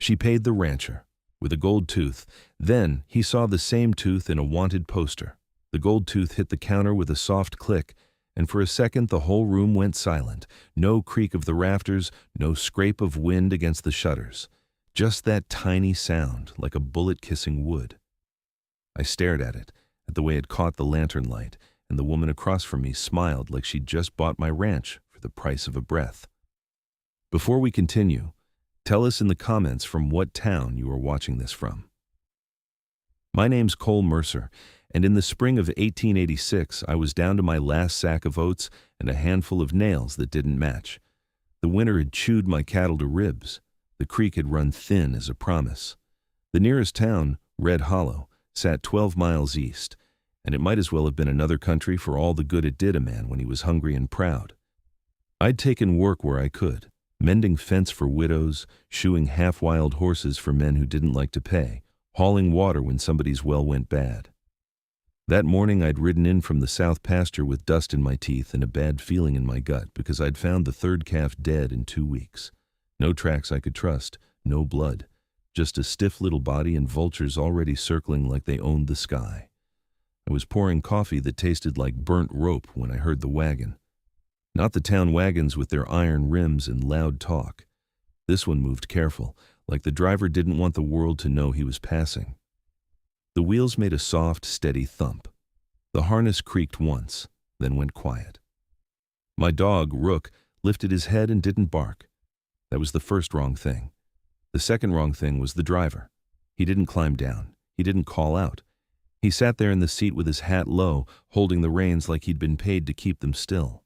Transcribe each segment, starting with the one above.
She paid the rancher with a gold tooth. Then he saw the same tooth in a wanted poster. The gold tooth hit the counter with a soft click, and for a second the whole room went silent. No creak of the rafters, no scrape of wind against the shutters. Just that tiny sound, like a bullet kissing wood. I stared at it, at the way it caught the lantern light, and the woman across from me smiled like she'd just bought my ranch for the price of a breath. Before we continue, tell us in the comments from what town you are watching this from. My name's Cole Mercer, and in the spring of 1886 I was down to my last sack of oats and a handful of nails that didn't match. The winter had chewed my cattle to ribs. The creek had run thin as a promise. The nearest town, Red Hollow, sat 12 miles east, and it might as well have been another country for all the good it did a man when he was hungry and proud. I'd taken work where I could, mending fence for widows, shoeing half-wild horses for men who didn't like to pay, hauling water when somebody's well went bad. That morning I'd ridden in from the south pasture with dust in my teeth and a bad feeling in my gut because I'd found the third calf dead in 2 weeks. No tracks I could trust, no blood, just a stiff little body and vultures already circling like they owned the sky. I was pouring coffee that tasted like burnt rope when I heard the wagon. Not the town wagons with their iron rims and loud talk. This one moved careful, like the driver didn't want the world to know he was passing. The wheels made a soft, steady thump. The harness creaked once, then went quiet. My dog, Rook, lifted his head and didn't bark. That was the first wrong thing. The second wrong thing was the driver. He didn't climb down. He didn't call out. He sat there in the seat with his hat low, holding the reins like he'd been paid to keep them still.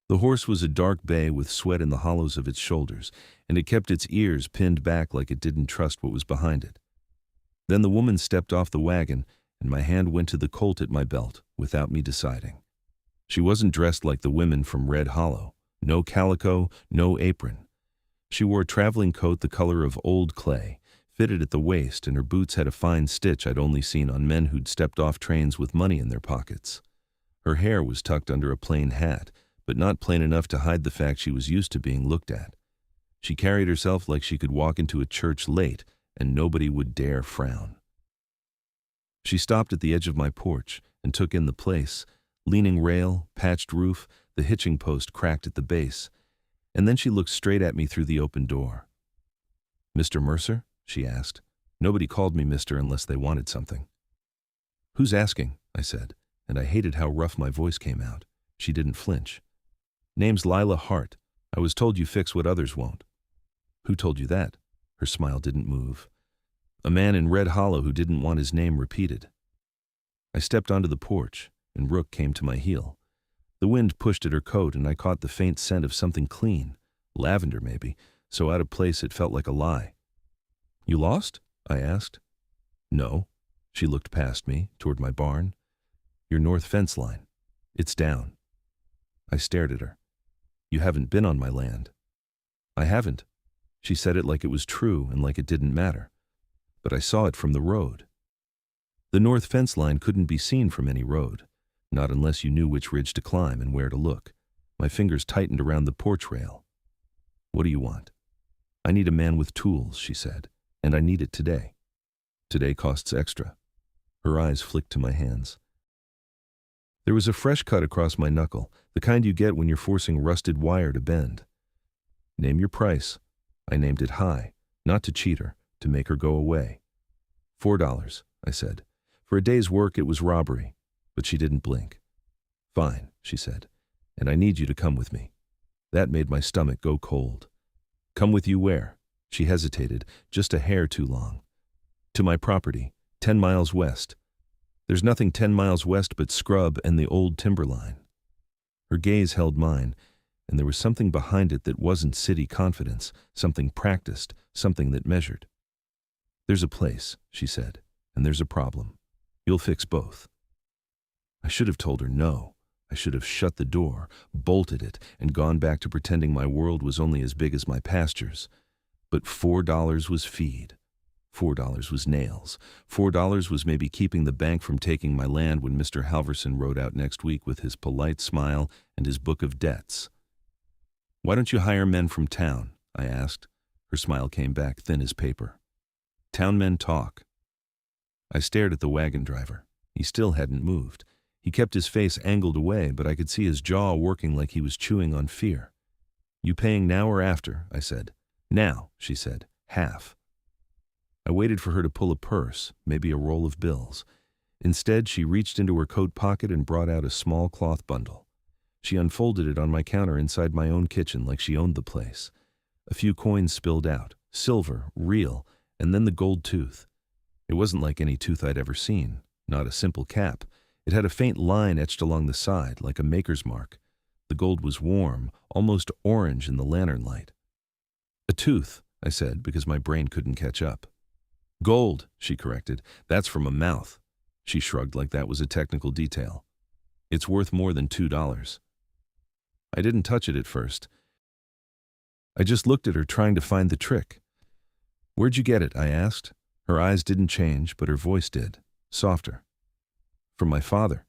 The horse was a dark bay with sweat in the hollows of its shoulders, and it kept its ears pinned back like it didn't trust what was behind it. Then the woman stepped off the wagon, and my hand went to the colt at my belt, without me deciding. She wasn't dressed like the women from Red Hollow. No calico, no apron. She wore a traveling coat the color of old clay, fitted at the waist, and her boots had a fine stitch I'd only seen on men who'd stepped off trains with money in their pockets. Her hair was tucked under a plain hat, but not plain enough to hide the fact she was used to being looked at. She carried herself like she could walk into a church late, and nobody would dare frown. She stopped at the edge of my porch and took in the place, leaning rail, patched roof, the hitching post cracked at the base, and then she looked straight at me through the open door. "Mr. Mercer?" she asked. Nobody called me Mr. unless they wanted something. "Who's asking?" I said, and I hated how rough my voice came out. She didn't flinch. "Name's Lila Hart. I was told you fix what others won't." "Who told you that?" Her smile didn't move. "A man in Red Hollow who didn't want his name repeated." I stepped onto the porch, and Rook came to my heel. The wind pushed at her coat, and I caught the faint scent of something clean, lavender maybe, so out of place it felt like a lie. "You lost?" I asked. "No." She looked past me, toward my barn. "Your north fence line. It's down." I stared at her. "You haven't been on my land." "I haven't." She said it like it was true and like it didn't matter. But I saw it from the road. The north fence line couldn't be seen from any road, not unless you knew which ridge to climb and where to look. My fingers tightened around the porch rail. "What do you want?" "I need a man with tools," she said, "and I need it today. Today costs extra." Her eyes flicked to my hands. There was a fresh cut across my knuckle, the kind you get when you're forcing rusted wire to bend. "Name your price." I named it high, not to cheat her, to make her go away. $4, I said. For a day's work it was robbery, but she didn't blink. "Fine," she said, "and I need you to come with me." That made my stomach go cold. "Come with you where?" She hesitated, just a hair too long. "To my property, 10 miles west. There's nothing 10 miles west but scrub and the old timberline." Her gaze held mine, and there was something behind it that wasn't city confidence, something practiced, something that measured. "There's a place," she said, "and there's a problem. You'll fix both." I should have told her no. I should have shut the door, bolted it, and gone back to pretending my world was only as big as my pastures. But $4 was feed. $4 was nails. $4 was maybe keeping the bank from taking my land when Mr. Halverson rode out next week with his polite smile and his book of debts. "Why don't you hire men from town?" I asked. Her smile came back thin as paper. Town men talk. I stared at the wagon driver. He still hadn't moved. He kept his face angled away, but I could see his jaw working like he was chewing on fear. You paying now or after? I said. Now, she said. Half. I waited for her to pull a purse, maybe a roll of bills. Instead, she reached into her coat pocket and brought out a small cloth bundle. She unfolded it on my counter inside my own kitchen like she owned the place. A few coins spilled out, silver, real, and then the gold tooth. It wasn't like any tooth I'd ever seen, not a simple cap. It had a faint line etched along the side, like a maker's mark. The gold was warm, almost orange in the lantern light. A tooth, I said, because my brain couldn't catch up. Gold, she corrected. That's from a mouth. She shrugged like that was a technical detail. It's worth more than $2. I didn't touch it at first. I just looked at her, trying to find the trick. Where'd you get it? I asked. Her eyes didn't change, but her voice did, softer. From my father.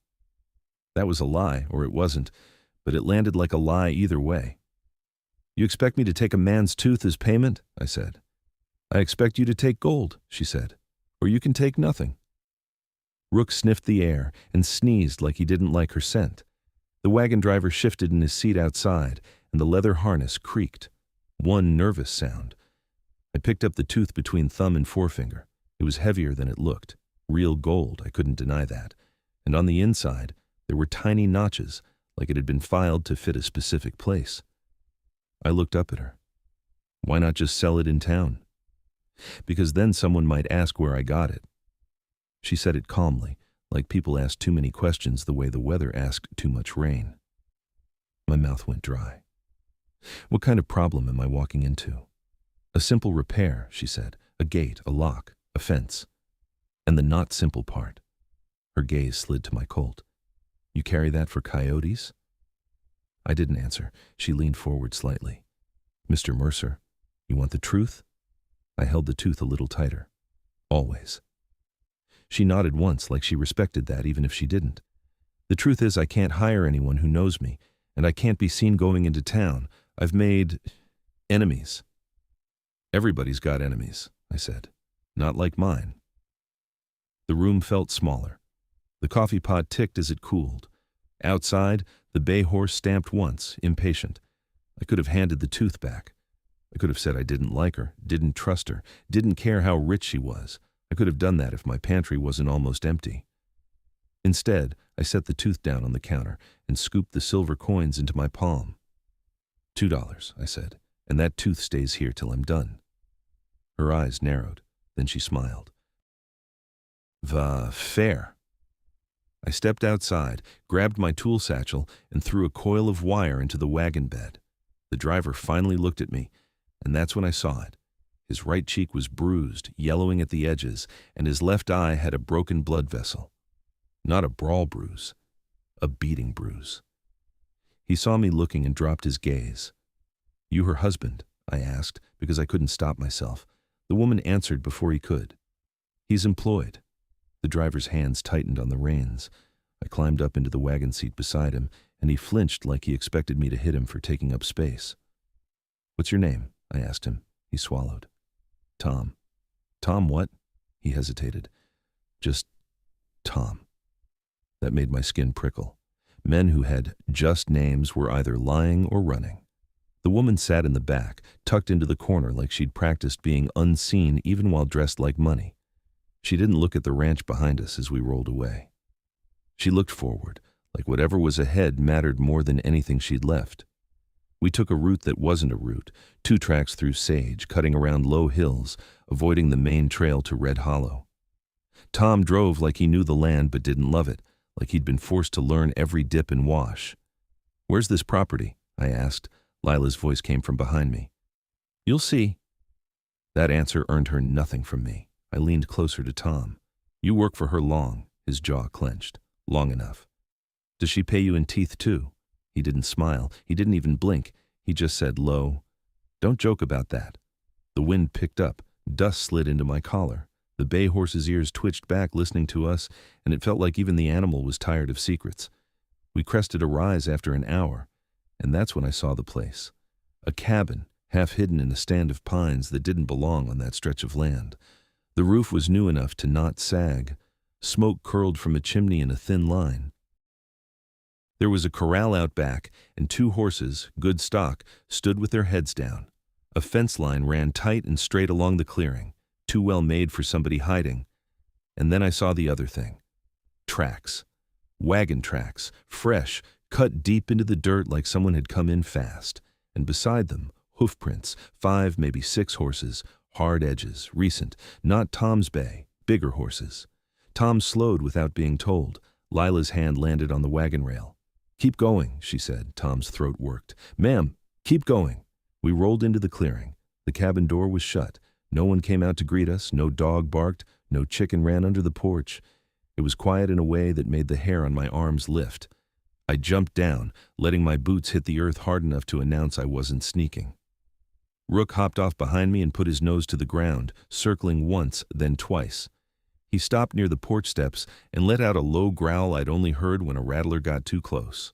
That was a lie, or it wasn't, but it landed like a lie either way. You expect me to take a man's tooth as payment? I said. I expect you to take gold, she said, or you can take nothing. Rook sniffed the air and sneezed like he didn't like her scent. The wagon driver shifted in his seat outside, and the leather harness creaked. One nervous sound. I picked up the tooth between thumb and forefinger. It was heavier than it looked. Real gold, I couldn't deny that. And on the inside, there were tiny notches, like it had been filed to fit a specific place. I looked up at her. Why not just sell it in town? Because then someone might ask where I got it. She said it calmly, like people ask too many questions the way the weather asked too much rain. My mouth went dry. What kind of problem am I walking into? A simple repair, she said. A gate, a lock, a fence. And the not simple part. Her gaze slid to my Colt. You carry that for coyotes? I didn't answer. She leaned forward slightly. Mr. Mercer, you want the truth? I held the tooth a little tighter. Always. She nodded once, like she respected that even if she didn't. The truth is I can't hire anyone who knows me, and I can't be seen going into town. I've made enemies. Everybody's got enemies, I said. Not like mine. The room felt smaller. The coffee pot ticked as it cooled. Outside, the bay horse stamped once, impatient. I could have handed the tooth back. I could have said I didn't like her, didn't trust her, didn't care how rich she was. I could have done that if my pantry wasn't almost empty. Instead, I set the tooth down on the counter and scooped the silver coins into my palm. $2, I said, and that tooth stays here till I'm done. Her eyes narrowed, then she smiled. Fair. I stepped outside, grabbed my tool satchel, and threw a coil of wire into the wagon bed. The driver finally looked at me, and that's when I saw it. His right cheek was bruised, yellowing at the edges, and his left eye had a broken blood vessel. Not a brawl bruise, a beating bruise. He saw me looking and dropped his gaze. You her husband? I asked, because I couldn't stop myself. The woman answered before he could. He's employed. The driver's hands tightened on the reins. I climbed up into the wagon seat beside him, and he flinched like he expected me to hit him for taking up space. What's your name? I asked him. He swallowed. Tom. Tom what? He hesitated. Just Tom. That made my skin prickle. Men who had just names were either lying or running. The woman sat in the back, tucked into the corner like she'd practiced being unseen even while dressed like money. She didn't look at the ranch behind us as we rolled away. She looked forward, like whatever was ahead mattered more than anything she'd left. We took a route that wasn't a route, 2 tracks through sage, cutting around low hills, avoiding the main trail to Red Hollow. Tom drove like he knew the land but didn't love it, like he'd been forced to learn every dip and wash. Where's this property? I asked. Lila's voice came from behind me. You'll see. That answer earned her nothing from me. I leaned closer to Tom. You work for her long. His jaw clenched. Long enough. Does she pay you in teeth too? He didn't smile. He didn't even blink. He just said low, Don't joke about that. The wind picked up. Dust slid into my collar. The bay horse's ears twitched back listening to us, and it felt like even the animal was tired of secrets. We crested a rise after an hour, and that's when I saw the place. A cabin, half hidden in a stand of pines that didn't belong on that stretch of land. The roof was new enough to not sag. Smoke curled from a chimney in a thin line. There was a corral out back, and 2 horses, good stock, stood with their heads down. A fence line ran tight and straight along the clearing, too well made for somebody hiding. And then I saw the other thing. Tracks. Wagon tracks, fresh, cut deep into the dirt like someone had come in fast. And beside them, hoof prints, 5, maybe 6 horses, hard edges, recent, not Tom's bay, bigger horses. Tom slowed without being told. Lila's hand landed on the wagon rail. "Keep going," she said. Tom's throat worked. "Ma'am, keep going." We rolled into the clearing. The cabin door was shut. No one came out to greet us, no dog barked, no chicken ran under the porch. It was quiet in a way that made the hair on my arms lift. I jumped down, letting my boots hit the earth hard enough to announce I wasn't sneaking. Rook hopped off behind me and put his nose to the ground, circling once, then twice. He stopped near the porch steps and let out a low growl I'd only heard when a rattler got too close.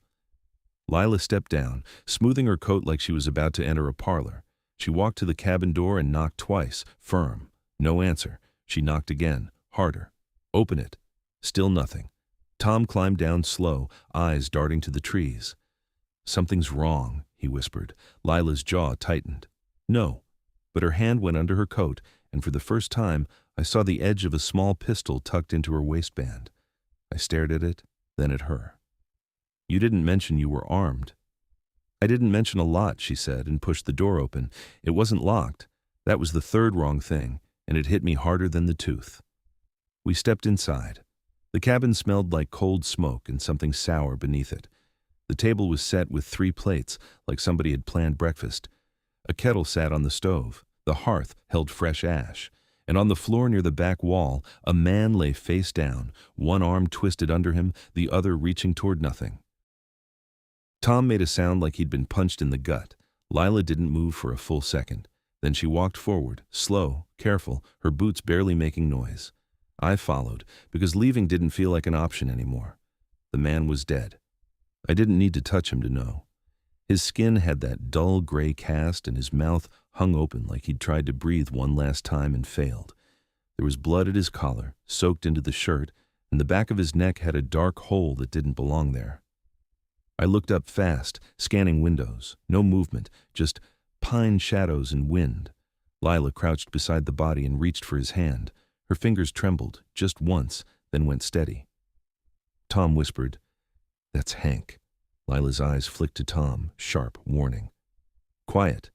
Lila stepped down, smoothing her coat like she was about to enter a parlor. She walked to the cabin door and knocked twice, firm. No answer. She knocked again, harder. "Open it." Still nothing. Tom climbed down slow, eyes darting to the trees. "Something's wrong," he whispered. Lila's jaw tightened. "No." But her hand went under her coat, and for the first time, I saw the edge of a small pistol tucked into her waistband. I stared at it, then at her. "You didn't mention you were armed." "I didn't mention a lot," she said, and pushed the door open. It wasn't locked. That was the 3rd wrong thing, and it hit me harder than the tooth. We stepped inside. The cabin smelled like cold smoke and something sour beneath it. The table was set with 3 plates, like somebody had planned breakfast. A kettle sat on the stove. The hearth held fresh ash. And on the floor near the back wall, a man lay face down, one arm twisted under him, the other reaching toward nothing. Tom made a sound like he'd been punched in the gut. Lila didn't move for a full second. Then she walked forward, slow, careful, her boots barely making noise. I followed, because leaving didn't feel like an option anymore. The man was dead. I didn't need to touch him to know. His skin had that dull gray cast, and his mouth hung open like he'd tried to breathe one last time and failed. There was blood at his collar, soaked into the shirt, and the back of his neck had a dark hole that didn't belong there. I looked up fast, scanning windows. No movement, just pine shadows and wind. Lila crouched beside the body and reached for his hand. Her fingers trembled, just once, then went steady. Tom whispered, "That's Hank." Lila's eyes flicked to Tom, sharp, warning. "Quiet."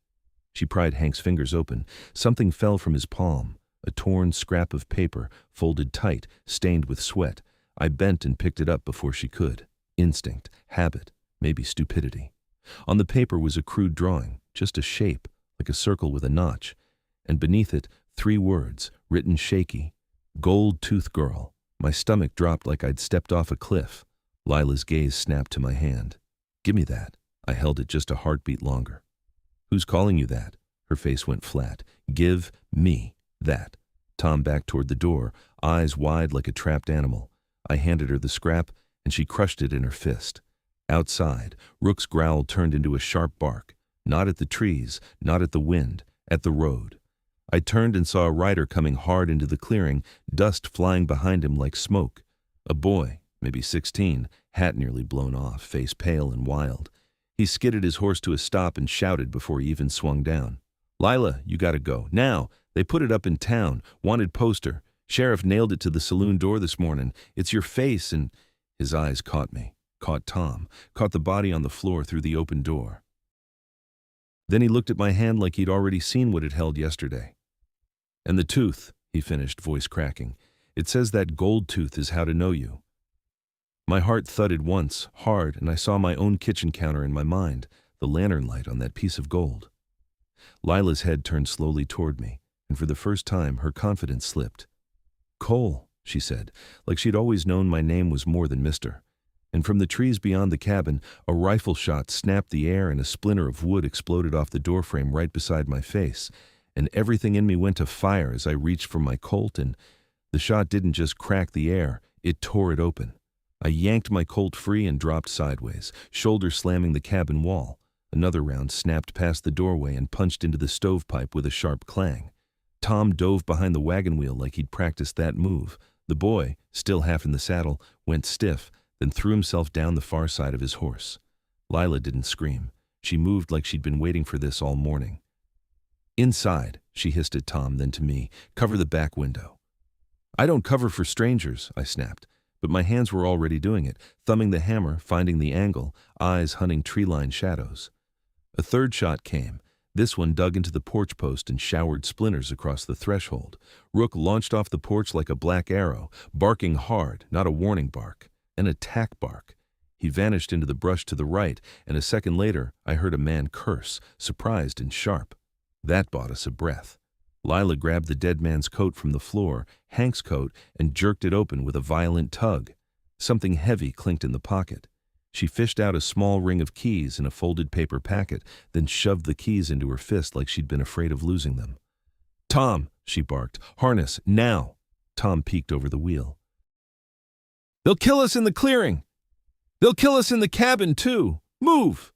She pried Hank's fingers open. Something fell from his palm, a torn scrap of paper, folded tight, stained with sweat. I bent and picked it up before she could. Instinct, habit, maybe stupidity. On the paper was a crude drawing, just a shape, like a circle with a notch, and beneath it, 3 words, written shaky. "Gold Tooth Girl." My stomach dropped like I'd stepped off a cliff. Lila's gaze snapped to my hand. "Give me that." I held it just a heartbeat longer. "Who's calling you that?" Her face went flat. "Give me that." Tom backed toward the door, eyes wide like a trapped animal. I handed her the scrap, and she crushed it in her fist. Outside, Rook's growl turned into a sharp bark. Not at the trees, not at the wind, at the road. I turned and saw a rider coming hard into the clearing, dust flying behind him like smoke. A boy, maybe 16, hat nearly blown off, face pale and wild. He skidded his horse to a stop and shouted before he even swung down. "Lila, you gotta go. Now! They put it up in town. Wanted poster. Sheriff nailed it to the saloon door this morning. It's your face," and his eyes caught me, caught Tom, caught the body on the floor through the open door. Then he looked at my hand like he'd already seen what it held yesterday. "And the tooth," he finished, voice cracking. "It says that gold tooth is how to know you." My heart thudded once, hard, and I saw my own kitchen counter in my mind, the lantern light on that piece of gold. Lila's head turned slowly toward me, and for the first time her confidence slipped. "Cole," she said, like she'd always known my name was more than Mr. And from the trees beyond the cabin, a rifle shot snapped the air and a splinter of wood exploded off the doorframe right beside my face, and everything in me went to fire as I reached for my Colt, and the shot didn't just crack the air, it tore it open. I yanked my Colt free and dropped sideways, shoulder slamming the cabin wall. Another round snapped past the doorway and punched into the stovepipe with a sharp clang. Tom dove behind the wagon wheel like he'd practiced that move. The boy, still half in the saddle, went stiff, then threw himself down the far side of his horse. Lila didn't scream. She moved like she'd been waiting for this all morning. "Inside," she hissed at Tom, then to me, "cover the back window." "I don't cover for strangers," I snapped, but my hands were already doing it, thumbing the hammer, finding the angle, eyes hunting tree-lined shadows. A third shot came. This one dug into the porch post and showered splinters across the threshold. Rook launched off the porch like a black arrow, barking hard, not a warning bark, an attack bark. He vanished into the brush to the right, and a second later I heard a man curse, surprised and sharp. That bought us a breath. Lila grabbed the dead man's coat from the floor, Hank's coat, and jerked it open with a violent tug. Something heavy clinked in the pocket. She fished out a small ring of keys in a folded paper packet, then shoved the keys into her fist like she'd been afraid of losing them. "Tom," she barked, "harness, now!" Tom peeked over the wheel. "They'll kill us in the clearing! They'll kill us in the cabin, too! Move!"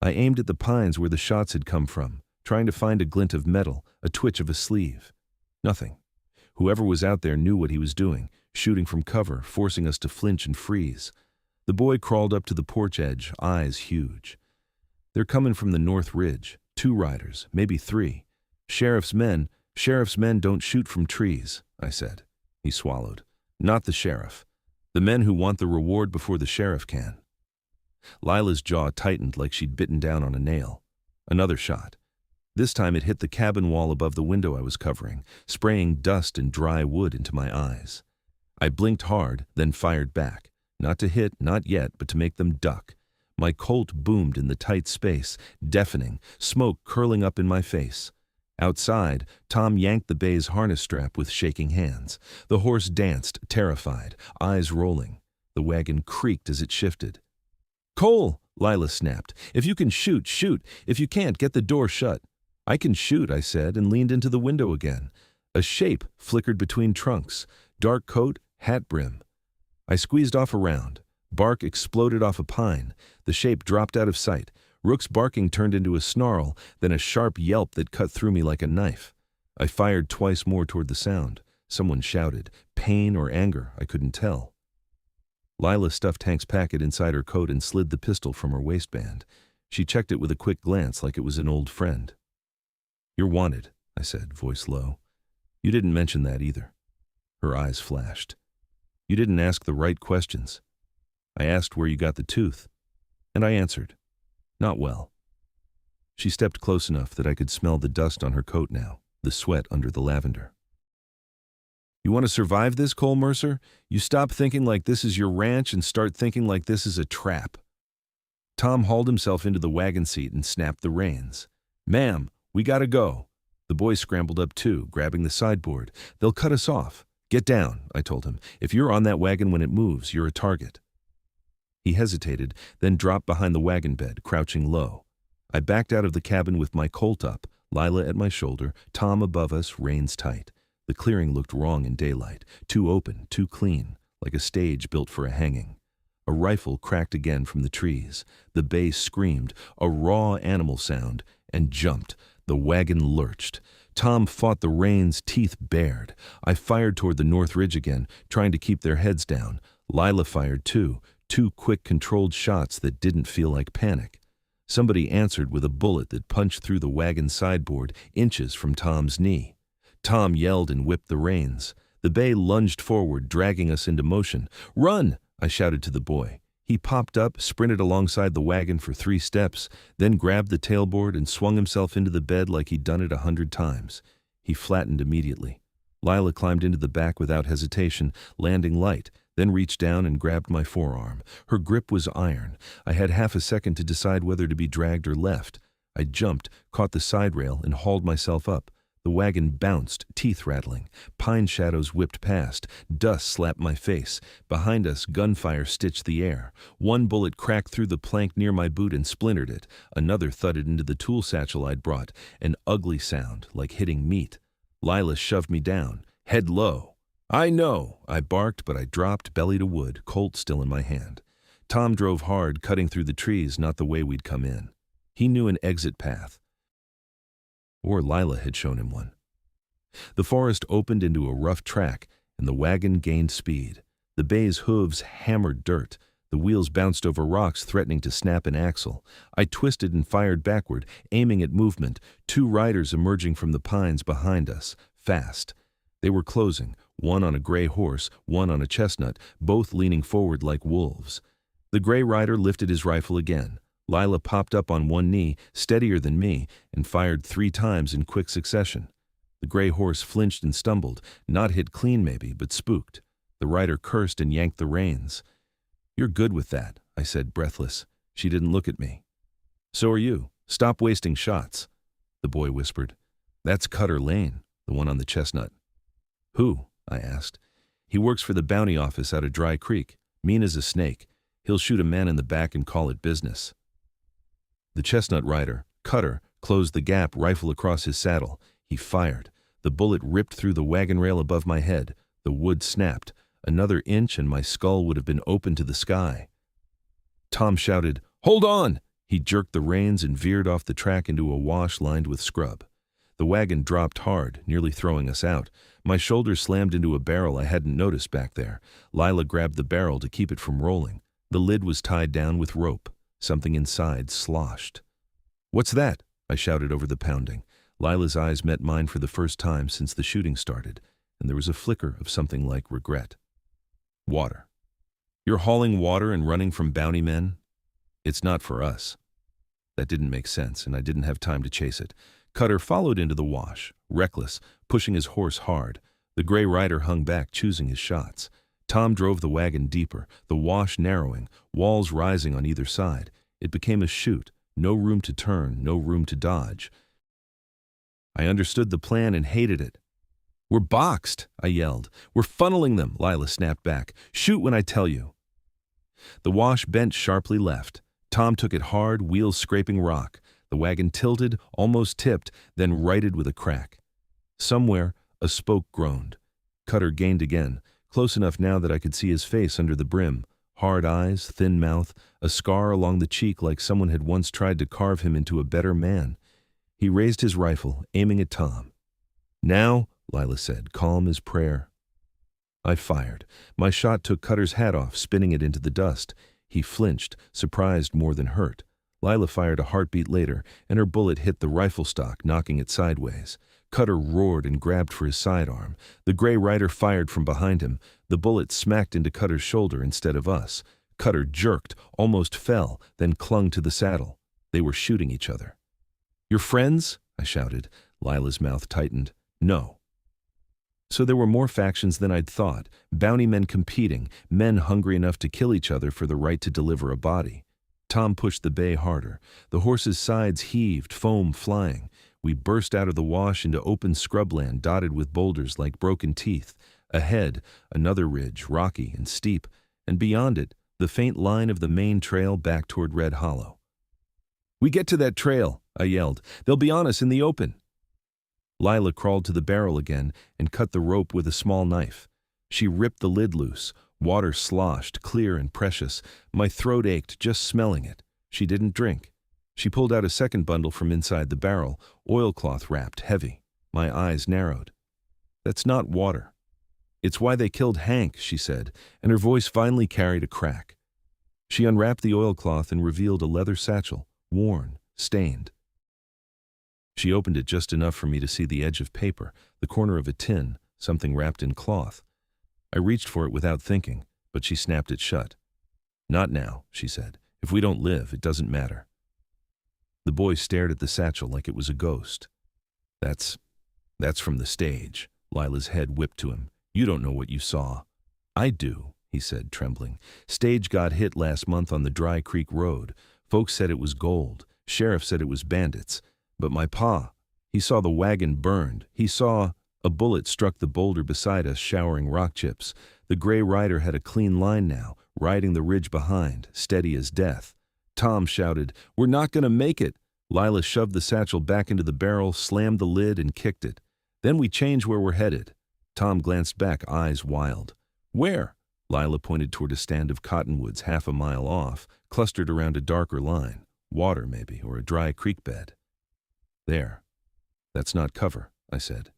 I aimed at the pines where the shots had come from, trying to find a glint of metal, a twitch of a sleeve. Nothing. Whoever was out there knew what he was doing, shooting from cover, forcing us to flinch and freeze. The boy crawled up to the porch edge, eyes huge. "They're coming from the North Ridge. 2 riders, maybe 3. Sheriff's men don't shoot from trees," I said. He swallowed. "Not the sheriff. The men who want the reward before the sheriff can." Lila's jaw tightened like she'd bitten down on a nail. Another shot. This time it hit the cabin wall above the window I was covering, spraying dust and dry wood into my eyes. I blinked hard, then fired back. Not to hit, not yet, but to make them duck. My Colt boomed in the tight space, deafening, smoke curling up in my face. Outside, Tom yanked the bay's harness strap with shaking hands. The horse danced, terrified, eyes rolling. The wagon creaked as it shifted. "Cole," Lila snapped, "if you can shoot, shoot. If you can't, get the door shut." "I can shoot," I said, and leaned into the window again. A shape flickered between trunks, dark coat, hat brim. I squeezed off a round. Bark exploded off a pine. The shape dropped out of sight. Rook's barking turned into a snarl, then a sharp yelp that cut through me like a knife. I fired twice more toward the sound. Someone shouted. Pain or anger, I couldn't tell. Lila stuffed Hank's packet inside her coat and slid the pistol from her waistband. She checked it with a quick glance like it was an old friend. "You're wanted," I said, voice low. "You didn't mention that either." Her eyes flashed. "You didn't ask the right questions. I asked where you got the tooth, and I answered. Not well." She stepped close enough that I could smell the dust on her coat now, the sweat under the lavender. "You want to survive this, Cole Mercer? You stop thinking like this is your ranch and start thinking like this is a trap." Tom hauled himself into the wagon seat and snapped the reins. "Ma'am, we gotta go." The boy scrambled up too, grabbing the sideboard. "They'll cut us off." "Get down," I told him. "If you're on that wagon when it moves, you're a target." He hesitated, then dropped behind the wagon bed, crouching low. I backed out of the cabin with my Colt up, Lila at my shoulder, Tom above us, reins tight. The clearing looked wrong in daylight, too open, too clean, like a stage built for a hanging. A rifle cracked again from the trees. The bay screamed, a raw animal sound, and jumped. The wagon lurched. Tom fought the reins, teeth bared. I fired toward the North Ridge again, trying to keep their heads down. Lila fired too, 2 quick, controlled shots that didn't feel like panic. Somebody answered with a bullet that punched through the wagon sideboard, inches from Tom's knee. Tom yelled and whipped the reins. The bay lunged forward, dragging us into motion. "Run!" I shouted to the boy. He popped up, sprinted alongside the wagon for 3 steps, then grabbed the tailboard and swung himself into the bed like he'd done it 100 times. He flattened immediately. Lila climbed into the back without hesitation, landing light, then reached down and grabbed my forearm. Her grip was iron. I had half a second to decide whether to be dragged or left. I jumped, caught the side rail, and hauled myself up. The wagon bounced, teeth rattling. Pine shadows whipped past. Dust slapped my face. Behind us, gunfire stitched the air. 1 bullet cracked through the plank near my boot and splintered it. Another thudded into the tool satchel I'd brought, an ugly sound, like hitting meat. Lila shoved me down, head low. "I know," I barked, but I dropped, belly to wood, Colt still in my hand. Tom drove hard, cutting through the trees, not the way we'd come in. He knew an exit path. Or Lila had shown him one. The forest opened into a rough track, and the wagon gained speed. The bay's hooves hammered dirt. The wheels bounced over rocks, threatening to snap an axle. I twisted and fired backward, aiming at movement, 2 riders emerging from the pines behind us, fast. They were closing, one on a gray horse, one on a chestnut, both leaning forward like wolves. The gray rider lifted his rifle again. Lila popped up on one knee, steadier than me, and fired 3 times in quick succession. The gray horse flinched and stumbled, not hit clean maybe, but spooked. The rider cursed and yanked the reins. "You're good with that," I said, breathless. She didn't look at me. "So are you. Stop wasting shots," the boy whispered. "That's Cutter Lane, the one on the chestnut." "Who?" I asked. "He works for the bounty office out of Dry Creek. Mean as a snake. He'll shoot a man in the back and call it business." The chestnut rider, Cutter, closed the gap, rifle across his saddle. He fired. The bullet ripped through the wagon rail above my head. The wood snapped. Another inch and my skull would have been open to the sky. Tom shouted, "Hold on!" He jerked the reins and veered off the track into a wash lined with scrub. The wagon dropped hard, nearly throwing us out. My shoulder slammed into a barrel I hadn't noticed back there. Lila grabbed the barrel to keep it from rolling. The lid was tied down with rope. Something inside sloshed. "What's that?" I shouted over the pounding. Lila's eyes met mine for the first time since the shooting started, and there was a flicker of something like regret. "Water. You're hauling water and running from bounty men? It's not for us." That didn't make sense, and I didn't have time to chase it. Cutter followed into the wash, reckless, pushing his horse hard. The gray rider hung back, choosing his shots. Tom drove the wagon deeper, the wash narrowing, walls rising on either side. It became a chute, no room to turn, no room to dodge. I understood the plan and hated it. "We're boxed," I yelled. "We're funneling them," Lila snapped back. "Shoot when I tell you." The wash bent sharply left. Tom took it hard, wheels scraping rock. The wagon tilted, almost tipped, then righted with a crack. Somewhere, a spoke groaned. Cutter gained again, close enough now that I could see his face under the brim. Hard eyes, thin mouth, a scar along the cheek like someone had once tried to carve him into a better man. He raised his rifle, aiming at Tom. "Now," Lila said, calm as prayer. I fired. My shot took Cutter's hat off, spinning it into the dust. He flinched, surprised more than hurt. Lila fired a heartbeat later, and her bullet hit the rifle stock, knocking it sideways. Cutter roared and grabbed for his sidearm. The gray rider fired from behind him. The bullet smacked into Cutter's shoulder instead of us. Cutter jerked, almost fell, then clung to the saddle. They were shooting each other. "Your friends?" I shouted. Lila's mouth tightened. "No." So there were more factions than I'd thought, bounty men competing, men hungry enough to kill each other for the right to deliver a body. Tom pushed the bay harder. The horse's sides heaved, foam flying. We burst out of the wash into open scrubland dotted with boulders like broken teeth. Ahead, another ridge, rocky and steep, and beyond it, the faint line of the main trail back toward Red Hollow. "We get to that trail," I yelled. "They'll be on us in the open." Lila crawled to the barrel again and cut the rope with a small knife. She ripped the lid loose. Water sloshed, clear and precious. My throat ached just smelling it. She didn't drink. She pulled out a second bundle from inside the barrel, oilcloth wrapped, heavy. My eyes narrowed. "That's not water. It's why they killed Hank," she said, and her voice finally carried a crack. She unwrapped the oilcloth and revealed a leather satchel, worn, stained. She opened it just enough for me to see the edge of paper, the corner of a tin, something wrapped in cloth. I reached for it without thinking, but she snapped it shut. "Not now," she said. "If we don't live, it doesn't matter." The boy stared at the satchel like it was a ghost. That's from the stage." Lila's head whipped to him. "You don't know what you saw." "I do," he said, trembling. "Stage got hit last month on the Dry Creek Road. Folks said it was gold. Sheriff said it was bandits. But my pa, he saw the wagon burned. He saw—" A bullet struck the boulder beside us, showering rock chips. The gray rider had a clean line now, riding the ridge behind, steady as death. Tom shouted, "We're not going to make it." Lila shoved the satchel back into the barrel, slammed the lid, and kicked it. "Then we change where we're headed." Tom glanced back, eyes wild. "Where?" Lila pointed toward a stand of cottonwoods half a mile off, clustered around a darker line. Water, maybe, or a dry creek bed. There. That's not cover, I said.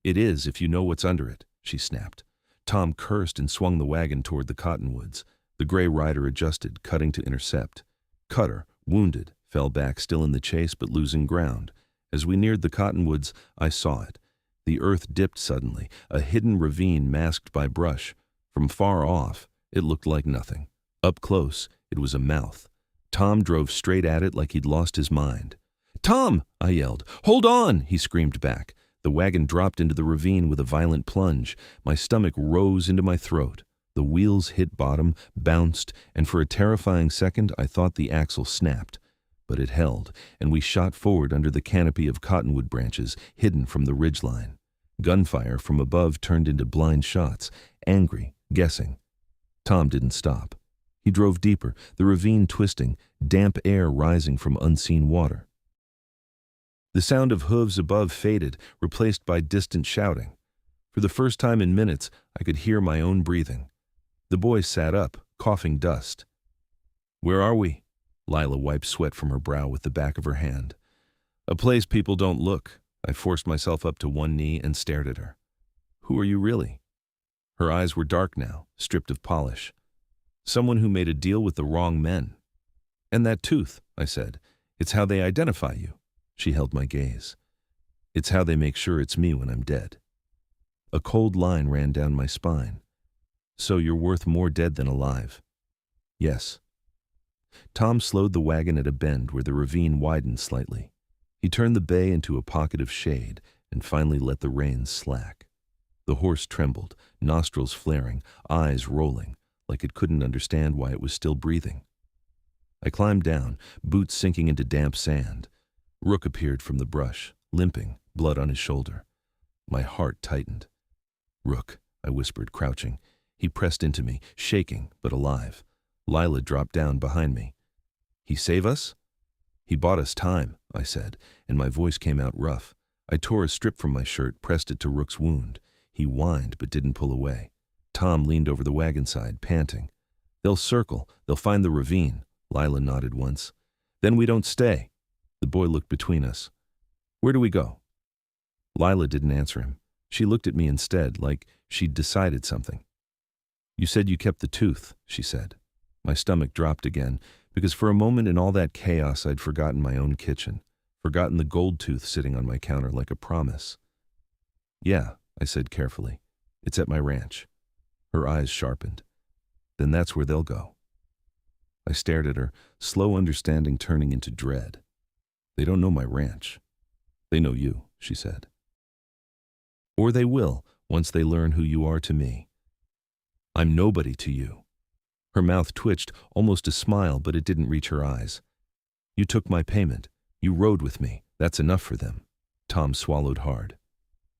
It is if you know what's under it, she snapped. Tom cursed and swung the wagon toward the cottonwoods. The gray rider adjusted, cutting to intercept. Cutter, wounded, fell back, still in the chase but losing ground. As we neared the cottonwoods, I saw it. The earth dipped suddenly, a hidden ravine masked by brush. From far off, it looked like nothing. Up close, it was a mouth. Tom drove straight at it like he'd lost his mind. "Tom!" I yelled. "Hold on!" he screamed back. The wagon dropped into the ravine with a violent plunge. My stomach rose into my throat. The wheels hit bottom, bounced, and for a terrifying second I thought the axle snapped. But it held, and we shot forward under the canopy of cottonwood branches, hidden from the ridgeline. Gunfire from above turned into blind shots, angry, guessing. Tom didn't stop. He drove deeper, the ravine twisting, damp air rising from unseen water. The sound of hooves above faded, replaced by distant shouting. For the first time in minutes, I could hear my own breathing. The boy sat up, coughing dust. "Where are we?" Lila wiped sweat from her brow with the back of her hand. "A place people don't look." I forced myself up to one knee and stared at her. "Who are you really?" Her eyes were dark now, stripped of polish. "Someone who made a deal with the wrong men." "And that tooth," I said. "It's how they identify you." She held my gaze. "It's how they make sure it's me when I'm dead." A cold line ran down my spine. "So you're worth more dead than alive." "Yes." Tom slowed the wagon at a bend where the ravine widened slightly. He turned the bay into a pocket of shade and finally let the reins slack. The horse trembled, nostrils flaring, eyes rolling, like it couldn't understand why it was still breathing. I climbed down, boots sinking into damp sand. Rook appeared from the brush, limping, blood on his shoulder. My heart tightened. "Rook," I whispered, crouching. He pressed into me, shaking but alive. Lila dropped down behind me. "He save us?" "He bought us time," I said, and my voice came out rough. I tore a strip from my shirt, pressed it to Rook's wound. He whined but didn't pull away. Tom leaned over the wagon side, panting. "They'll circle. They'll find the ravine." Lila nodded once. "Then we don't stay." The boy looked between us. "Where do we go?" Lila didn't answer him. She looked at me instead, like she'd decided something. "You said you kept the tooth," she said. My stomach dropped again, because for a moment in all that chaos I'd forgotten my own kitchen, forgotten the gold tooth sitting on my counter like a promise. "Yeah," I said carefully. "It's at my ranch." Her eyes sharpened. "Then that's where they'll go." I stared at her, slow understanding turning into dread. "They don't know my ranch. They know you," she said. "Or they will, once they learn who you are to me." "I'm nobody to you." Her mouth twitched, almost a smile, but it didn't reach her eyes. "You took my payment. You rode with me. That's enough for them." Tom swallowed hard.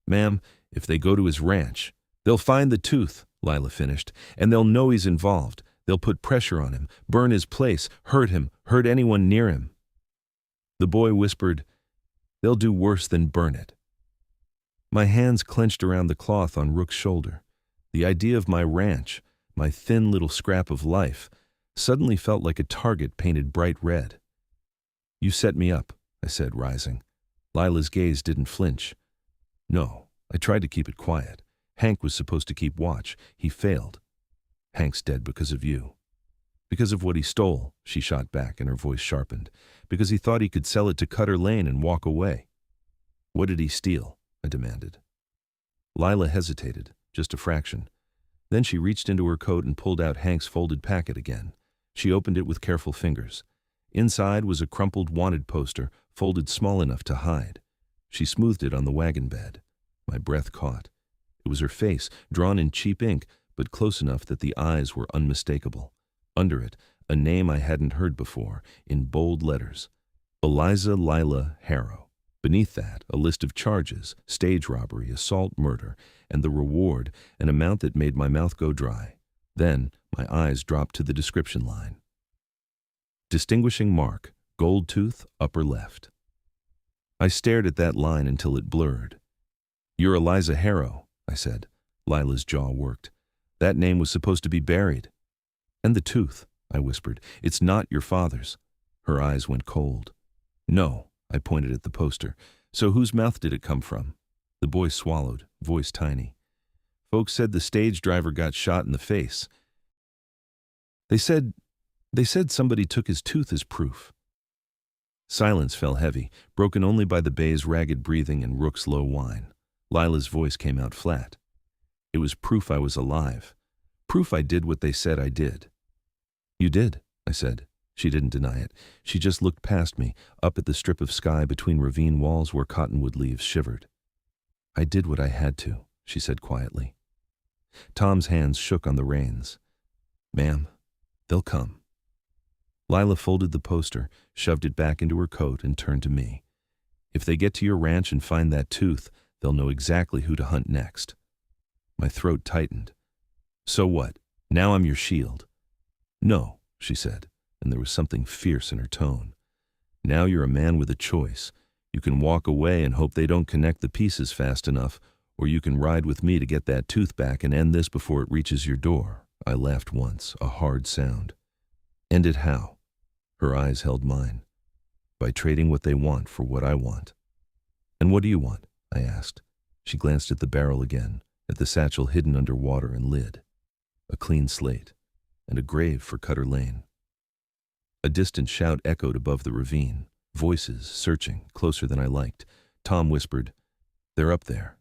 "Ma'am, if they go to his ranch, they'll find the tooth," Lila finished, "and they'll know he's involved. They'll put pressure on him, burn his place, hurt him, hurt anyone near him." The boy whispered, "They'll do worse than burn it." My hands clenched around the cloth on Rook's shoulder. The idea of my ranch, my thin little scrap of life, suddenly felt like a target painted bright red. "You set me up," I said, rising. Lila's gaze didn't flinch. "No, I tried to keep it quiet. Hank was supposed to keep watch. He failed. Hank's dead because of you." "Because of what he stole," she shot back, and her voice sharpened. "Because he thought he could sell it to Cutter Lane and walk away." "What did he steal?" I demanded. Lila hesitated, just a fraction. Then she reached into her coat and pulled out Hank's folded packet again. She opened it with careful fingers. Inside was a crumpled wanted poster, folded small enough to hide. She smoothed it on the wagon bed. My breath caught. It was her face, drawn in cheap ink, but close enough that the eyes were unmistakable. Under it, a name I hadn't heard before, in bold letters. Eliza Lila Harrow. Beneath that, a list of charges: stage robbery, assault, murder, and the reward, an amount that made my mouth go dry. Then my eyes dropped to the description line. Distinguishing mark, gold tooth, upper left. I stared at that line until it blurred. "You're Eliza Harrow," I said. Lila's jaw worked. "That name was supposed to be buried." "And the tooth," I whispered. "It's not your father's." Her eyes went cold. No, I pointed at the poster. So whose mouth did it come from? The boy swallowed, voice tiny. Folks said the stage driver got shot in the face. They said somebody took his tooth as proof. Silence fell heavy, broken only by the bay's ragged breathing and Rook's low whine. Lila's voice came out flat. It was proof I was alive. Proof I did what they said I did. You did, I said. She didn't deny it. She just looked past me, up at the strip of sky between ravine walls where cottonwood leaves shivered. I did what I had to, she said quietly. Tom's hands shook on the reins. Ma'am, they'll come. Lila folded the poster, shoved it back into her coat, and turned to me. If they get to your ranch and find that tooth, they'll know exactly who to hunt next. My throat tightened. So what? Now I'm your shield. No, she said, and there was something fierce in her tone. Now you're a man with a choice. You can walk away and hope they don't connect the pieces fast enough, or you can ride with me to get that tooth back and end this before it reaches your door. I laughed once, a hard sound. End it how? Her eyes held mine. By trading what they want for what I want. And what do you want? I asked. She glanced at the barrel again, at the satchel hidden under water and lid. A clean slate, and a grave for Cutter Lane. A distant shout echoed above the ravine, voices searching, closer than I liked. Tom whispered, They're up there.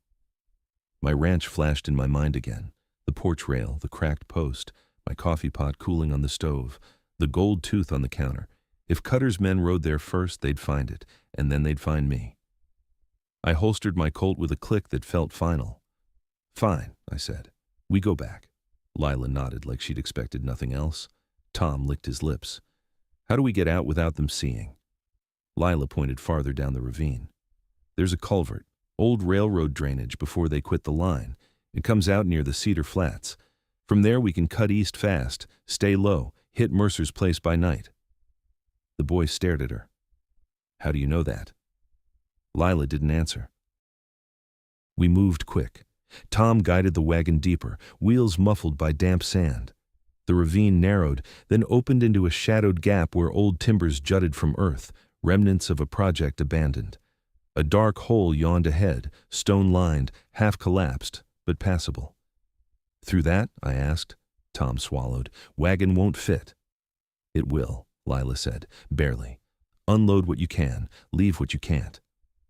My ranch flashed in my mind again, the porch rail, the cracked post, my coffee pot cooling on the stove, the gold tooth on the counter. If Cutter's men rode there first, they'd find it, and then they'd find me. I holstered my Colt with a click that felt final. Fine, I said. We go back. Lila nodded like she'd expected nothing else. Tom licked his lips. How do we get out without them seeing? Lila pointed farther down the ravine. There's a culvert, old railroad drainage before they quit the line. It comes out near the Cedar Flats. From there we can cut east fast, stay low, hit Mercer's place by night. The boy stared at her. How do you know that? Lila didn't answer. We moved quick. Tom guided the wagon deeper, wheels muffled by damp sand. The ravine narrowed, then opened into a shadowed gap where old timbers jutted from earth, remnants of a project abandoned. A dark hole yawned ahead, stone-lined, half-collapsed, but passable. Through that? I asked. Tom swallowed. Wagon won't fit. It will, Lila said, barely. Unload what you can, leave what you can't.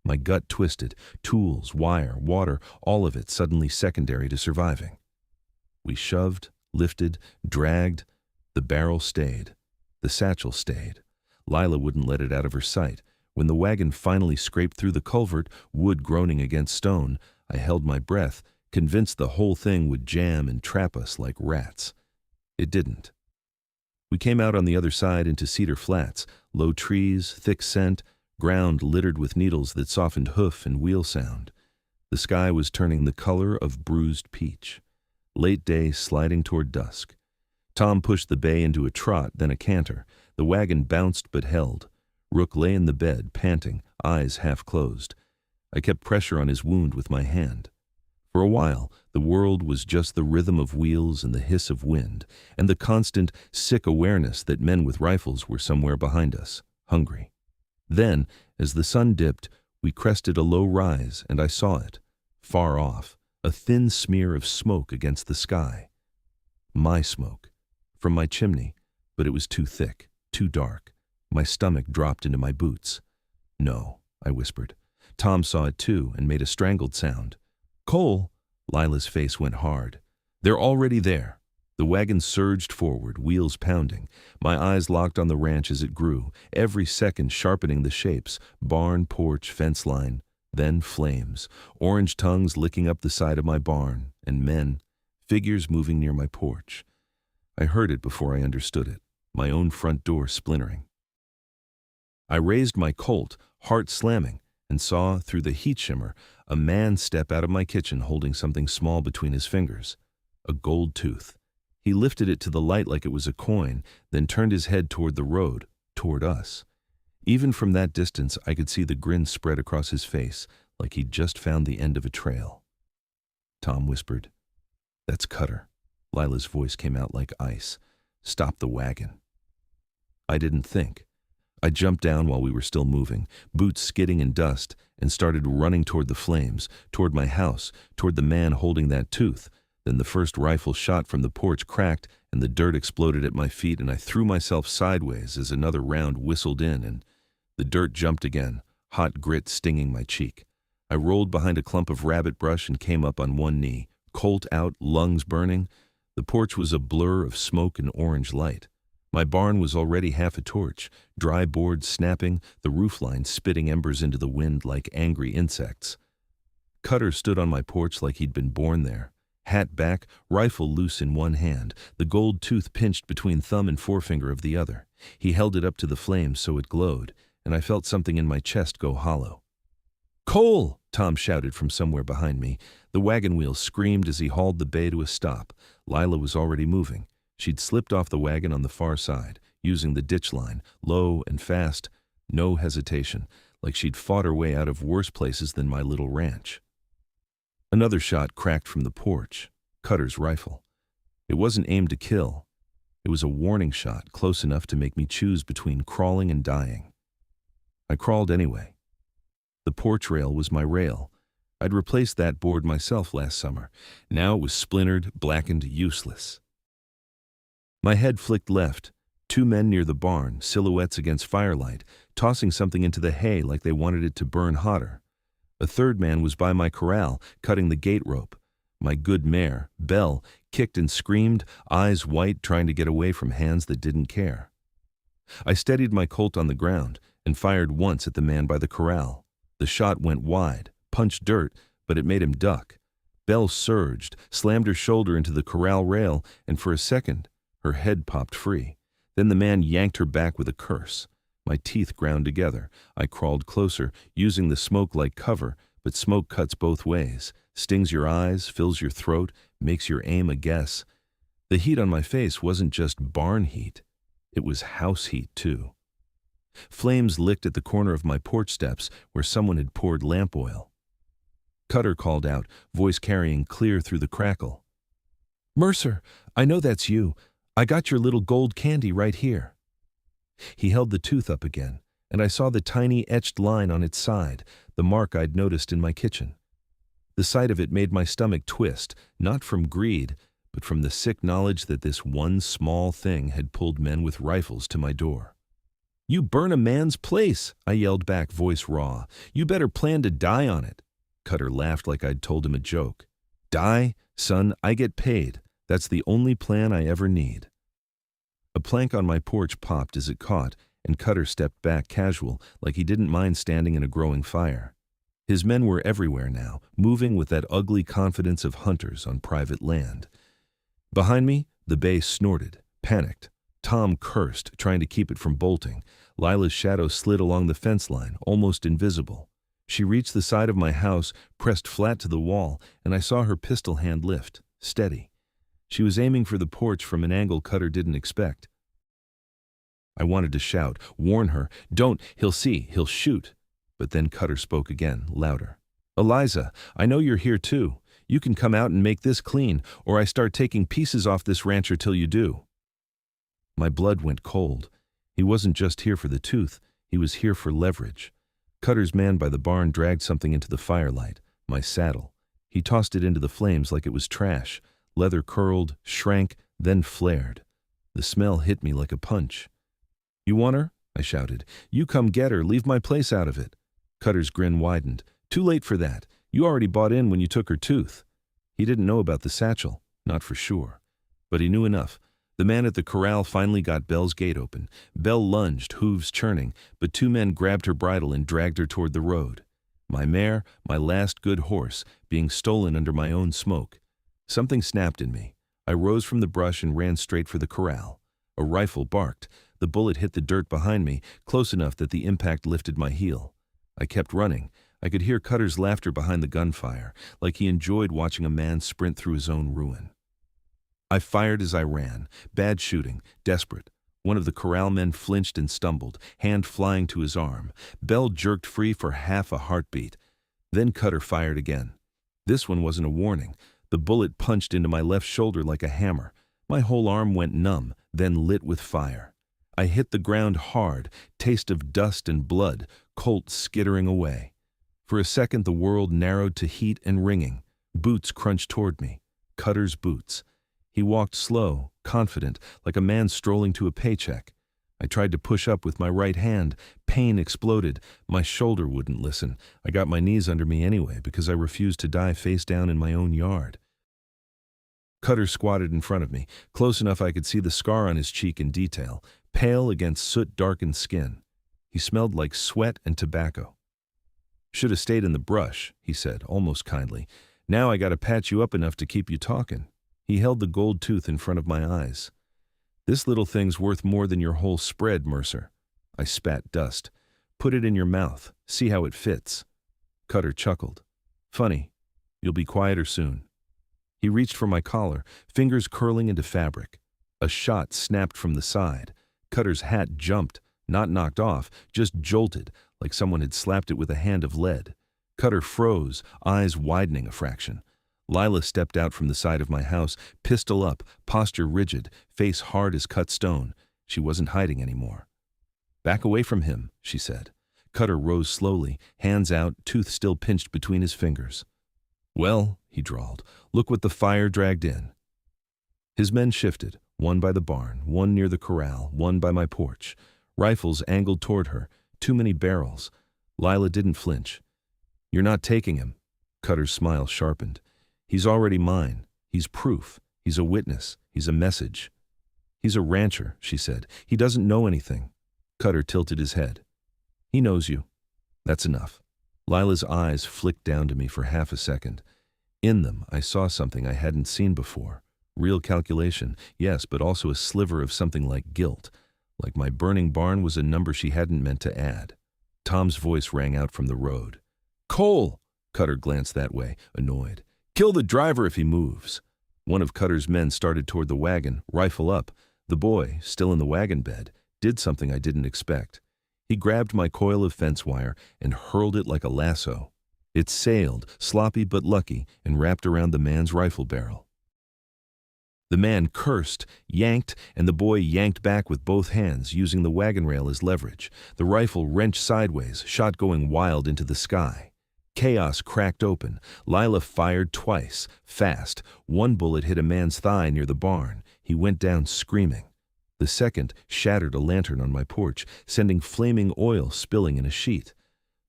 My gut twisted. Tools, wire, water, all of it suddenly secondary to surviving. We shoved, lifted, dragged. The barrel stayed. The satchel stayed. Lila wouldn't let it out of her sight. When the wagon finally scraped through the culvert, wood groaning against stone, I held my breath, convinced the whole thing would jam and trap us like rats. It didn't. We came out on the other side into Cedar Flats, low trees, thick scent, ground littered with needles that softened hoof and wheel sound. The sky was turning the color of bruised peach. Late day sliding toward dusk. Tom pushed the bay into a trot, then a canter. The wagon bounced but held. Rook lay in the bed, panting, eyes half closed. I kept pressure on his wound with my hand. For a while, the world was just the rhythm of wheels and the hiss of wind, and the constant, sick awareness that men with rifles were somewhere behind us, hungry. Then, as the sun dipped, we crested a low rise, and I saw it, far off, a thin smear of smoke against the sky. My smoke, from my chimney, but it was too thick, too dark. My stomach dropped into my boots. No, I whispered. Tom saw it too and made a strangled sound. Cole! Lila's face went hard. They're already there. The wagon surged forward, wheels pounding. My eyes locked on the ranch as it grew, every second sharpening the shapes, barn, porch, fence line, then flames, orange tongues licking up the side of my barn, and men, figures moving near my porch. I heard it before I understood it, my own front door splintering. I raised my Colt, heart slamming, and saw, through the heat shimmer, a man step out of my kitchen holding something small between his fingers, a gold tooth. He lifted it to the light like it was a coin, then turned his head toward the road, toward us. Even from that distance, I could see the grin spread across his face, like he'd just found the end of a trail. Tom whispered, That's Cutter. Lila's voice came out like ice. Stop the wagon. I didn't think. I jumped down while we were still moving, boots skidding in dust, and started running toward the flames, toward my house, toward the man holding that tooth. Then the first rifle shot from the porch cracked, and the dirt exploded at my feet, and I threw myself sideways as another round whistled in, and the dirt jumped again, hot grit stinging my cheek. I rolled behind a clump of rabbit brush and came up on one knee, Colt out, lungs burning. The porch was a blur of smoke and orange light. My barn was already half a torch, dry boards snapping, the roofline spitting embers into the wind like angry insects. Cutter stood on my porch like he'd been born there. Hat back, rifle loose in one hand, the gold tooth pinched between thumb and forefinger of the other. He held it up to the flames so it glowed, and I felt something in my chest go hollow. "Cole!" Tom shouted from somewhere behind me. The wagon wheels screamed as he hauled the bay to a stop. Lila was already moving. She'd slipped off the wagon on the far side, using the ditch line, low and fast, no hesitation, like she'd fought her way out of worse places than my little ranch. Another shot cracked from the porch, Cutter's rifle. It wasn't aimed to kill. It was a warning shot, close enough to make me choose between crawling and dying. I crawled anyway. The porch rail was my rail. I'd replaced that board myself last summer. Now it was splintered, blackened, useless. My head flicked left. Two men near the barn, silhouettes against firelight, tossing something into the hay like they wanted it to burn hotter. A third man was by my corral, cutting the gate rope. My good mare, Belle, kicked and screamed, eyes white, trying to get away from hands that didn't care. I steadied my Colt on the ground and fired once at the man by the corral. The shot went wide, punched dirt, but it made him duck. Belle surged, slammed her shoulder into the corral rail, and for a second, her head popped free. Then the man yanked her back with a curse. My teeth ground together. I crawled closer, using the smoke like cover, but smoke cuts both ways. Stings your eyes, fills your throat, makes your aim a guess. The heat on my face wasn't just barn heat. It was house heat, too. Flames licked at the corner of my porch steps where someone had poured lamp oil. Cutter called out, voice carrying clear through the crackle. "Mercer, I know that's you. I got your little gold candy right here." He held the tooth up again, and I saw the tiny etched line on its side, the mark I'd noticed in my kitchen. The sight of it made my stomach twist, not from greed, but from the sick knowledge that this one small thing had pulled men with rifles to my door. "You burn a man's place," I yelled back, voice raw. "You better plan to die on it." Cutter laughed like I'd told him a joke. "Die? Son, I get paid. That's the only plan I ever need." A plank on my porch popped as it caught, and Cutter stepped back casual, like he didn't mind standing in a growing fire. His men were everywhere now, moving with that ugly confidence of hunters on private land. Behind me, the bay snorted, panicked. Tom cursed, trying to keep it from bolting. Lila's shadow slid along the fence line, almost invisible. She reached the side of my house, pressed flat to the wall, and I saw her pistol hand lift, steady. She was aiming for the porch from an angle Cutter didn't expect. I wanted to shout, warn her, "Don't, he'll see, he'll shoot." But then Cutter spoke again, louder. "Eliza, I know you're here too. You can come out and make this clean, or I start taking pieces off this rancher till you do." My blood went cold. He wasn't just here for the tooth, he was here for leverage. Cutter's man by the barn dragged something into the firelight, my saddle. He tossed it into the flames like it was trash. Leather curled, shrank, then flared. The smell hit me like a punch. "You want her?" I shouted. "You come get her, leave my place out of it." Cutter's grin widened. "Too late for that. You already bought in when you took her tooth." He didn't know about the satchel, not for sure. But he knew enough. The man at the corral finally got Belle's gate open. Belle lunged, hooves churning, but two men grabbed her bridle and dragged her toward the road. My mare, my last good horse, being stolen under my own smoke. Something snapped in me. I rose from the brush and ran straight for the corral. A rifle barked. The bullet hit the dirt behind me, close enough that the impact lifted my heel. I kept running. I could hear Cutter's laughter behind the gunfire, like he enjoyed watching a man sprint through his own ruin. I fired as I ran, bad shooting, desperate. One of the corral men flinched and stumbled, hand flying to his arm. Belle jerked free for half a heartbeat. Then Cutter fired again. This one wasn't a warning. The bullet punched into my left shoulder like a hammer. My whole arm went numb, then lit with fire. I hit the ground hard, taste of dust and blood, Colt skittering away. For a second the world narrowed to heat and ringing. Boots crunched toward me. Cutter's boots. He walked slow, confident, like a man strolling to a paycheck. I tried to push up with my right hand. Pain exploded. My shoulder wouldn't listen. I got my knees under me anyway because I refused to die face down in my own yard. Cutter squatted in front of me, close enough I could see the scar on his cheek in detail, pale against soot-darkened skin. He smelled like sweat and tobacco. "Should have stayed in the brush," he said, almost kindly. "Now I gotta patch you up enough to keep you talking." He held the gold tooth in front of my eyes. "This little thing's worth more than your whole spread, Mercer." I spat dust. "Put it in your mouth. See how it fits." Cutter chuckled. "Funny. You'll be quieter soon." He reached for my collar, fingers curling into fabric. A shot snapped from the side. Cutter's hat jumped, not knocked off, just jolted, like someone had slapped it with a hand of lead. Cutter froze, eyes widening a fraction. Lila stepped out from the side of my house, pistol up, posture rigid, face hard as cut stone. She wasn't hiding anymore. "Back away from him," she said. Cutter rose slowly, hands out, tooth still pinched between his fingers. "Well," he drawled, "look what the fire dragged in." His men shifted, one by the barn, one near the corral, one by my porch. Rifles angled toward her, too many barrels. Lila didn't flinch. "You're not taking him." Cutter's smile sharpened. "He's already mine. He's proof. He's a witness. He's a message." "He's a rancher," she said. "He doesn't know anything." Cutter tilted his head. "He knows you. That's enough." Lila's eyes flicked down to me for half a second. In them, I saw something I hadn't seen before. Real calculation, yes, but also a sliver of something like guilt. Like my burning barn was a number she hadn't meant to add. Tom's voice rang out from the road. "Cole!" Cutter glanced that way, annoyed. "Kill the driver if he moves." One of Cutter's men started toward the wagon, rifle up. The boy, still in the wagon bed, did something I didn't expect. He grabbed my coil of fence wire and hurled it like a lasso. It sailed, sloppy but lucky, and wrapped around the man's rifle barrel. The man cursed, yanked, and the boy yanked back with both hands, using the wagon rail as leverage. The rifle wrenched sideways, shot going wild into the sky. Chaos cracked open. Lila fired twice, fast. One bullet hit a man's thigh near the barn. He went down screaming. The second shattered a lantern on my porch, sending flaming oil spilling in a sheet.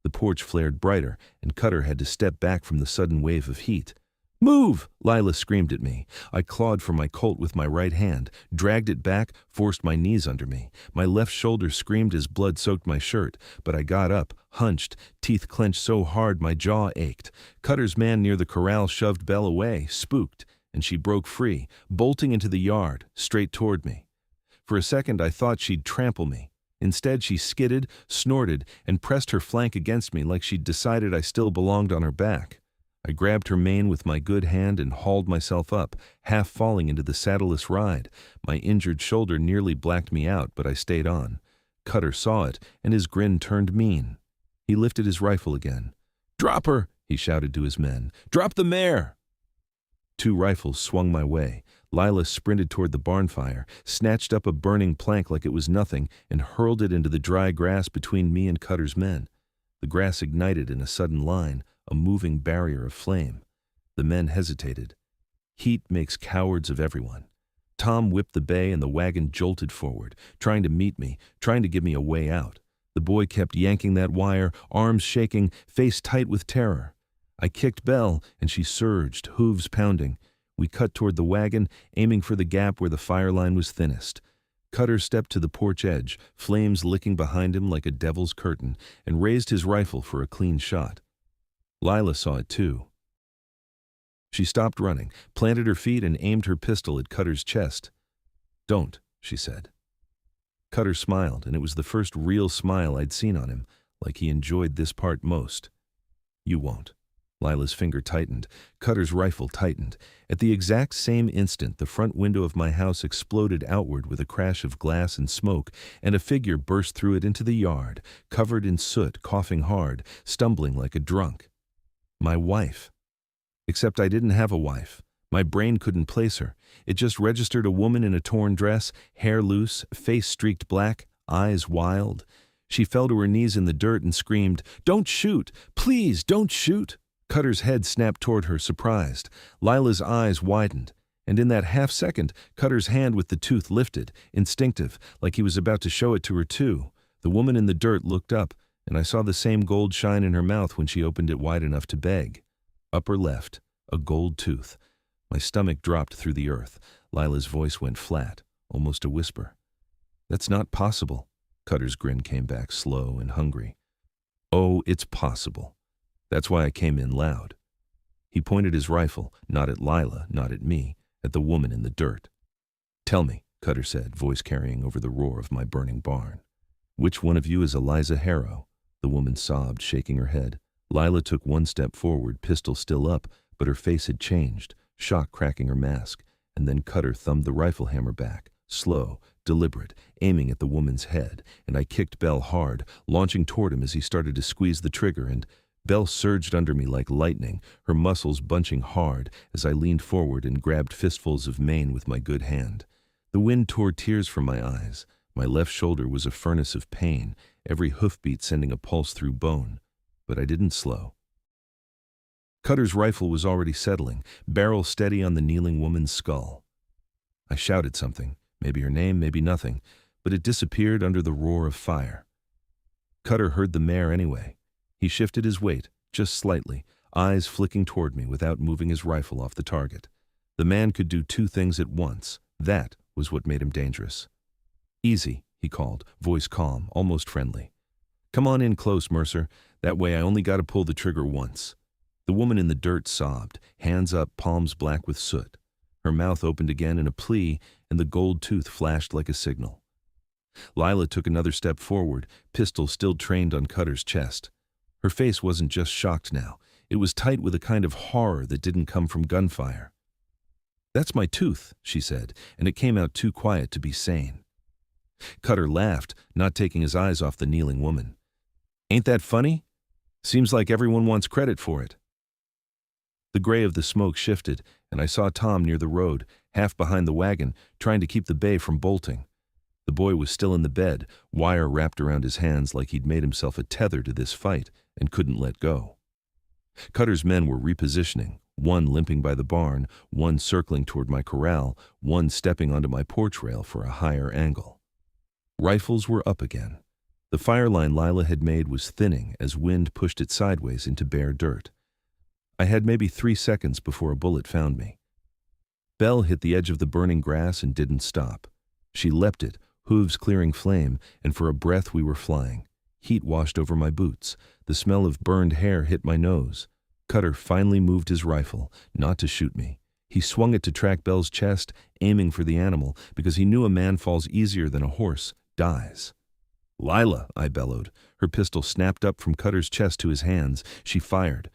The porch flared brighter, and Cutter had to step back from the sudden wave of heat. "Move!" Lila screamed at me. I clawed for my Colt with my right hand, dragged it back, forced my knees under me. My left shoulder screamed as blood soaked my shirt, but I got up, hunched, teeth clenched so hard my jaw ached. Cutter's man near the corral shoved Belle away, spooked, and she broke free, bolting into the yard, straight toward me. For a second I thought she'd trample me. Instead she skidded, snorted, and pressed her flank against me like she'd decided I still belonged on her back. I grabbed her mane with my good hand and hauled myself up, half falling into the saddleless ride. My injured shoulder nearly blacked me out, but I stayed on. Cutter saw it, and his grin turned mean. He lifted his rifle again. "Drop her!" he shouted to his men. "Drop the mare!" Two rifles swung my way. Lila sprinted toward the barn fire, snatched up a burning plank like it was nothing, and hurled it into the dry grass between me and Cutter's men. The grass ignited in a sudden line, a moving barrier of flame. The men hesitated. Heat makes cowards of everyone. Tom whipped the bay and the wagon jolted forward, trying to meet me, trying to give me a way out. The boy kept yanking that wire, arms shaking, face tight with terror. I kicked Belle, and she surged, hooves pounding. We cut toward the wagon, aiming for the gap where the fire line was thinnest. Cutter stepped to the porch edge, flames licking behind him like a devil's curtain, and raised his rifle for a clean shot. Lila saw it too. She stopped running, planted her feet, and aimed her pistol at Cutter's chest. "Don't," she said. Cutter smiled, and it was the first real smile I'd seen on him, like he enjoyed this part most. "You won't." Lila's finger tightened. Cutter's rifle tightened. At the exact same instant, the front window of my house exploded outward with a crash of glass and smoke, and a figure burst through it into the yard, covered in soot, coughing hard, stumbling like a drunk. My wife. Except I didn't have a wife. My brain couldn't place her. It just registered a woman in a torn dress, hair loose, face streaked black, eyes wild. She fell to her knees in the dirt and screamed, "Don't shoot! Please, don't shoot!" Cutter's head snapped toward her, surprised. Lila's eyes widened, and in that half-second, Cutter's hand with the tooth lifted, instinctive, like he was about to show it to her too. The woman in the dirt looked up, and I saw the same gold shine in her mouth when she opened it wide enough to beg. Upper left, a gold tooth. My stomach dropped through the earth. Lila's voice went flat, almost a whisper. "That's not possible." Cutter's grin came back slow and hungry. "Oh, it's possible. That's why I came in loud." He pointed his rifle, not at Lila, not at me, at the woman in the dirt. "Tell me," Cutter said, voice carrying over the roar of my burning barn. "Which one of you is Eliza Harrow?" The woman sobbed, shaking her head. Lila took one step forward, pistol still up, but her face had changed, shock cracking her mask, and then Cutter thumbed the rifle hammer back, slow, deliberate, aiming at the woman's head, and I kicked Bell hard, launching toward him as he started to squeeze the trigger, and Bell surged under me like lightning, her muscles bunching hard as I leaned forward and grabbed fistfuls of mane with my good hand. The wind tore tears from my eyes. My left shoulder was a furnace of pain, every hoofbeat sending a pulse through bone. But I didn't slow. Cutter's rifle was already settling, barrel steady on the kneeling woman's skull. I shouted something, maybe her name, maybe nothing, but it disappeared under the roar of fire. Cutter heard the mare anyway. He shifted his weight, just slightly, eyes flicking toward me without moving his rifle off the target. The man could do two things at once. That was what made him dangerous. "Easy," he called, voice calm, almost friendly. "Come on in close, Mercer. That way I only got to pull the trigger once." The woman in the dirt sobbed, hands up, palms black with soot. Her mouth opened again in a plea, and the gold tooth flashed like a signal. Lila took another step forward, pistol still trained on Cutter's chest. Her face wasn't just shocked now. It was tight with a kind of horror that didn't come from gunfire. "That's my tooth," she said, and it came out too quiet to be sane. Cutter laughed, not taking his eyes off the kneeling woman. "Ain't that funny? Seems like everyone wants credit for it." The gray of the smoke shifted, and I saw Tom near the road, half behind the wagon, trying to keep the bay from bolting. The boy was still in the bed, wire wrapped around his hands like he'd made himself a tether to this fight and couldn't let go. Cutter's men were repositioning, one limping by the barn, one circling toward my corral, one stepping onto my porch rail for a higher angle. Rifles were up again. The fire line Lila had made was thinning as wind pushed it sideways into bare dirt. I had maybe 3 seconds before a bullet found me. Belle hit the edge of the burning grass and didn't stop. She leapt it, hooves clearing flame, and for a breath we were flying. Heat washed over my boots. The smell of burned hair hit my nose. Cutter finally moved his rifle, not to shoot me. He swung it to track Belle's chest, aiming for the animal, because he knew a man falls easier than a horse dies. "Lila," I bellowed. Her pistol snapped up from Cutter's chest to his hands. She fired.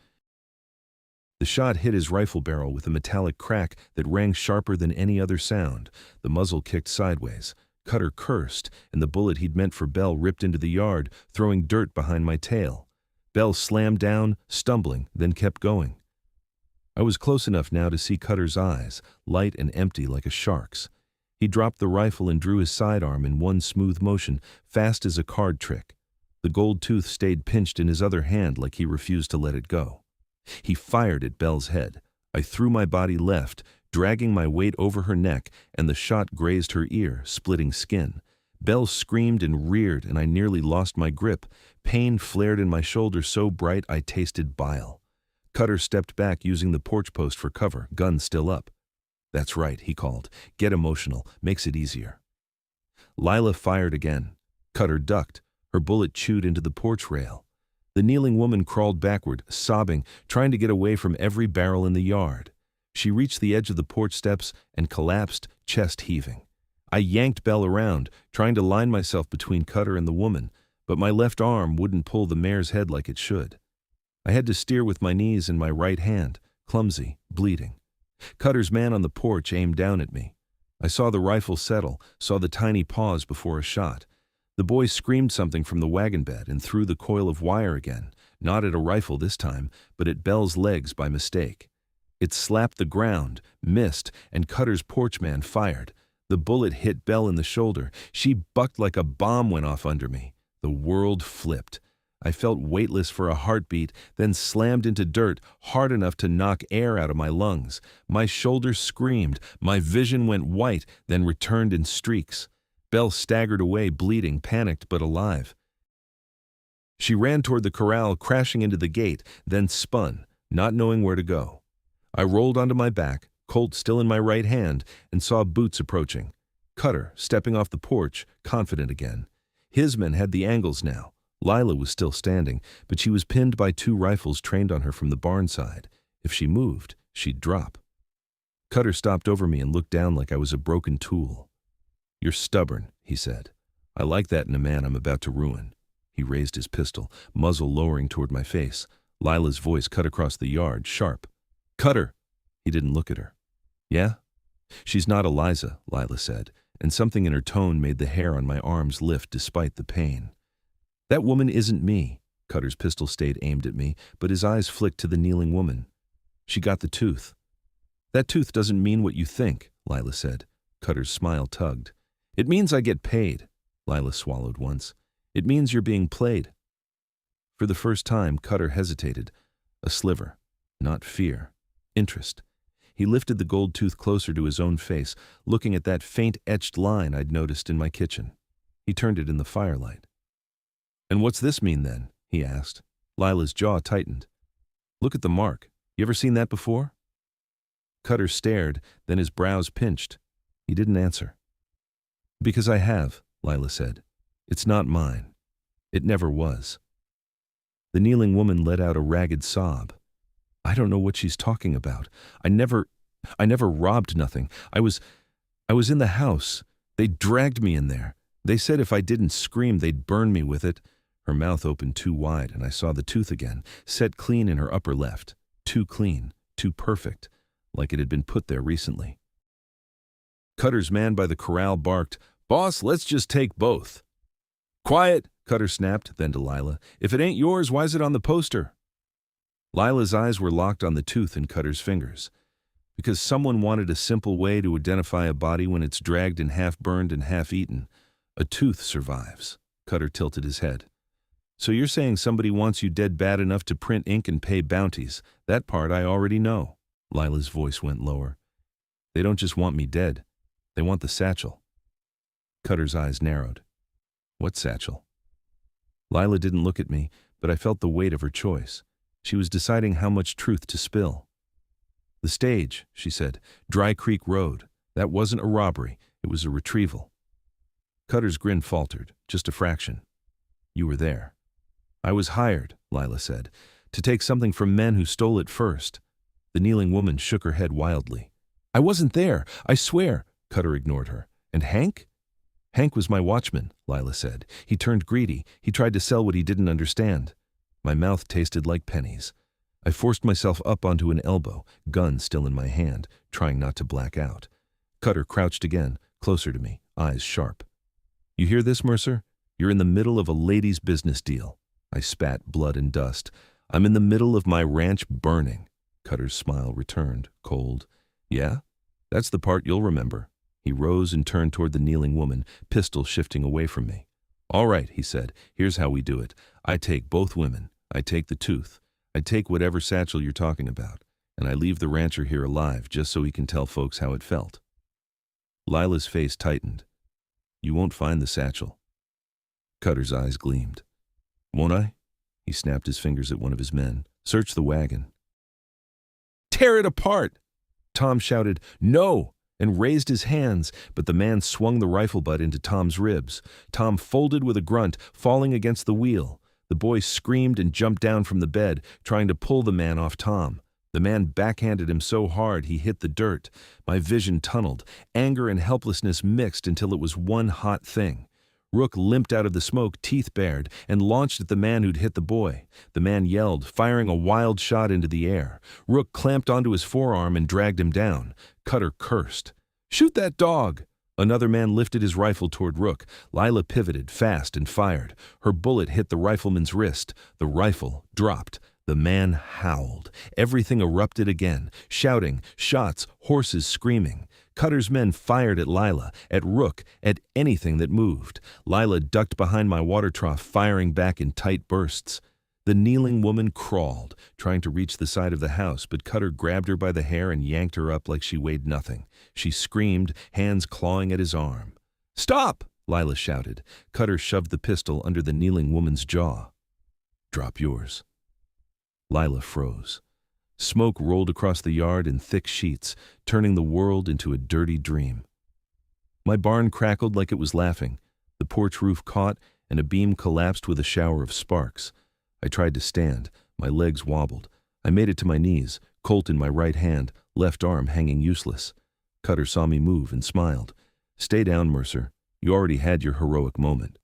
The shot hit his rifle barrel with a metallic crack that rang sharper than any other sound. The muzzle kicked sideways. Cutter cursed, and the bullet he'd meant for Belle ripped into the yard, throwing dirt behind my tail. Belle slammed down, stumbling, then kept going. I was close enough now to see Cutter's eyes, light and empty like a shark's. He dropped the rifle and drew his sidearm in one smooth motion, fast as a card trick. The gold tooth stayed pinched in his other hand like he refused to let it go. He fired at Belle's head. I threw my body left, dragging my weight over her neck, and the shot grazed her ear, splitting skin. Belle screamed and reared, and I nearly lost my grip. Pain flared in my shoulder so bright I tasted bile. Cutter stepped back using the porch post for cover, gun still up. "That's right," he called. "Get emotional. Makes it easier." Lila fired again. Cutter ducked. Her bullet chewed into the porch rail. The kneeling woman crawled backward, sobbing, trying to get away from every barrel in the yard. She reached the edge of the porch steps and collapsed, chest heaving. I yanked Belle around, trying to line myself between Cutter and the woman, but my left arm wouldn't pull the mare's head like it should. I had to steer with my knees in my right hand, clumsy, bleeding. Cutter's man on the porch aimed down at me. I saw the rifle settle, saw the tiny pause before a shot. The boy screamed something from the wagon bed and threw the coil of wire again, not at a rifle this time, but at Belle's legs by mistake. It slapped the ground, missed, and Cutter's porchman fired. The bullet hit Belle in the shoulder. She bucked like a bomb went off under me. The world flipped. I felt weightless for a heartbeat, then slammed into dirt hard enough to knock air out of my lungs. My shoulders screamed. My vision went white, then returned in streaks. Belle staggered away, bleeding, panicked but alive. She ran toward the corral, crashing into the gate, then spun, not knowing where to go. I rolled onto my back, Colt still in my right hand, and saw Boots approaching. Cutter, stepping off the porch, confident again. His men had the angles now. Lila was still standing, but she was pinned by 2 rifles trained on her from the barn side. If she moved, she'd drop. Cutter stopped over me and looked down like I was a broken tool. "You're stubborn," he said. "I like that in a man I'm about to ruin." He raised his pistol, muzzle lowering toward my face. Lila's voice cut across the yard, sharp. "Cutter!" He didn't look at her. "Yeah?" "She's not Eliza," Lila said, and something in her tone made the hair on my arms lift despite the pain. "That woman isn't me." Cutter's pistol stayed aimed at me, but his eyes flicked to the kneeling woman. "She got the tooth." "That tooth doesn't mean what you think," Lila said. Cutter's smile tugged. "It means I get paid." Lila swallowed once. "It means you're being played." For the first time, Cutter hesitated. A sliver. Not fear. Interest. He lifted the gold tooth closer to his own face, looking at that faint etched line I'd noticed in my kitchen. He turned it in the firelight. "And what's this mean then?" he asked. Lila's jaw tightened. "Look at the mark. You ever seen that before?" Cutter stared, then his brows pinched. He didn't answer. "Because I have," Lila said. "It's not mine. It never was." The kneeling woman let out a ragged sob. "I don't know what she's talking about. I never robbed nothing. I was in the house. They dragged me in there. They said if I didn't scream, they'd burn me with it." Her mouth opened too wide, and I saw the tooth again, set clean in her upper left. Too clean, too perfect, like it had been put there recently. Cutter's man by the corral barked, "Boss, let's just take both." "Quiet," Cutter snapped, then to Lila. "If it ain't yours, why's it on the poster?" Lila's eyes were locked on the tooth in Cutter's fingers. Because someone wanted a simple way to identify a body when it's dragged and half-burned and half-eaten. A tooth survives. Cutter tilted his head. "So you're saying somebody wants you dead bad enough to print ink and pay bounties. That part I already know." Lila's voice went lower. "They don't just want me dead. They want the satchel." Cutter's eyes narrowed. "What satchel?" Lila didn't look at me, but I felt the weight of her choice. She was deciding how much truth to spill. "The stage," she said. "Dry Creek Road. That wasn't a robbery. It was a retrieval." Cutter's grin faltered, just a fraction. "You were there." "I was hired," Lila said, "to take something from men who stole it first." The kneeling woman shook her head wildly. "I wasn't there. I swear." Cutter ignored her. "And Hank?" "Hank was my watchman," Lila said. "He turned greedy. He tried to sell what he didn't understand." My mouth tasted like pennies. I forced myself up onto an elbow, gun still in my hand, trying not to black out. Cutter crouched again, closer to me, eyes sharp. "You hear this, Mercer? You're in the middle of a ladies' business deal." I spat blood and dust. "I'm in the middle of my ranch burning." Cutter's smile returned, cold. "Yeah? That's the part you'll remember." He rose and turned toward the kneeling woman, pistol shifting away from me. "All right," he said. "Here's how we do it. I take both women. I take the tooth. I take whatever satchel you're talking about. And I leave the rancher here alive just so he can tell folks how it felt." Lila's face tightened. "You won't find the satchel." Cutter's eyes gleamed. "Won't I?" He snapped his fingers at one of his men. "Search the wagon." "Tear it apart!" Tom shouted, "No!" and raised his hands, but the man swung the rifle butt into Tom's ribs. Tom folded with a grunt, falling against the wheel. The boy screamed and jumped down from the bed, trying to pull the man off Tom. The man backhanded him so hard he hit the dirt. My vision tunneled. Anger and helplessness mixed until it was one hot thing. Rook limped out of the smoke, teeth bared, and launched at the man who'd hit the boy. The man yelled, firing a wild shot into the air. Rook clamped onto his forearm and dragged him down. Cutter cursed. "Shoot that dog!" Another man lifted his rifle toward Rook. Lila pivoted, fast, and fired. Her bullet hit the rifleman's wrist. The rifle dropped. The man howled. Everything erupted again. Shouting, shots, horses screaming. Cutter's men fired at Lila, at Rook, at anything that moved. Lila ducked behind my water trough, firing back in tight bursts. The kneeling woman crawled, trying to reach the side of the house, but Cutter grabbed her by the hair and yanked her up like she weighed nothing. She screamed, hands clawing at his arm. "Stop!" Lila shouted. Cutter shoved the pistol under the kneeling woman's jaw. "Drop yours." Lila froze. Smoke rolled across the yard in thick sheets, turning the world into a dirty dream. My barn crackled like it was laughing. The porch roof caught, and a beam collapsed with a shower of sparks. I tried to stand. My legs wobbled. I made it to my knees, Colt in my right hand, left arm hanging useless. Cutter saw me move and smiled. "Stay down, Mercer. You already had your heroic moment."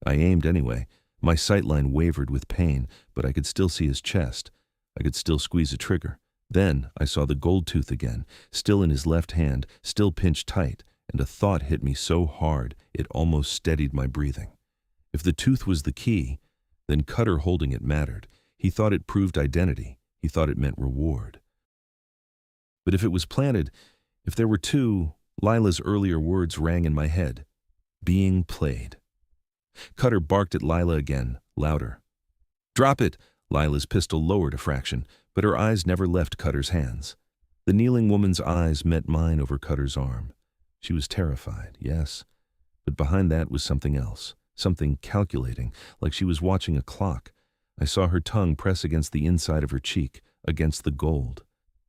I aimed anyway. My sightline wavered with pain, but I could still see his chest. I could still squeeze a trigger. Then I saw the gold tooth again, still in his left hand, still pinched tight, and a thought hit me so hard it almost steadied my breathing. If the tooth was the key, then Cutter holding it mattered. He thought it proved identity. He thought it meant reward. But if it was planted, if there were two, Lila's earlier words rang in my head. Being played. Cutter barked at Lila again, louder. "Drop it!" Lila's pistol lowered a fraction, but her eyes never left Cutter's hands. The kneeling woman's eyes met mine over Cutter's arm. She was terrified, yes, but behind that was something else. Something calculating, like she was watching a clock. I saw her tongue press against the inside of her cheek, against the gold.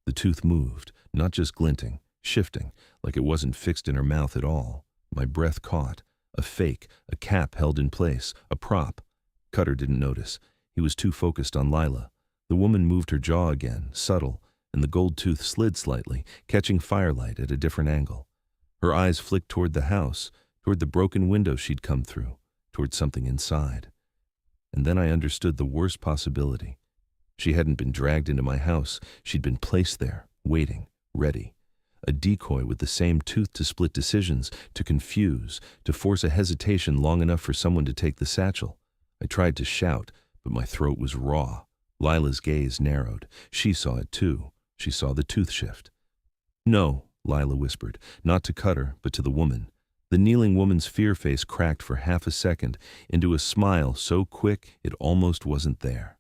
The tooth moved, not just glinting, shifting, like it wasn't fixed in her mouth at all. My breath caught. A fake, a cap held in place, a prop. Cutter didn't notice. He was too focused on Lila. The woman moved her jaw again, subtle, and the gold tooth slid slightly, catching firelight at a different angle. Her eyes flicked toward the house, toward the broken window she'd come through, toward something inside. And then I understood the worst possibility. She hadn't been dragged into my house. She'd been placed there, waiting, ready. A decoy with the same tooth to split decisions, to confuse, to force a hesitation long enough for someone to take the satchel. I tried to shout, but my throat was raw. Lila's gaze narrowed. She saw it too. She saw the tooth shift. "No," Lila whispered, not to Cutter, but to the woman. The kneeling woman's fear face cracked for half a second into a smile so quick it almost wasn't there.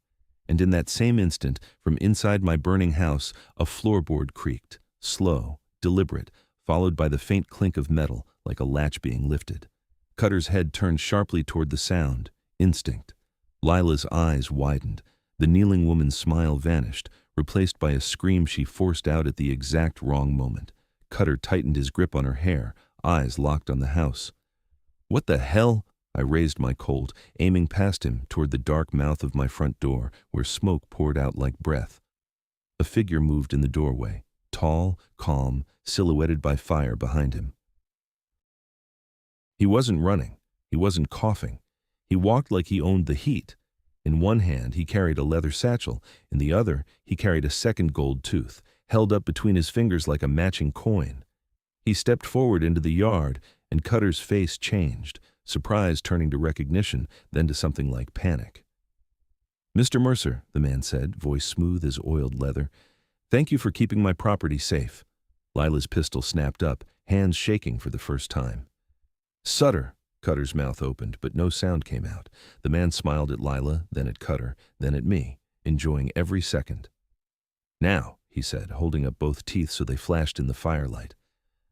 And in that same instant, from inside my burning house, a floorboard creaked, slow, deliberate, followed by the faint clink of metal like a latch being lifted. Cutter's head turned sharply toward the sound. Instinct. Lila's eyes widened. The kneeling woman's smile vanished, replaced by a scream she forced out at the exact wrong moment. Cutter tightened his grip on her hair, eyes locked on the house. "What the hell?" I raised my Colt, aiming past him toward the dark mouth of my front door, where smoke poured out like breath. A figure moved in the doorway, tall, calm, silhouetted by fire behind him. He wasn't running. He wasn't coughing. He walked like he owned the heat. In one hand, he carried a leather satchel. In the other, he carried a second gold tooth, held up between his fingers like a matching coin. He stepped forward into the yard, and Cutter's face changed, surprise turning to recognition, then to something like panic. "Mr. Mercer," the man said, voice smooth as oiled leather, "thank you for keeping my property safe." Lila's pistol snapped up, hands shaking for the first time. "Sutter," Cutter's mouth opened, but no sound came out. The man smiled at Lila, then at Cutter, then at me, enjoying every second. "Now," he said, holding up both teeth so they flashed in the firelight,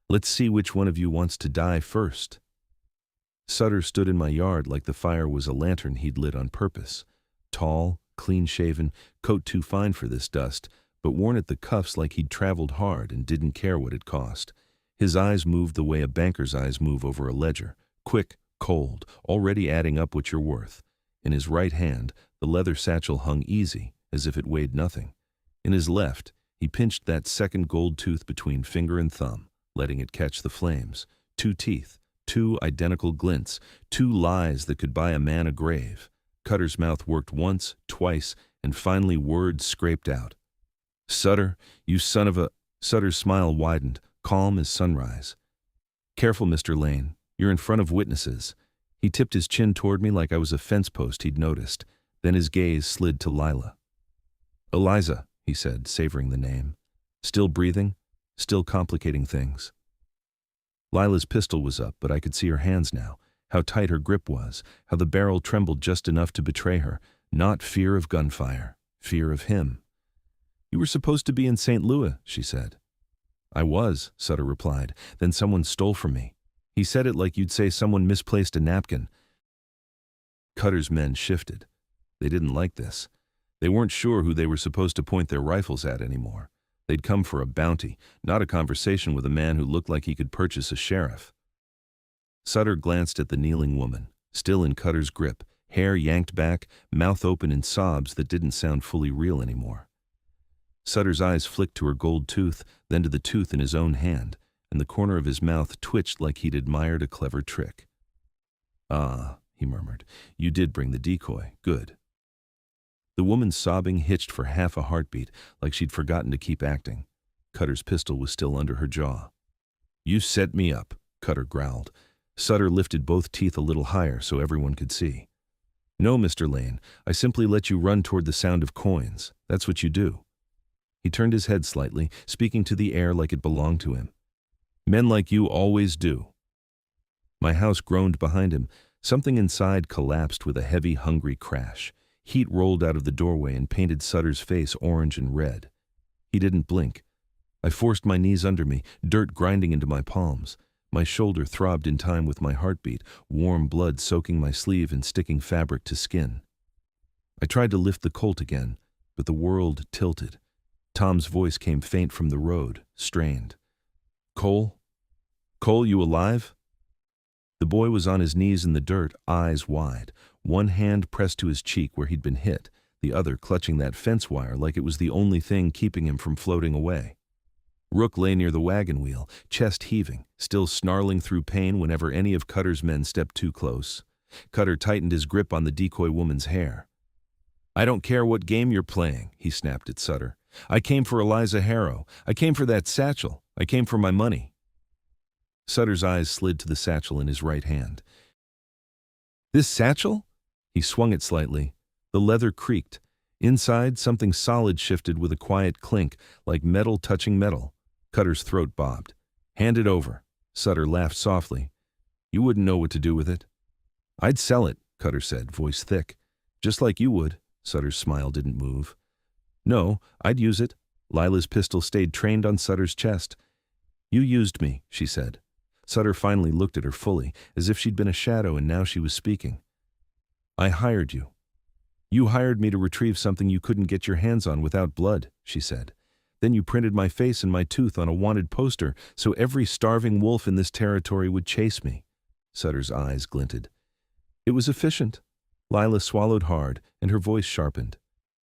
"let's see which one of you wants to die first." Sutter stood in my yard like the fire was a lantern he'd lit on purpose. Tall, clean-shaven, coat too fine for this dust, but worn at the cuffs like he'd traveled hard and didn't care what it cost. His eyes moved the way a banker's eyes move over a ledger, quick, cold, already adding up what you're worth. In his right hand, the leather satchel hung easy, as if it weighed nothing. In his left, he pinched that second gold tooth between finger and thumb, letting it catch the flames. 2 teeth, 2 identical glints, 2 lies that could buy a man a grave. Cutter's mouth worked once, twice, and finally words scraped out. "Sutter, you son of a—" Sutter's smile widened, calm as sunrise. "Careful, Mr. Lane. You're in front of witnesses." He tipped his chin toward me like I was a fence post he'd noticed. Then his gaze slid to Lila. Eliza, he said, savoring the name. Still breathing, still complicating things. Lila's pistol was up, but I could see her hands now, how tight her grip was, how the barrel trembled just enough to betray her. Not fear of gunfire, fear of him. You were supposed to be in St. Louis, she said. I was, Sutter replied. Then someone stole from me. He said it like you'd say someone misplaced a napkin. Cutter's men shifted. They didn't like this. They weren't sure who they were supposed to point their rifles at anymore. They'd come for a bounty, not a conversation with a man who looked like he could purchase a sheriff. Sutter glanced at the kneeling woman, still in Cutter's grip, hair yanked back, mouth open in sobs that didn't sound fully real anymore. Sutter's eyes flicked to her gold tooth, then to the tooth in his own hand, and the corner of his mouth twitched like he'd admired a clever trick. Ah, he murmured, you did bring the decoy. Good. The woman's sobbing hitched for half a heartbeat, like she'd forgotten to keep acting. Cutter's pistol was still under her jaw. You set me up, Cutter growled. Sutter lifted both teeth a little higher so everyone could see. No, Mr. Lane, I simply let you run toward the sound of coins. That's what you do. He turned his head slightly, speaking to the air like it belonged to him. Men like you always do. My house groaned behind him. Something inside collapsed with a heavy, hungry crash. Heat rolled out of the doorway and painted Sutter's face orange and red. He didn't blink. I forced my knees under me, dirt grinding into my palms. My shoulder throbbed in time with my heartbeat, warm blood soaking my sleeve and sticking fabric to skin. I tried to lift the Colt again, but the world tilted. Tom's voice came faint from the road, strained. Cole? Cole, you alive? The boy was on his knees in the dirt, eyes wide, one hand pressed to his cheek where he'd been hit, the other clutching that fence wire like it was the only thing keeping him from floating away. Rook lay near the wagon wheel, chest heaving, still snarling through pain whenever any of Cutter's men stepped too close. Cutter tightened his grip on the decoy woman's hair. I don't care what game you're playing, he snapped at Sutter. I came for Eliza Harrow. I came for that satchel. I came for my money. Sutter's eyes slid to the satchel in his right hand. This satchel? He swung it slightly. The leather creaked. Inside, something solid shifted with a quiet clink, like metal touching metal. Cutter's throat bobbed. Hand it over. Sutter laughed softly. You wouldn't know what to do with it. I'd sell it, Cutter said, voice thick. Just like you would. Sutter's smile didn't move. No, I'd use it. Lila's pistol stayed trained on Sutter's chest. You used me, she said. Sutter finally looked at her fully, as if she'd been a shadow and now she was speaking. I hired you. You hired me to retrieve something you couldn't get your hands on without blood, she said. Then you printed my face and my tooth on a wanted poster so every starving wolf in this territory would chase me. Sutter's eyes glinted. It was efficient. Lila swallowed hard, and her voice sharpened.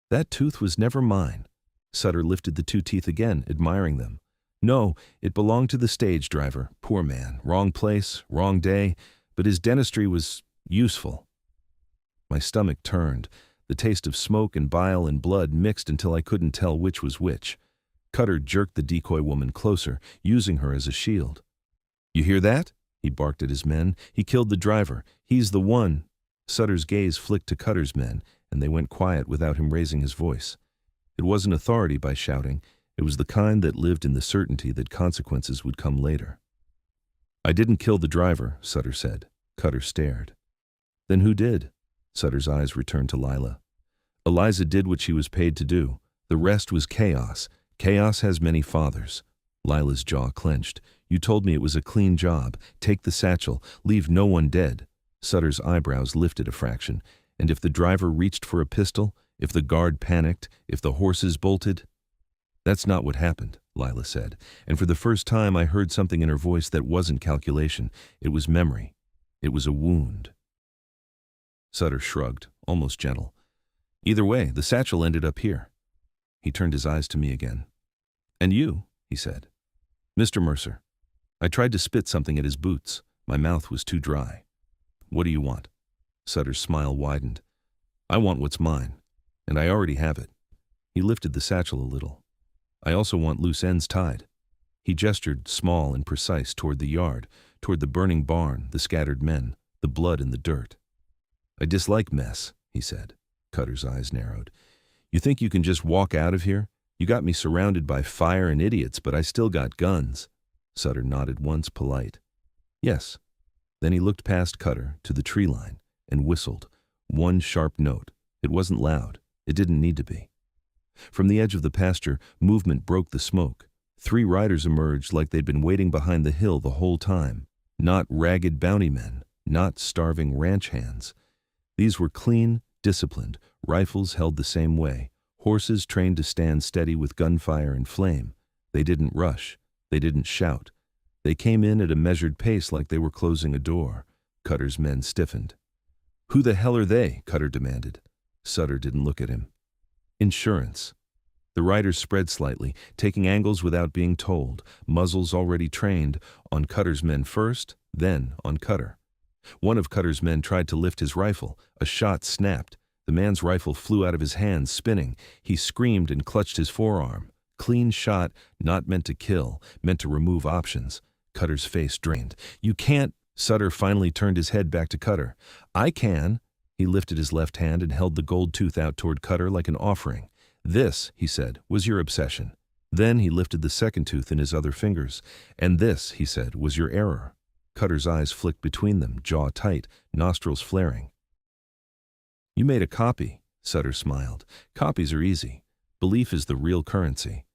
That tooth was never mine. Sutter lifted the two teeth again, admiring them. No, it belonged to the stage driver. Poor man. Wrong place, wrong day, but his dentistry was useful. My stomach turned. The taste of smoke and bile and blood mixed until I couldn't tell which was which. Cutter jerked the decoy woman closer, using her as a shield. You hear that? He barked at his men. He killed the driver. He's the one. Sutter's gaze flicked to Cutter's men, and they went quiet without him raising his voice. It wasn't authority by shouting. It was the kind that lived in the certainty that consequences would come later. I didn't kill the driver, Sutter said. Cutter stared. Then who did? Sutter's eyes returned to Lila. Eliza did what she was paid to do. The rest was chaos. Chaos has many fathers. Lila's jaw clenched. You told me it was a clean job. Take the satchel. Leave no one dead. Sutter's eyebrows lifted a fraction. And if the driver reached for a pistol, if the guard panicked, if the horses bolted? That's not what happened, Lila said. And for the first time I heard something in her voice that wasn't calculation. It was memory. It was a wound. Sutter shrugged, almost gentle. Either way, the satchel ended up here. He turned his eyes to me again. And you, he said. Mr. Mercer. I tried to spit something at his boots. My mouth was too dry. What do you want? Sutter's smile widened. I want what's mine, and I already have it. He lifted the satchel a little. I also want loose ends tied. He gestured, small and precise, toward the yard, toward the burning barn, the scattered men, the blood in the dirt. I dislike mess, he said. Cutter's eyes narrowed. You think you can just walk out of here? You got me surrounded by fire and idiots, but I still got guns. Sutter nodded once, polite. Yes. Then he looked past Cutter to the tree line and whistled. One sharp note. It wasn't loud. It didn't need to be. From the edge of the pasture, movement broke the smoke. 3 riders emerged like they'd been waiting behind the hill the whole time. Not ragged bounty men, not starving ranch hands. These were clean, disciplined, rifles held the same way, horses trained to stand steady with gunfire and flame. They didn't rush. They didn't shout. They came in at a measured pace like they were closing a door. Cutter's men stiffened. "Who the hell are they?" Cutter demanded. Sutter didn't look at him. "Insurance." The riders spread slightly, taking angles without being told, muzzles already trained, on Cutter's men first, then on Cutter. One of Cutter's men tried to lift his rifle. A shot snapped. The man's rifle flew out of his hands, spinning. He screamed and clutched his forearm. Clean shot, not meant to kill, meant to remove options. Cutter's face drained. "You can't." Sutter finally turned his head back to Cutter. "I can." He lifted his left hand and held the gold tooth out toward Cutter like an offering. "This," he said, "was your obsession." Then he lifted the second tooth in his other fingers. "And this," he said, "was your error." Cutter's eyes flicked between them, jaw tight, nostrils flaring. "You made a copy," Sutter smiled. "Copies are easy. Belief is the real currency."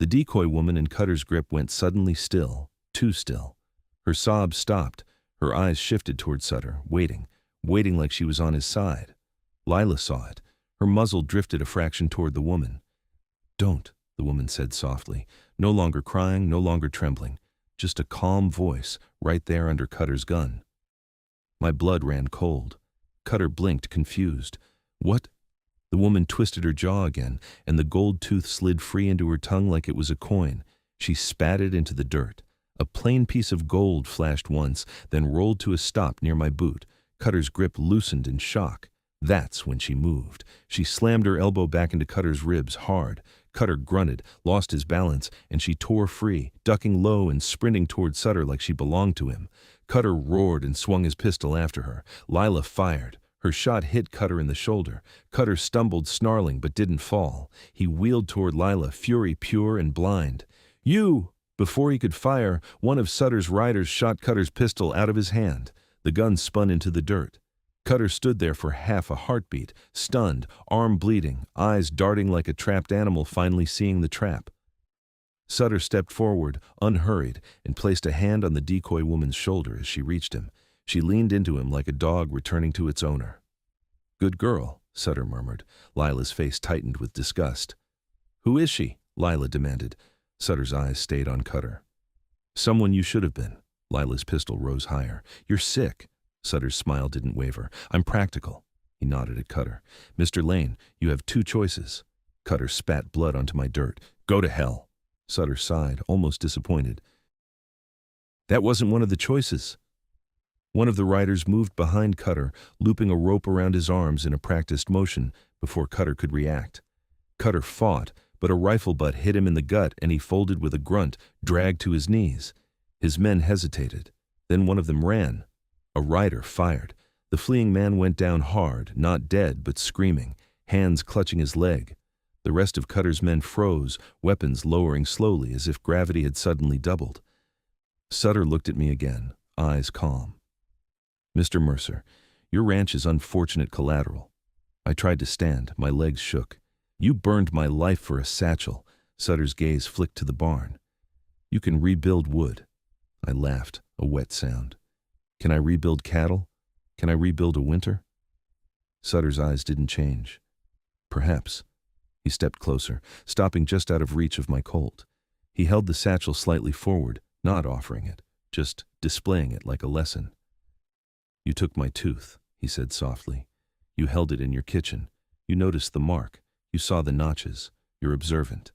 The decoy woman in Cutter's grip went suddenly still, too still. Her sobs stopped. Her eyes shifted toward Sutter, waiting like she was on his side. Lila saw it. Her muzzle drifted a fraction toward the woman. "Don't," the woman said softly, no longer crying, no longer trembling. Just a calm voice, right there under Cutter's gun. My blood ran cold. Cutter blinked, confused. "What?" The woman twisted her jaw again, and the gold tooth slid free into her tongue like it was a coin. She spat it into the dirt. A plain piece of gold flashed once, then rolled to a stop near my boot. Cutter's grip loosened in shock. That's when she moved. She slammed her elbow back into Cutter's ribs hard. Cutter grunted, lost his balance, and she tore free, ducking low and sprinting toward Sutter like she belonged to him. Cutter roared and swung his pistol after her. Lila fired. Her shot hit Cutter in the shoulder. Cutter stumbled, snarling, but didn't fall. He wheeled toward Lila, fury pure and blind. "You!" Before he could fire, one of Sutter's riders shot Cutter's pistol out of his hand. The gun spun into the dirt. Cutter stood there for half a heartbeat, stunned, arm bleeding, eyes darting like a trapped animal finally seeing the trap. Sutter stepped forward, unhurried, and placed a hand on the decoy woman's shoulder as she reached him. She leaned into him like a dog returning to its owner. "Good girl," Sutter murmured. Lila's face tightened with disgust. "Who is she?" Lila demanded. Sutter's eyes stayed on Cutter. "Someone you should have been." Lila's pistol rose higher. "You're sick." Sutter's smile didn't waver. "I'm practical." He nodded at Cutter. "Mr. Lane, you have 2 choices." Cutter spat blood onto my dirt. "Go to hell." Sutter sighed, almost disappointed. "That wasn't one of the choices." One of the riders moved behind Cutter, looping a rope around his arms in a practiced motion before Cutter could react. Cutter fought, but a rifle butt hit him in the gut and he folded with a grunt, dragged to his knees. His men hesitated. Then one of them ran. A rider fired. The fleeing man went down hard, not dead, but screaming, hands clutching his leg. The rest of Cutter's men froze, weapons lowering slowly as if gravity had suddenly doubled. Sutter looked at me again, eyes calm. "Mr. Mercer, your ranch is unfortunate collateral." I tried to stand, my legs shook. "You burned my life for a satchel." Sutter's gaze flicked to the barn. "You can rebuild wood." I laughed, a wet sound. "Can I rebuild cattle? Can I rebuild a winter?" Sutter's eyes didn't change. "Perhaps." He stepped closer, stopping just out of reach of my Colt. He held the satchel slightly forward, not offering it, just displaying it like a lesson. "You took my tooth," he said softly. "You held it in your kitchen. You noticed the mark. You saw the notches. You're observant."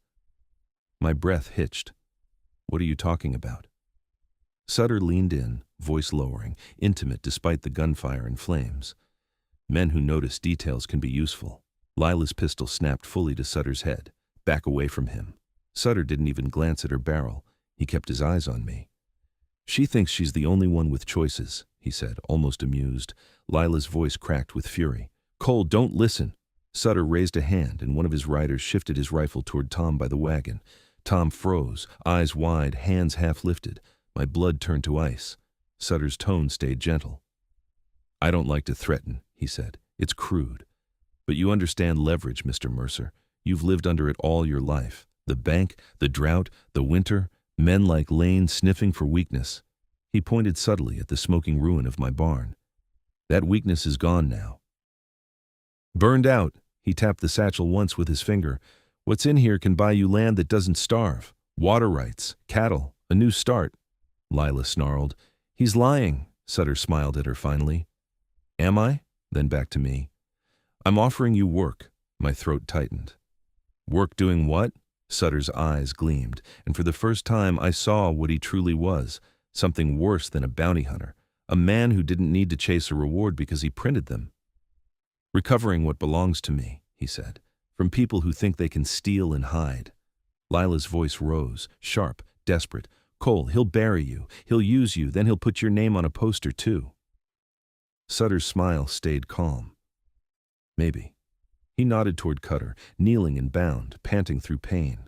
My breath hitched. "What are you talking about?" Sutter leaned in, voice lowering, intimate despite the gunfire and flames. "Men who notice details can be useful." Lila's pistol snapped fully to Sutter's head. "Back away from him." Sutter didn't even glance at her barrel. He kept his eyes on me. "She thinks she's the only one with choices," he said, almost amused. Lila's voice cracked with fury. "Cole, don't listen." Sutter raised a hand, and one of his riders shifted his rifle toward Tom by the wagon. Tom froze, eyes wide, hands half lifted. My blood turned to ice. Sutter's tone stayed gentle. "I don't like to threaten," he said. "It's crude. But you understand leverage, Mr. Mercer. You've lived under it all your life. The bank, the drought, the winter, men like Lane sniffing for weakness." He pointed subtly at the smoking ruin of my barn. "That weakness is gone now. Burned out." He tapped the satchel once with his finger. "What's in here can buy you land that doesn't starve. Water rights, cattle, a new start." Lila snarled. "He's lying." Sutter smiled at her finally. "Am I?" Then back to me. "I'm offering you work." My throat tightened. "Work doing what?" Sutter's eyes gleamed, and for the first time I saw what he truly was, something worse than a bounty hunter, a man who didn't need to chase a reward because he printed them. "Recovering what belongs to me," he said, "from people who think they can steal and hide." Lila's voice rose, sharp, desperate. "Cole, he'll bury you, he'll use you, then he'll put your name on a poster too." Sutter's smile stayed calm. "Maybe." He nodded toward Cutter, kneeling and bound, panting through pain.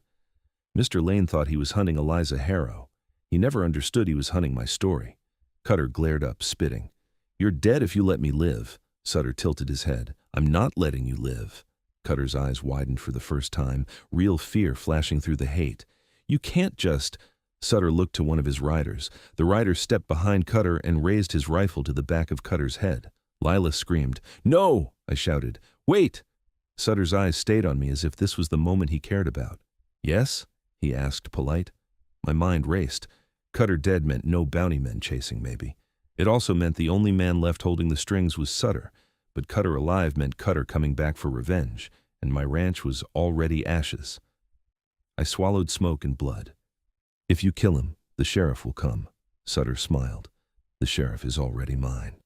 Mr. Lane thought he was hunting Eliza Harrow. He never understood he was hunting my story. Cutter glared up, spitting. "You're dead if you let me live." Sutter tilted his head. "I'm not letting you live." Cutter's eyes widened for the first time, real fear flashing through the hate. "You can't just—" Sutter looked to one of his riders. The rider stepped behind Cutter and raised his rifle to the back of Cutter's head. Lila screamed. "No!" I shouted. "Wait!" Sutter's eyes stayed on me as if this was the moment he cared about. "Yes?" he asked, polite. My mind raced. Cutter dead meant no bounty men chasing, maybe. It also meant the only man left holding the strings was Sutter, but Cutter alive meant Cutter coming back for revenge, and my ranch was already ashes. I swallowed smoke and blood. "If you kill him, the sheriff will come." Sutter smiled. "The sheriff is already mine."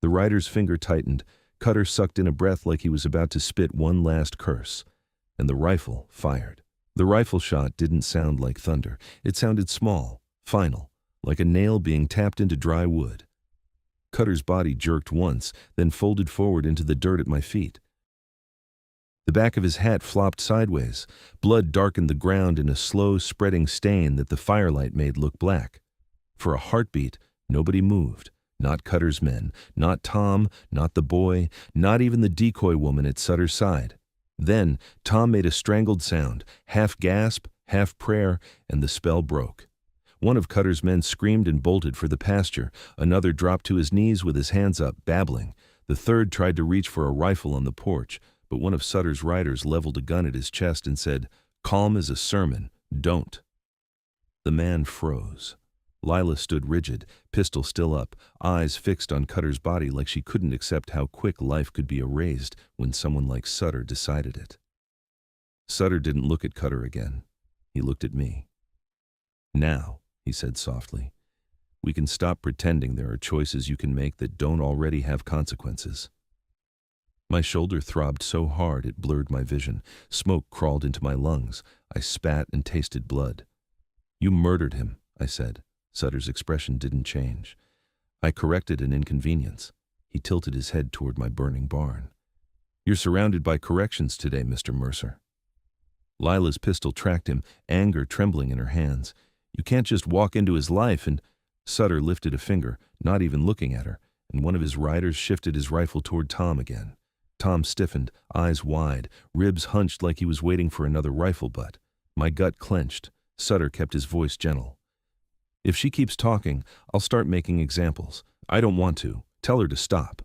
The rider's finger tightened. Cutter sucked in a breath like he was about to spit one last curse, and the rifle fired. The rifle shot didn't sound like thunder. It sounded small, final, like a nail being tapped into dry wood. Cutter's body jerked once, then folded forward into the dirt at my feet. The back of his hat flopped sideways. Blood darkened the ground in a slow, spreading stain that the firelight made look black. For a heartbeat, nobody moved. Not Cutter's men, not Tom, not the boy, not even the decoy woman at Sutter's side. Then Tom made a strangled sound, half gasp, half prayer, and the spell broke. One of Cutter's men screamed and bolted for the pasture. Another dropped to his knees with his hands up, babbling. The third tried to reach for a rifle on the porch, but one of Sutter's riders leveled a gun at his chest and said, "Calm as a sermon, don't." The man froze. Lila stood rigid, pistol still up, eyes fixed on Cutter's body like she couldn't accept how quick life could be erased when someone like Sutter decided it. Sutter didn't look at Cutter again. He looked at me. "Now," he said softly, "we can stop pretending there are choices you can make that don't already have consequences." My shoulder throbbed so hard it blurred my vision. Smoke crawled into my lungs. I spat and tasted blood. "You murdered him," I said. Sutter's expression didn't change. I corrected an inconvenience. He tilted his head toward my burning barn. "You're surrounded by corrections today, Mr. Mercer." Lila's pistol tracked him, anger trembling in her hands. "You can't just walk into his life and—" Sutter lifted a finger, not even looking at her, and one of his riders shifted his rifle toward Tom again. Tom stiffened, eyes wide, ribs hunched like he was waiting for another rifle butt. My gut clenched. Sutter kept his voice gentle. "If she keeps talking, I'll start making examples. I don't want to. Tell her to stop."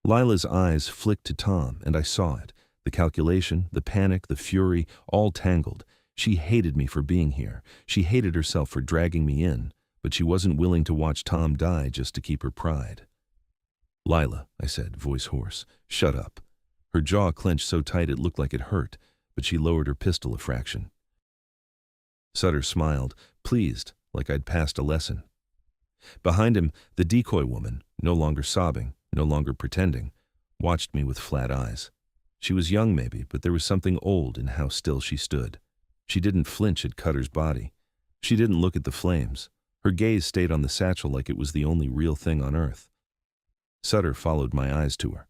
Lila's eyes flicked to Tom, and I saw it. The calculation, the panic, the fury, all tangled. She hated me for being here. She hated herself for dragging me in, but she wasn't willing to watch Tom die just to keep her pride. "Lila," I said, voice hoarse, "shut up." Her jaw clenched so tight it looked like it hurt, but she lowered her pistol a fraction. Sutter smiled, pleased, like I'd passed a lesson. Behind him, the decoy woman, no longer sobbing, no longer pretending, watched me with flat eyes. She was young maybe, but there was something old in how still she stood. She didn't flinch at Cutter's body. She didn't look at the flames. Her gaze stayed on the satchel like it was the only real thing on earth. Sutter followed my eyes to her.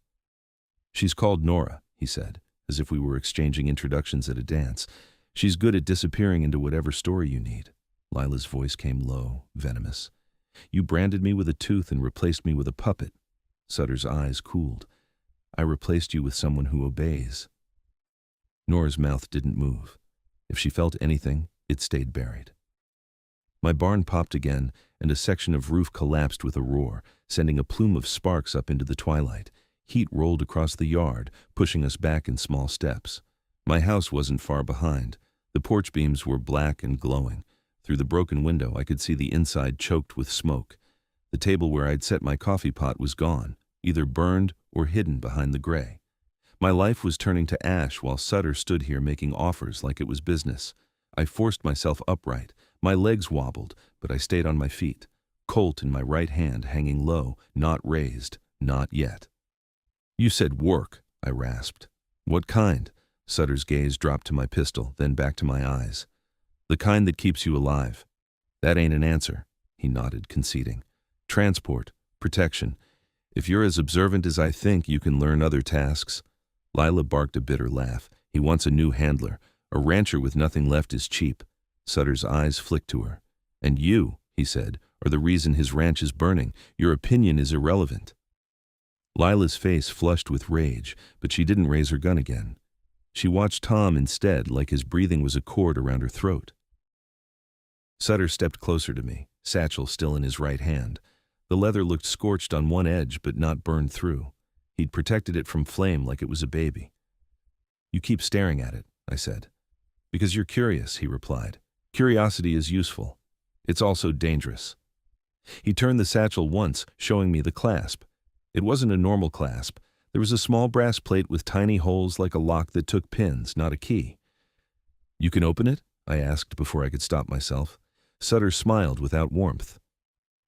"She's called Nora," he said, as if we were exchanging introductions at a dance. She's good at disappearing into whatever story you need. Lila's voice came low, venomous. You branded me with a tooth and replaced me with a puppet. Sutter's eyes cooled. I replaced you with someone who obeys. Nora's mouth didn't move. If she felt anything, it stayed buried. My barn popped again, and a section of roof collapsed with a roar, sending a plume of sparks up into the twilight. Heat rolled across the yard, pushing us back in small steps. My house wasn't far behind. The porch beams were black and glowing. Through the broken window, I could see the inside choked with smoke. The table where I'd set my coffee pot was gone, either burned or hidden behind the gray. My life was turning to ash while Sutter stood here making offers like it was business. I forced myself upright. My legs wobbled, but I stayed on my feet. Colt in my right hand hanging low, not raised, not yet. You said work, I rasped. What kind? Sutter's gaze dropped to my pistol, then back to my eyes. The kind that keeps you alive. That ain't an answer, he nodded, conceding. Transport, protection. If you're as observant as I think, you can learn other tasks. Lila barked a bitter laugh. He wants a new handler. A rancher with nothing left is cheap. Sutter's eyes flicked to her. And you, he said, are the reason his ranch is burning. Your opinion is irrelevant. Lila's face flushed with rage, but she didn't raise her gun again. She watched Tom instead, like his breathing was a cord around her throat. Sutter stepped closer to me, satchel still in his right hand. The leather looked scorched on one edge, but not burned through. He'd protected it from flame like it was a baby. You keep staring at it, I said. Because you're curious, he replied. Curiosity is useful. It's also dangerous. He turned the satchel once, showing me the clasp. It wasn't a normal clasp. There was a small brass plate with tiny holes like a lock that took pins, not a key. You can open it? I asked before I could stop myself. Sutter smiled without warmth.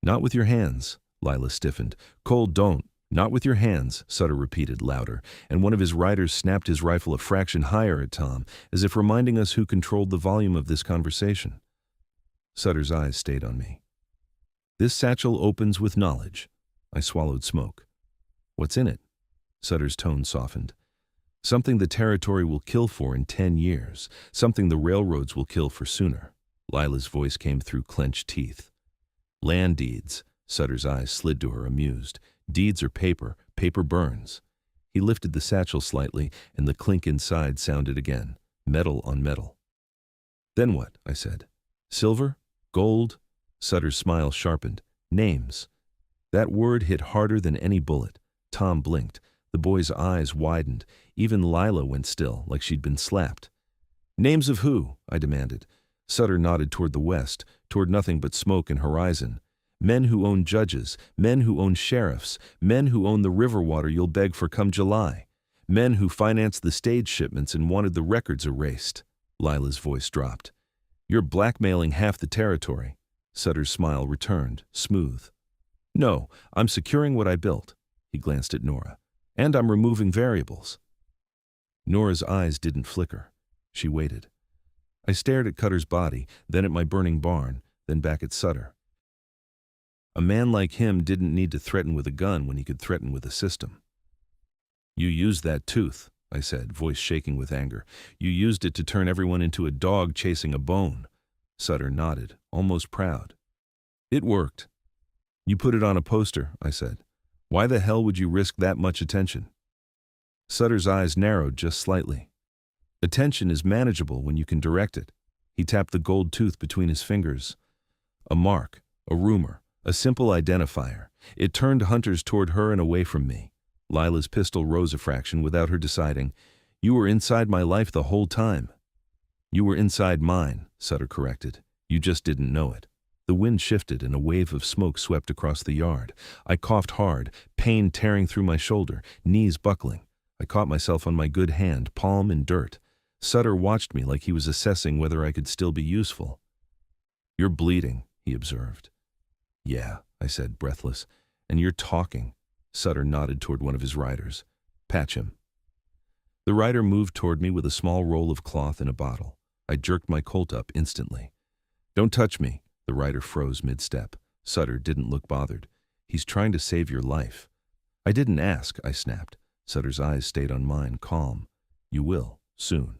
Not with your hands, Lila stiffened. Cole, don't. Not with your hands, Sutter repeated louder, and one of his riders snapped his rifle a fraction higher at Tom, as if reminding us who controlled the volume of this conversation. Sutter's eyes stayed on me. This satchel opens with knowledge. I swallowed smoke. What's in it? Sutter's tone softened. Something the territory will kill for in 10 years. Something the railroads will kill for sooner. Lila's voice came through clenched teeth. Land deeds. Sutter's eyes slid to her, amused. Deeds are paper. Paper burns. He lifted the satchel slightly, and the clink inside sounded again. Metal on metal. Then what? I said. Silver? Gold? Sutter's smile sharpened. Names. That word hit harder than any bullet. Tom blinked. The boy's eyes widened. Even Lila went still, like she'd been slapped. Names of who? I demanded. Sutter nodded toward the west, toward nothing but smoke and horizon. Men who own judges, men who own sheriffs, men who own the river water you'll beg for come July, men who financed the stage shipments and wanted the records erased. Lila's voice dropped. You're blackmailing half the territory. Sutter's smile returned, smooth. No, I'm securing what I built. He glanced at Nora. And I'm removing variables. Nora's eyes didn't flicker. She waited. I stared at Cutter's body, then at my burning barn, then back at Sutter. A man like him didn't need to threaten with a gun when he could threaten with a system. You used that tooth, I said, voice shaking with anger. You used it to turn everyone into a dog chasing a bone. Sutter nodded, almost proud. It worked. You put it on a poster, I said. Why the hell would you risk that much attention? Sutter's eyes narrowed just slightly. Attention is manageable when you can direct it. He tapped the gold tooth between his fingers. A mark, a rumor, a simple identifier. It turned hunters toward her and away from me. Lila's pistol rose a fraction without her deciding. You were inside my life the whole time. You were inside mine, Sutter corrected. You just didn't know it. The wind shifted and a wave of smoke swept across the yard. I coughed hard, pain tearing through my shoulder, knees buckling. I caught myself on my good hand, palm in dirt. Sutter watched me like he was assessing whether I could still be useful. You're bleeding, he observed. Yeah, I said, breathless. And you're talking. Sutter nodded toward one of his riders. Patch him. The rider moved toward me with a small roll of cloth and a bottle. I jerked my Colt up instantly. Don't touch me. The rider froze mid-step. Sutter didn't look bothered. He's trying to save your life. I didn't ask, I snapped. Sutter's eyes stayed on mine, calm. You will, soon.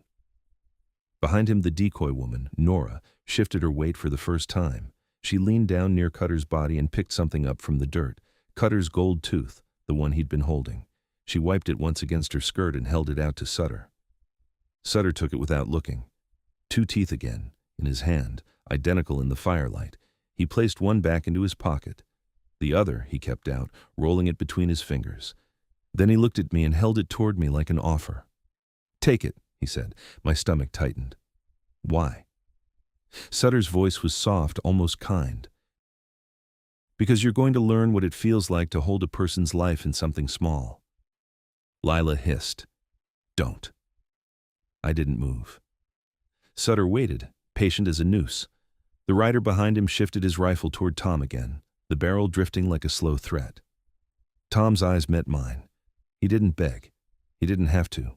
Behind him, the decoy woman, Nora, shifted her weight for the first time. She leaned down near Cutter's body and picked something up from the dirt. Cutter's gold tooth, the one he'd been holding. She wiped it once against her skirt and held it out to Sutter. Sutter took it without looking. 2 teeth again, in his hand, identical in the firelight. He placed one back into his pocket. The other he kept out, rolling it between his fingers. Then he looked at me and held it toward me like an offer. "Take it," he said. My stomach tightened. "Why?" Sutter's voice was soft, almost kind. "Because you're going to learn what it feels like to hold a person's life in something small." Lila hissed. "Don't." I didn't move. Sutter waited, patient as a noose. The rider behind him shifted his rifle toward Tom again, the barrel drifting like a slow threat. Tom's eyes met mine. He didn't beg. He didn't have to.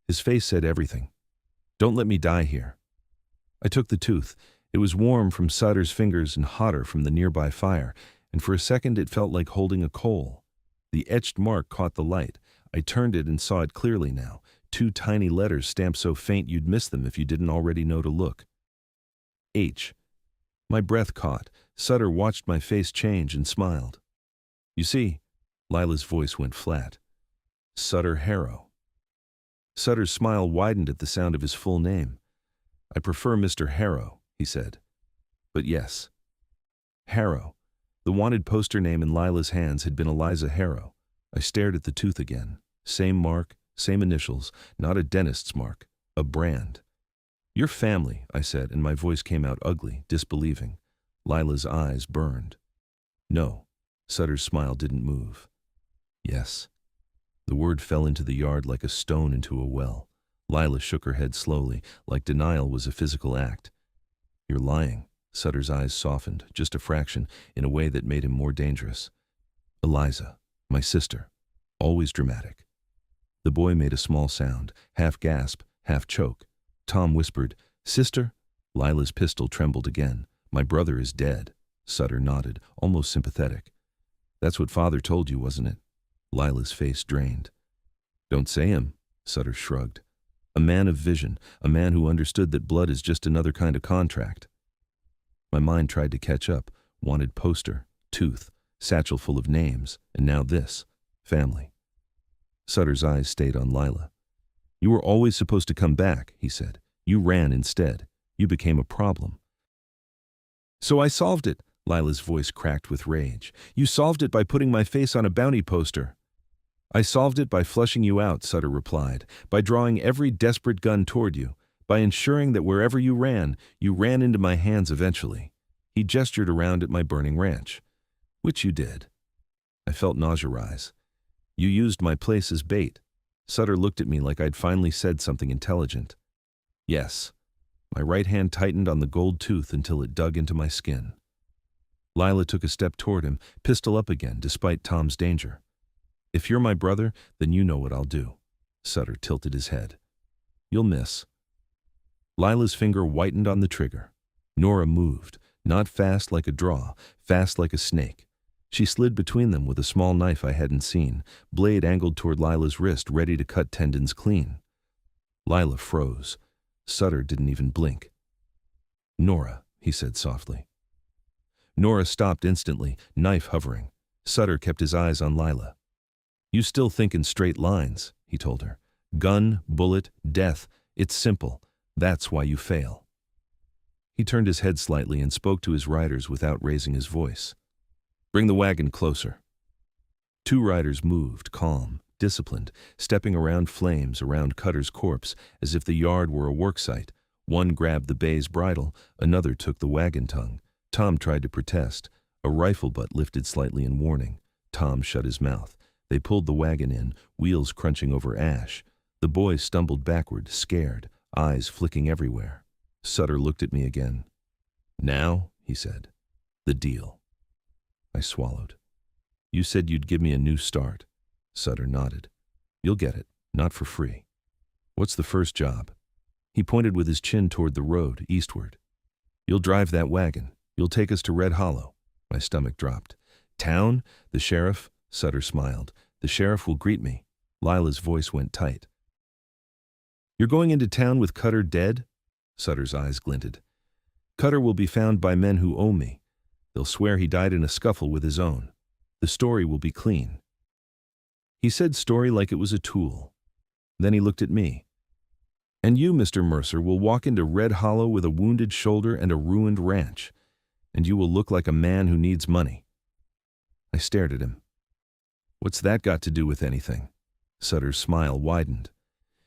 His face said everything. "Don't let me die here." I took the tooth. It was warm from Sutter's fingers and hotter from the nearby fire, and for a second it felt like holding a coal. The etched mark caught the light. I turned it and saw it clearly now. 2 tiny letters stamped so faint you'd miss them if you didn't already know to look. H. My breath caught. Sutter watched my face change and smiled. "You see," Lila's voice went flat. "Sutter Harrow." Sutter's smile widened at the sound of his full name. "I prefer Mr. Harrow," he said. "But yes." Harrow. The wanted poster name in Lila's hands had been Eliza Harrow. I stared at the tooth again. Same mark, same initials, not a dentist's mark, a brand. "Your family," I said, and my voice came out ugly, disbelieving. Lila's eyes burned. "No." Sutter's smile didn't move. "Yes." The word fell into the yard like a stone into a well. Lila shook her head slowly, like denial was a physical act. "You're lying." Sutter's eyes softened, just a fraction, in a way that made him more dangerous. "Eliza, my sister, always dramatic." The boy made a small sound, half gasp, half choke. Tom whispered, "Sister?" Lila's pistol trembled again. "My brother is dead." Sutter nodded, almost sympathetic. "That's what Father told you, wasn't it?" Lila's face drained. "Don't say him," Sutter shrugged. "A man of vision, a man who understood that blood is just another kind of contract." My mind tried to catch up, wanted poster, tooth, satchel full of names, and now this, family. Sutter's eyes stayed on Lila. "You were always supposed to come back," he said. "You ran instead. You became a problem." "So I solved it," Lila's voice cracked with rage. "You solved it by putting my face on a bounty poster." "I solved it by flushing you out," Sutter replied, "by drawing every desperate gun toward you, by ensuring that wherever you ran into my hands eventually." He gestured around at my burning ranch. "Which you did." I felt nausea rise. "You used my place as bait." Sutter looked at me like I'd finally said something intelligent. "Yes." My right hand tightened on the gold tooth until it dug into my skin. Lila took a step toward him, pistol up again, despite Tom's danger. "If you're my brother, then you know what I'll do." Sutter tilted his head. "You'll miss." Lila's finger whitened on the trigger. Nora moved, not fast like a draw, fast like a snake. She slid between them with a small knife I hadn't seen, blade angled toward Lila's wrist, ready to cut tendons clean. Lila froze. Sutter didn't even blink. "Nora," he said softly. Nora stopped instantly, knife hovering. Sutter kept his eyes on Lila. "You still think in straight lines," he told her. "Gun, bullet, death. It's simple. That's why you fail." He turned his head slightly and spoke to his riders without raising his voice. "Bring the wagon closer." 2 riders moved, calm, disciplined, stepping around flames, around Cutter's corpse, as if the yard were a worksite. One grabbed the bay's bridle, another took the wagon tongue. Tom tried to protest. A rifle butt lifted slightly in warning. Tom shut his mouth. They pulled the wagon in, wheels crunching over ash. The boy stumbled backward, scared, eyes flicking everywhere. Sutter looked at me again. "Now," he said, "the deal." I swallowed. "You said you'd give me a new start." Sutter nodded. "You'll get it, not for free." "What's the first job?" He pointed with his chin toward the road, eastward. "You'll drive that wagon. You'll take us to Red Hollow." My stomach dropped. "Town? The sheriff?" Sutter smiled. "The sheriff will greet me." Lila's voice went tight. You're going into town with Cutter dead? Sutter's eyes glinted. Cutter will be found by men who owe me. They'll swear he died in a scuffle with his own. The story will be clean. He said story like it was a tool. Then he looked at me. And you, Mr. Mercer, will walk into Red Hollow with a wounded shoulder and a ruined ranch, and you will look like a man who needs money. I stared at him. What's that got to do with anything? Sutter's smile widened.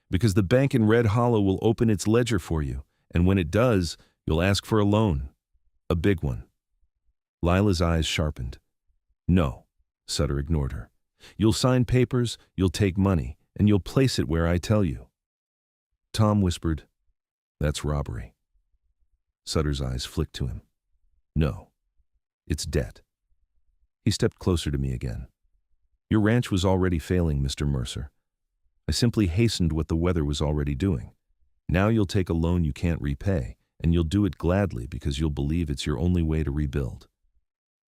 Because the bank in Red Hollow will open its ledger for you, and when it does, you'll ask for a loan. A big one. Lila's eyes sharpened. No, Sutter ignored her. You'll sign papers, you'll take money, and you'll place it where I tell you. Tom whispered, That's robbery. Sutter's eyes flicked to him. No, it's debt. He stepped closer to me again. Your ranch was already failing, Mr. Mercer. I simply hastened what the weather was already doing. Now you'll take a loan you can't repay, and you'll do it gladly because you'll believe it's your only way to rebuild.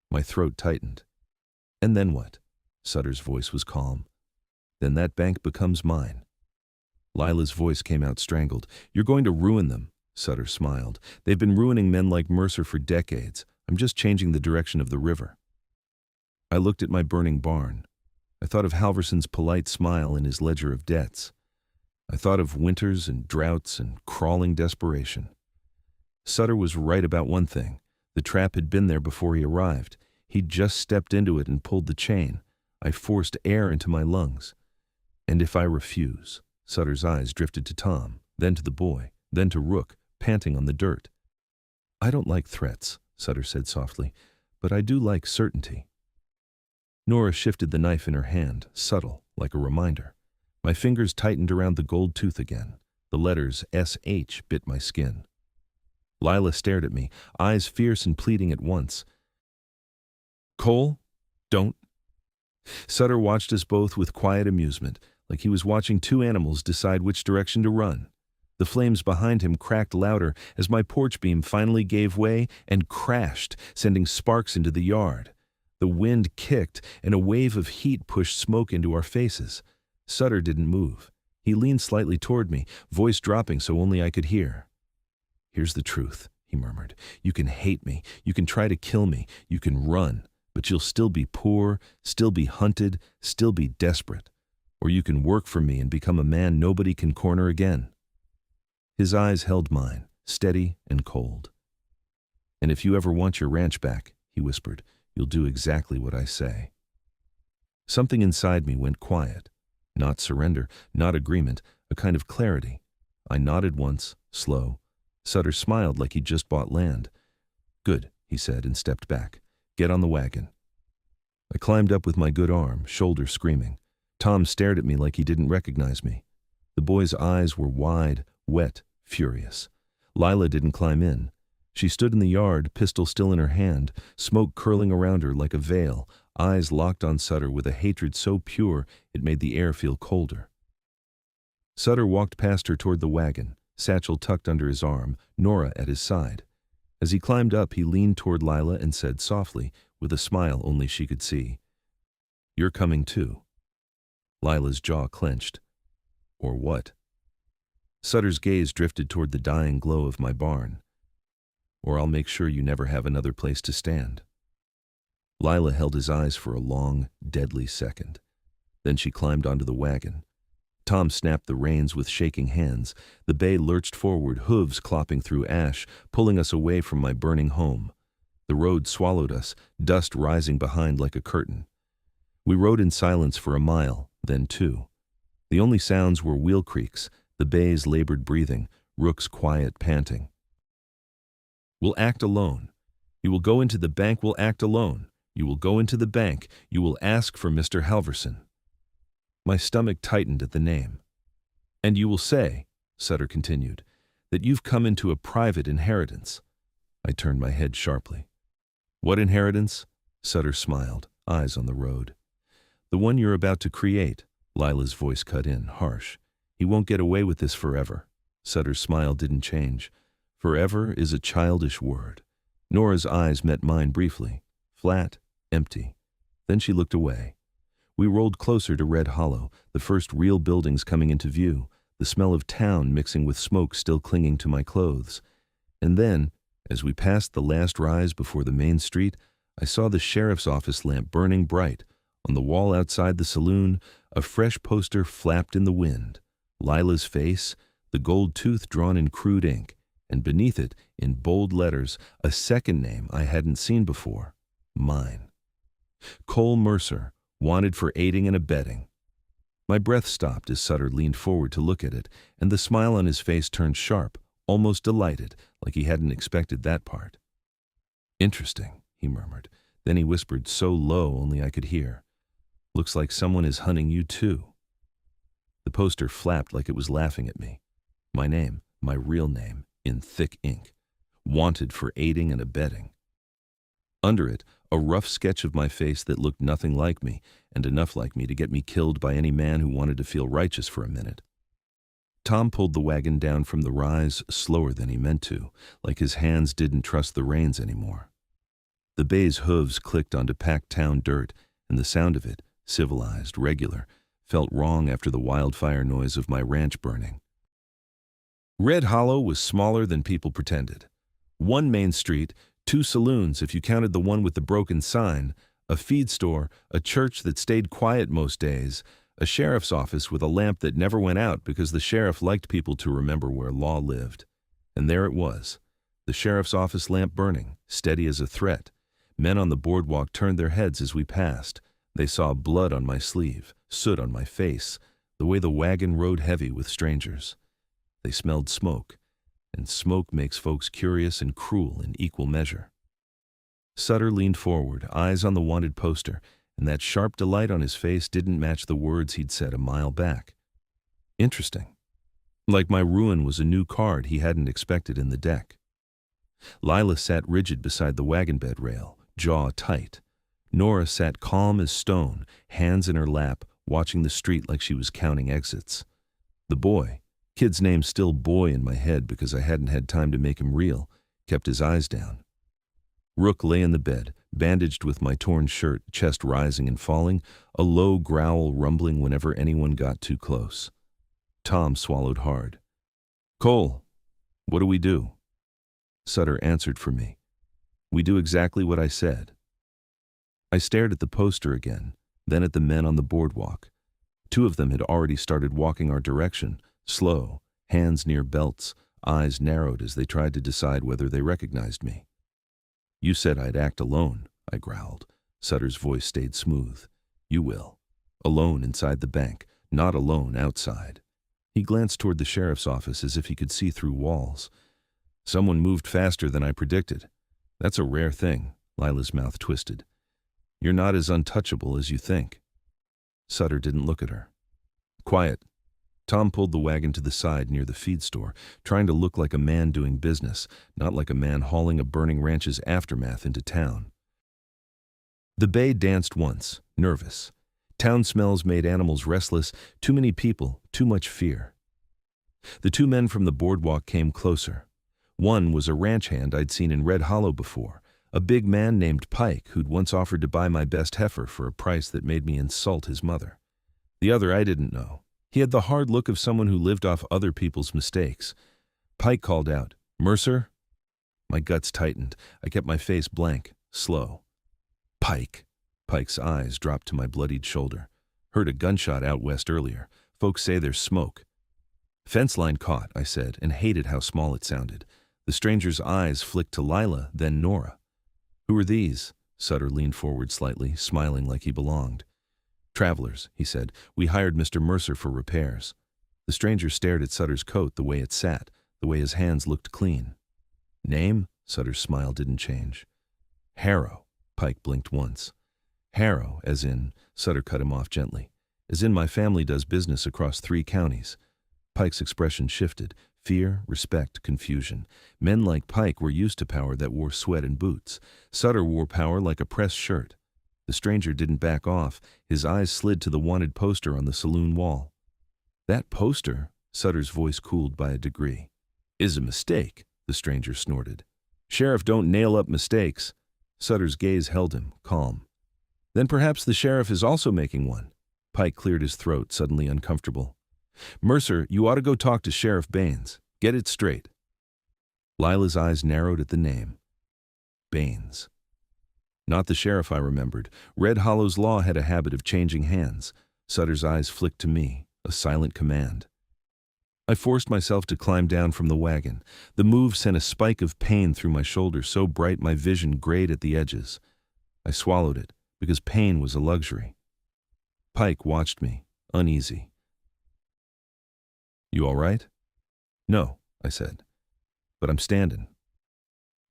My throat tightened. And then what? Sutter's voice was calm. Then that bank becomes mine. Lila's voice came out strangled. You're going to ruin them, Sutter smiled. They've been ruining men like Mercer for decades. I'm just changing the direction of the river. I looked at my burning barn. I thought of Halverson's polite smile in his ledger of debts. I thought of winters and droughts and crawling desperation. Sutter was right about one thing. The trap had been there before he arrived. He'd just stepped into it and pulled the chain. I forced air into my lungs. And if I refuse? Sutter's eyes drifted to Tom, then to the boy, then to Rook, panting on the dirt. I don't like threats, Sutter said softly, but I do like certainty. Nora shifted the knife in her hand, subtle, like a reminder. My fingers tightened around the gold tooth again. The letters S.H. bit my skin. Lila stared at me, eyes fierce and pleading at once. Cole, don't. Sutter watched us both with quiet amusement, like he was watching two animals decide which direction to run. The flames behind him cracked louder as my porch beam finally gave way and crashed, sending sparks into the yard. The wind kicked, and a wave of heat pushed smoke into our faces. Sutter didn't move. He leaned slightly toward me, voice dropping so only I could hear. Here's the truth, he murmured. You can hate me, you can try to kill me, you can run, but you'll still be poor, still be hunted, still be desperate. Or you can work for me and become a man nobody can corner again. His eyes held mine, steady and cold. And if you ever want your ranch back, he whispered, you'll do exactly what I say. Something inside me went quiet. Not surrender, not agreement, a kind of clarity. I nodded once, slow. Sutter smiled like he'd just bought land. Good, he said, and stepped back. Get on the wagon. I climbed up with my good arm, shoulder screaming. Tom stared at me like he didn't recognize me. The boy's eyes were wide, wet, furious. Lila didn't climb in. She stood in the yard, pistol still in her hand, smoke curling around her like a veil, eyes locked on Sutter with a hatred so pure it made the air feel colder. Sutter walked past her toward the wagon, satchel tucked under his arm, Nora at his side. As he climbed up, he leaned toward Lila and said softly, with a smile only she could see, You're coming too. Lila's jaw clenched. Or what? Sutter's gaze drifted toward the dying glow of my barn. Or I'll make sure you never have another place to stand. Lila held his eyes for a long, deadly second. Then she climbed onto the wagon. Tom snapped the reins with shaking hands. The bay lurched forward, hooves clopping through ash, pulling us away from my burning home. The road swallowed us, dust rising behind like a curtain. We rode in silence for a mile, then two. The only sounds were wheel creaks, the bay's labored breathing, Rook's quiet panting. We'll act alone. You will go into the bank, we'll act alone. You will go into the bank, you will ask for Mr. Halverson. My stomach tightened at the name. And you will say, Sutter continued, that you've come into a private inheritance. I turned my head sharply. What inheritance? Sutter smiled, eyes on the road. The one you're about to create, Lila's voice cut in, harsh. He won't get away with this forever. Sutter's smile didn't change. Forever is a childish word. Nora's eyes met mine briefly, flat, empty. Then she looked away. We rolled closer to Red Hollow, the first real buildings coming into view, the smell of town mixing with smoke still clinging to my clothes. And then, as we passed the last rise before the main street, I saw the sheriff's office lamp burning bright. On the wall outside the saloon, a fresh poster flapped in the wind. Lila's face, the gold tooth drawn in crude ink, and beneath it, in bold letters, a second name I hadn't seen before. Mine. Cole Mercer, wanted for aiding and abetting. My breath stopped as Sutter leaned forward to look at it, and the smile on his face turned sharp, almost delighted, like he hadn't expected that part. Interesting, he murmured. Then he whispered so low only I could hear. Looks like someone is hunting you too. The poster flapped like it was laughing at me. My name, my real name, in thick ink. Wanted for aiding and abetting. Under it, a rough sketch of my face that looked nothing like me, and enough like me to get me killed by any man who wanted to feel righteous for a minute. Tom pulled the wagon down from the rise slower than he meant to, like his hands didn't trust the reins anymore. The bay's hooves clicked onto packed town dirt, and the sound of it, civilized, regular, felt wrong after the wildfire noise of my ranch burning. Red Hollow was smaller than people pretended. One main street, 2 saloons if you counted the one with the broken sign, a feed store, a church that stayed quiet most days, a sheriff's office with a lamp that never went out because the sheriff liked people to remember where law lived. And there it was, the sheriff's office lamp burning, steady as a threat. Men on the boardwalk turned their heads as we passed. They saw blood on my sleeve, soot on my face, the way the wagon rode heavy with strangers. They smelled smoke, and smoke makes folks curious and cruel in equal measure. Sutter leaned forward, eyes on the wanted poster, and that sharp delight on his face didn't match the words he'd said a mile back. Interesting. Like my ruin was a new card he hadn't expected in the deck. Lila sat rigid beside the wagon bed rail, jaw tight. Nora sat calm as stone, hands in her lap, watching the street like she was counting exits. The boy, kid's name still Boy in my head because I hadn't had time to make him real, kept his eyes down. Rook lay in the bed, bandaged with my torn shirt, chest rising and falling, a low growl rumbling whenever anyone got too close. Tom swallowed hard. "Cole, what do we do?" Sutter answered for me. "We do exactly what I said." I stared at the poster again, then at the men on the boardwalk. 2 of them had already started walking our direction, slow, hands near belts, eyes narrowed as they tried to decide whether they recognized me. "You said I'd act alone," I growled. Sutter's voice stayed smooth. "You will. Alone inside the bank, not alone outside." He glanced toward the sheriff's office as if he could see through walls. "Someone moved faster than I predicted. That's a rare thing." Lila's mouth twisted. "You're not as untouchable as you think." Sutter didn't look at her. "Quiet." Tom pulled the wagon to the side near the feed store, trying to look like a man doing business, not like a man hauling a burning ranch's aftermath into town. The bay danced once, nervous. Town smells made animals restless, too many people, too much fear. The 2 men from the boardwalk came closer. One was a ranch hand I'd seen in Red Hollow before, a big man named Pike who'd once offered to buy my best heifer for a price that made me insult his mother. The other I didn't know. He had the hard look of someone who lived off other people's mistakes. Pike called out, "Mercer?" My guts tightened. I kept my face blank, slow. "Pike." Pike's eyes dropped to my bloodied shoulder. "Heard a gunshot out west earlier. Folks say there's smoke." "Fence line caught," I said, and hated how small it sounded. The stranger's eyes flicked to Lila, then Nora. "Who are these?" Sutter leaned forward slightly, smiling like he belonged. "Travelers," he said. "We hired Mr. Mercer for repairs." The stranger stared at Sutter's coat, the way it sat, the way his hands looked clean. "Name?" Sutter's smile didn't change. "Harrow." Pike blinked once. "Harrow, as in," Sutter cut him off gently, "as in my family does business across 3 counties. Pike's expression shifted. Fear, respect, confusion. Men like Pike were used to power that wore sweat and boots. Sutter wore power like a pressed shirt. The stranger didn't back off. His eyes slid to the wanted poster on the saloon wall. "That poster," Sutter's voice cooled by a degree, "is a mistake," the stranger snorted. "Sheriff don't nail up mistakes." Sutter's gaze held him, calm. Then perhaps the sheriff is also making one. Pike cleared his throat, suddenly uncomfortable. Mercer, you ought to go talk to Sheriff Baines. Get it straight. Lila's eyes narrowed at the name. Baines. Not the sheriff, I remembered. Red Hollow's law had a habit of changing hands. Sutter's eyes flicked to me, a silent command. I forced myself to climb down from the wagon. The move sent a spike of pain through my shoulder so bright my vision grayed at the edges. I swallowed it, because pain was a luxury. Pike watched me, uneasy. You all right? No, I said. But I'm standing.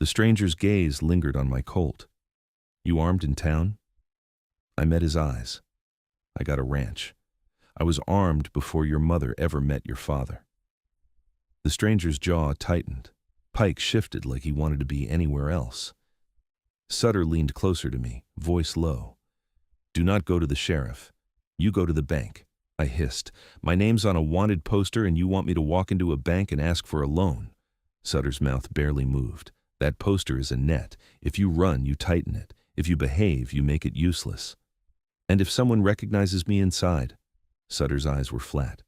The stranger's gaze lingered on my Colt. You armed in town? I met his eyes. I got a ranch. I was armed before your mother ever met your father. The stranger's jaw tightened. Pike shifted like he wanted to be anywhere else. Sutter leaned closer to me, voice low. Do not go to the sheriff. You go to the bank. I hissed. My name's on a wanted poster and you want me to walk into a bank and ask for a loan. Sutter's mouth barely moved. That poster is a net. If you run, you tighten it. If you behave, you make it useless. And if someone recognizes me inside, Sutter's eyes were flat.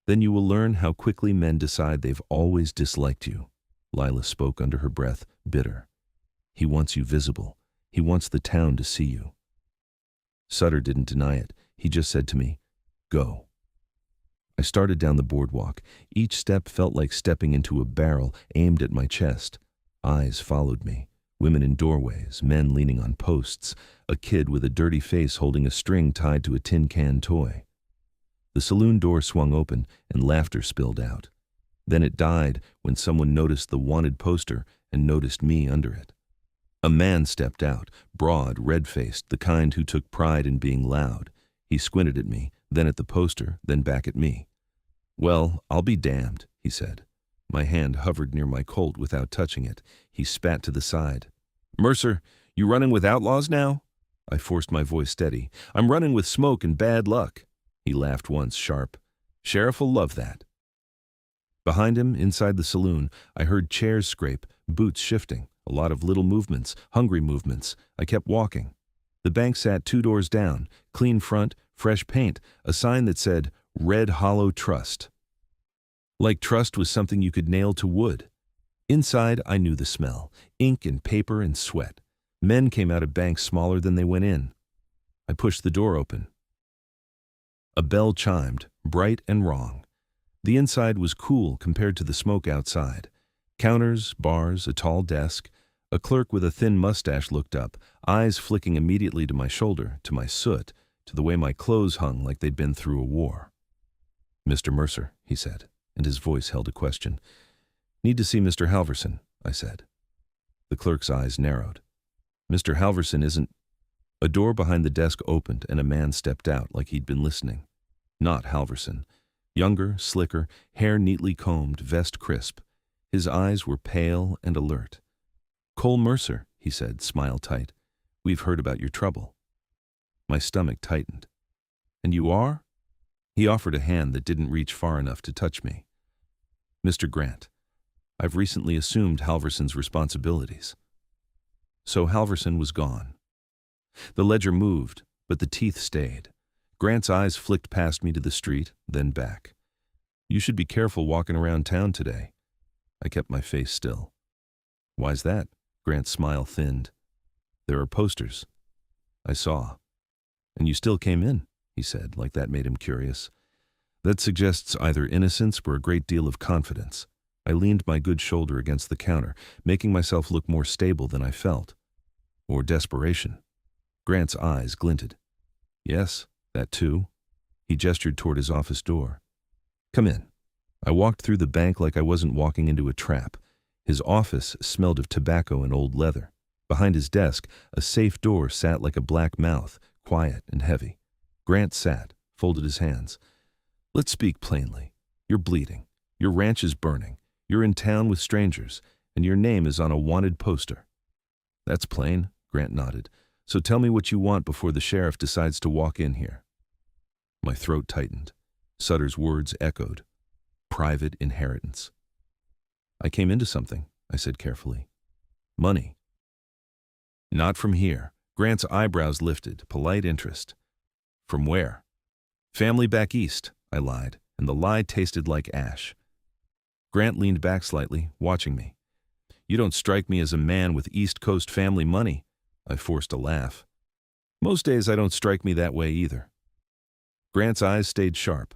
Then you will learn how quickly men decide they've always disliked you. Lila spoke under her breath, bitter. He wants you visible. He wants the town to see you. Sutter didn't deny it. He just said to me, go. I started down the boardwalk. Each step felt like stepping into a barrel aimed at my chest. Eyes followed me. Women in doorways, men leaning on posts, a kid with a dirty face holding a string tied to a tin can toy. The saloon door swung open and laughter spilled out. Then it died when someone noticed the wanted poster and noticed me under it. A man stepped out, broad, red-faced, the kind who took pride in being loud. He squinted at me, then at the poster, then back at me. Well, I'll be damned, he said. My hand hovered near my Colt without touching it. He spat to the side. Mercer, you running with outlaws now? I forced my voice steady. I'm running with Smoke and bad luck. He laughed once, sharp. Sheriff'll love that. Behind him, inside the saloon, I heard chairs scrape, boots shifting, a lot of little movements, hungry movements. I kept walking. The bank sat 2 doors down, clean front, fresh paint, a sign that said, Red Hollow Trust. Like trust was something you could nail to wood. Inside, I knew the smell, ink and paper and sweat. Men came out of banks smaller than they went in. I pushed the door open. A bell chimed, bright and wrong. The inside was cool compared to the smoke outside. Counters, bars, a tall desk. A clerk with a thin mustache looked up, eyes flicking immediately to my shoulder, to my soot, to the way my clothes hung like they'd been through a war. Mr. Mercer, he said, and his voice held a question. Need to see Mr. Halverson, I said. The clerk's eyes narrowed. Mr. Halverson isn't... A door behind the desk opened and a man stepped out like he'd been listening. Not Halverson. Younger, slicker, hair neatly combed, vest crisp. His eyes were pale and alert. Cole Mercer, he said, smile tight. We've heard about your trouble. My stomach tightened. And you are? He offered a hand that didn't reach far enough to touch me. Mr. Grant, I've recently assumed Halverson's responsibilities. So Halverson was gone. The ledger moved, but the teeth stayed. Grant's eyes flicked past me to the street, then back. You should be careful walking around town today. I kept my face still. Why's that? Grant's smile thinned. There are posters. I saw. And you still came in, he said, like that made him curious. That suggests either innocence or a great deal of confidence. I leaned my good shoulder against the counter, making myself look more stable than I felt. Or desperation. Grant's eyes glinted. Yes, that too. He gestured toward his office door. Come in. I walked through the bank like I wasn't walking into a trap. His office smelled of tobacco and old leather. Behind his desk, a safe door sat like a black mouth, quiet and heavy. Grant sat, folded his hands. Let's speak plainly. You're bleeding. Your ranch is burning. You're in town with strangers, and your name is on a wanted poster. That's plain, Grant nodded. So tell me what you want before the sheriff decides to walk in here. My throat tightened. Sutter's words echoed. Private inheritance. I came into something, I said carefully. Money. Not from here. Grant's eyebrows lifted, polite interest. From where? Family back east, I lied, and the lie tasted like ash. Grant leaned back slightly, watching me. You don't strike me as a man with East Coast family money. I forced a laugh. Most days I don't strike me that way either. Grant's eyes stayed sharp.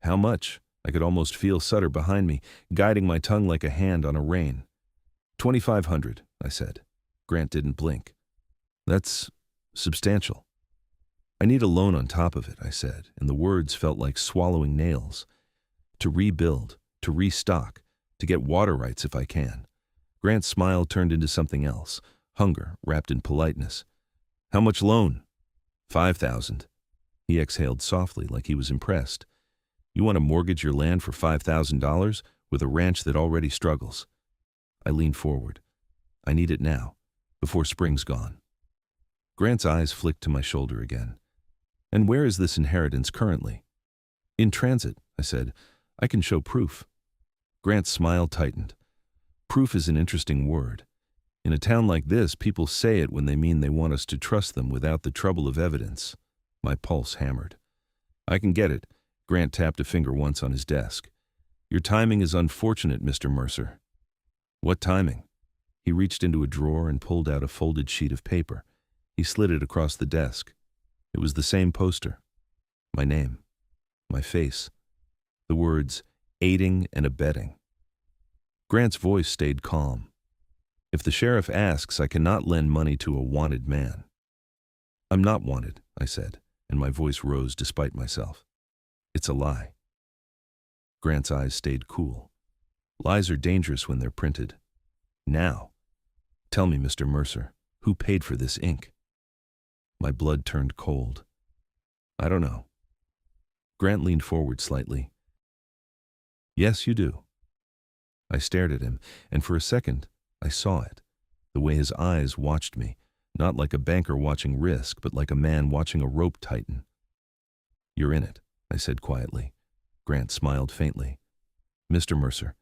How much? I could almost feel Sutter behind me, guiding my tongue like a hand on a rein. 2,500, I said. Grant didn't blink. That's substantial. I need a loan on top of it, I said, and the words felt like swallowing nails. To rebuild, to restock, to get water rights if I can. Grant's smile turned into something else, hunger wrapped in politeness. How much loan? 5,000. He exhaled softly like he was impressed. You want to mortgage your land for $5,000 with a ranch that already struggles? I leaned forward. I need it now, before spring's gone. Grant's eyes flicked to my shoulder again. And where is this inheritance currently? In transit, I said. I can show proof. Grant's smile tightened. Proof is an interesting word. In a town like this, people say it when they mean they want us to trust them without the trouble of evidence. My pulse hammered. I can get it. Grant tapped a finger once on his desk. Your timing is unfortunate, Mr. Mercer. What timing? He reached into a drawer and pulled out a folded sheet of paper. He slid it across the desk. It was the same poster. My name. My face. The words, aiding and abetting. Grant's voice stayed calm. If the sheriff asks, I cannot lend money to a wanted man. I'm not wanted, I said, and my voice rose despite myself. It's a lie. Grant's eyes stayed cool. Lies are dangerous when they're printed. Now, tell me, Mr. Mercer, who paid for this ink? My blood turned cold. I don't know. Grant leaned forward slightly. Yes, you do. I stared at him, and for a second, I saw it. The way his eyes watched me, not like a banker watching risk, but like a man watching a rope tighten. You're in it, I said quietly. Grant smiled faintly. Mr. Mercer,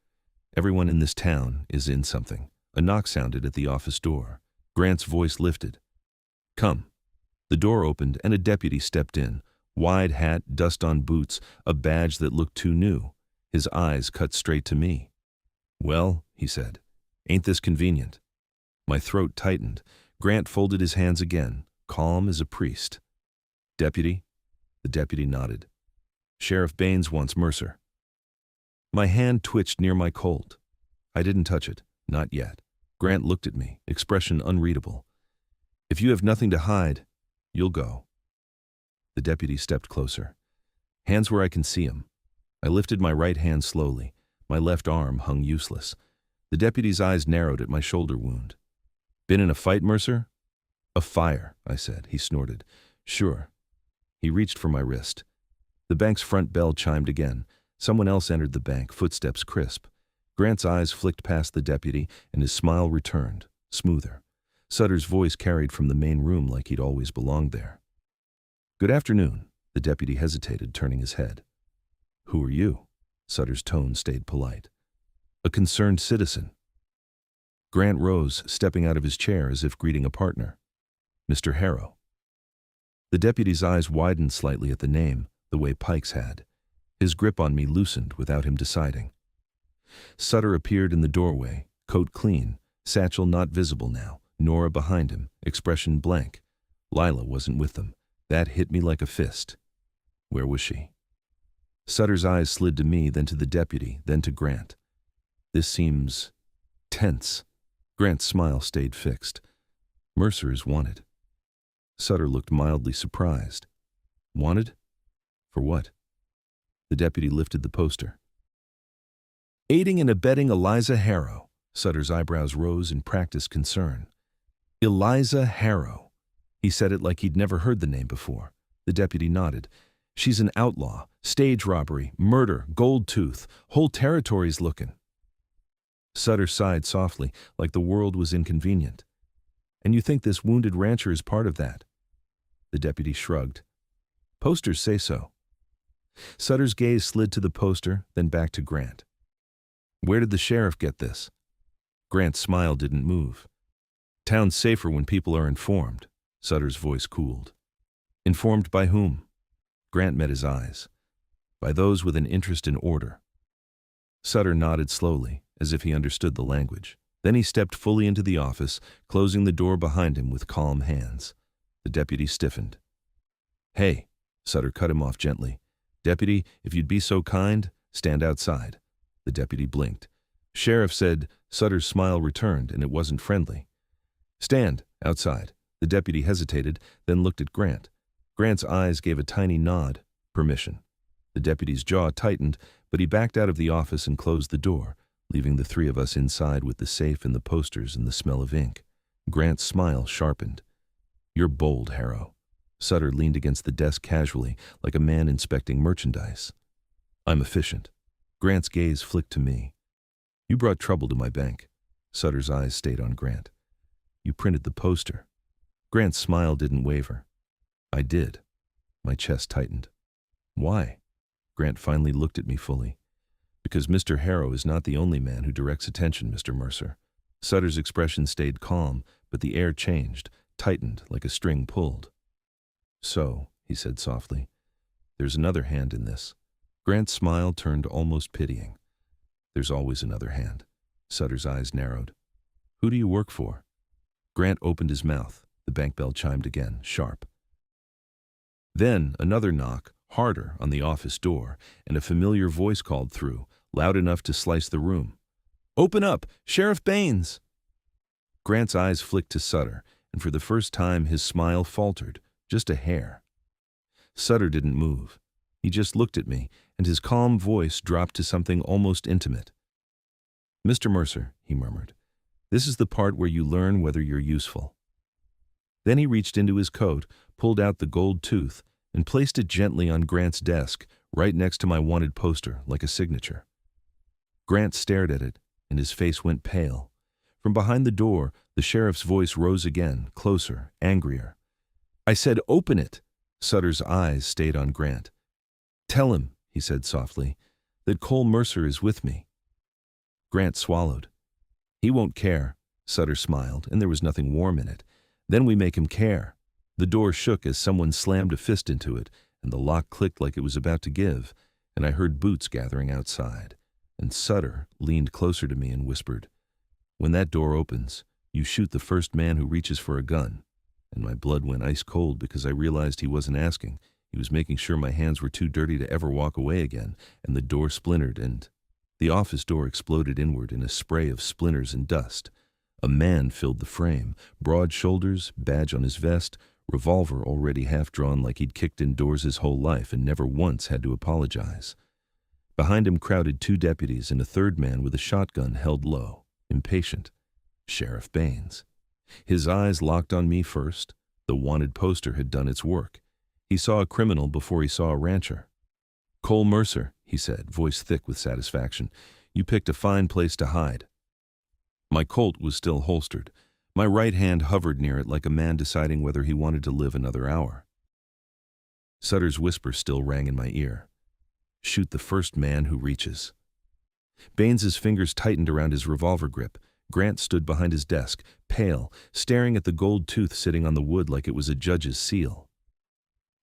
everyone in this town is in something. A knock sounded at the office door. Grant's voice lifted. Come. The door opened and a deputy stepped in. Wide hat, dust on boots, a badge that looked too new. His eyes cut straight to me. Well, he said, ain't this convenient? My throat tightened. Grant folded his hands again, calm as a priest. Deputy? The deputy nodded. Sheriff Baines wants Mercer. My hand twitched near my Colt. I didn't touch it, not yet. Grant looked at me, expression unreadable. If you have nothing to hide, you'll go. The deputy stepped closer. Hands where I can see him. I lifted my right hand slowly. My left arm hung useless. The deputy's eyes narrowed at my shoulder wound. Been in a fight, Mercer? A fire, I said. He snorted. Sure. He reached for my wrist. The bank's front bell chimed again. Someone else entered the bank, footsteps crisp. Grant's eyes flicked past the deputy, and his smile returned, smoother. Sutter's voice carried from the main room like he'd always belonged there. Good afternoon. The deputy hesitated, turning his head. Who are you? Sutter's tone stayed polite. A concerned citizen. Grant rose, stepping out of his chair as if greeting a partner. Mr. Harrow. The deputy's eyes widened slightly at the name, the way Pike's had. His grip on me loosened without him deciding. Sutter appeared in the doorway, coat clean, satchel not visible now, Nora behind him, expression blank. Lila wasn't with them. That hit me like a fist. Where was she? Sutter's eyes slid to me, then to the deputy, then to Grant. This seems tense. Grant's smile stayed fixed. Mercer is wanted. Sutter looked mildly surprised. Wanted? For what? The deputy lifted the poster. Aiding and abetting Eliza Harrow. Sutter's eyebrows rose in practiced concern. Eliza Harrow. He said it like he'd never heard the name before. The deputy nodded. She's an outlaw. Stage robbery, murder, gold tooth. Whole territory's looking. Sutter sighed softly, like the world was inconvenient. And you think this wounded rancher is part of that? The deputy shrugged. Posters say so. Sutter's gaze slid to the poster, then back to Grant. Where did the sheriff get this? Grant's smile didn't move. Town's safer when people are informed. Sutter's voice cooled. Informed by whom? Grant met his eyes. By those with an interest in order. Sutter nodded slowly, as if he understood the language. Then he stepped fully into the office, closing the door behind him with calm hands. The deputy stiffened. Hey, Sutter cut him off gently. Deputy, if you'd be so kind, stand outside. The deputy blinked. Sheriff said. Sutter's smile returned, and it wasn't friendly. Stand, outside. The deputy hesitated, then looked at Grant. Grant's eyes gave a tiny nod. Permission. The deputy's jaw tightened, but he backed out of the office and closed the door, leaving the three of us inside with the safe and the posters and the smell of ink. Grant's smile sharpened. You're bold, Harrow. Sutter leaned against the desk casually, like a man inspecting merchandise. I'm efficient. Grant's gaze flicked to me. You brought trouble to my bank. Sutter's eyes stayed on Grant. You printed the poster. Grant's smile didn't waver. I did. My chest tightened. Why? Grant finally looked at me fully. Because Mr. Harrow is not the only man who directs attention, Mr. Mercer. Sutter's expression stayed calm, but the air changed, tightened like a string pulled. So, he said softly, there's another hand in this. Grant's smile turned almost pitying. There's always another hand. Sutter's eyes narrowed. Who do you work for? Grant opened his mouth. The bank bell chimed again, sharp. Then another knock, harder, on the office door, and a familiar voice called through, loud enough to slice the room. Open up! Sheriff Baines! Grant's eyes flicked to Sutter, and for the first time his smile faltered, just a hair. Sutter didn't move. He just looked at me, and his calm voice dropped to something almost intimate. Mr. Mercer, he murmured, this is the part where you learn whether you're useful. Then he reached into his coat, pulled out the gold tooth, and placed it gently on Grant's desk, right next to my wanted poster, like a signature. Grant stared at it, and his face went pale. From behind the door, the sheriff's voice rose again, closer, angrier. I said, open it! Sutter's eyes stayed on Grant. Tell him, he said softly, that Cole Mercer is with me. Grant swallowed. He won't care, Sutter smiled, and there was nothing warm in it. Then we make him care. The door shook as someone slammed a fist into it, and the lock clicked like it was about to give, and I heard boots gathering outside. And Sutter leaned closer to me and whispered, when that door opens, you shoot the first man who reaches for a gun. And my blood went ice cold because I realized he wasn't asking. He was making sure my hands were too dirty to ever walk away again, and the door splintered, and the office door exploded inward in a spray of splinters and dust. A man filled the frame, broad shoulders, badge on his vest, revolver already half drawn like he'd kicked indoors his whole life and never once had to apologize. Behind him crowded two deputies and a third man with a shotgun held low, impatient. Sheriff Baines. His eyes locked on me first. The wanted poster had done its work. He saw a criminal before he saw a rancher. Cole Mercer, he said, voice thick with satisfaction. You picked a fine place to hide. My Colt was still holstered. My right hand hovered near it like a man deciding whether he wanted to live another hour. Sutter's whisper still rang in my ear. Shoot the first man who reaches. Baines's fingers tightened around his revolver grip. Grant stood behind his desk, pale, staring at the gold tooth sitting on the wood like it was a judge's seal.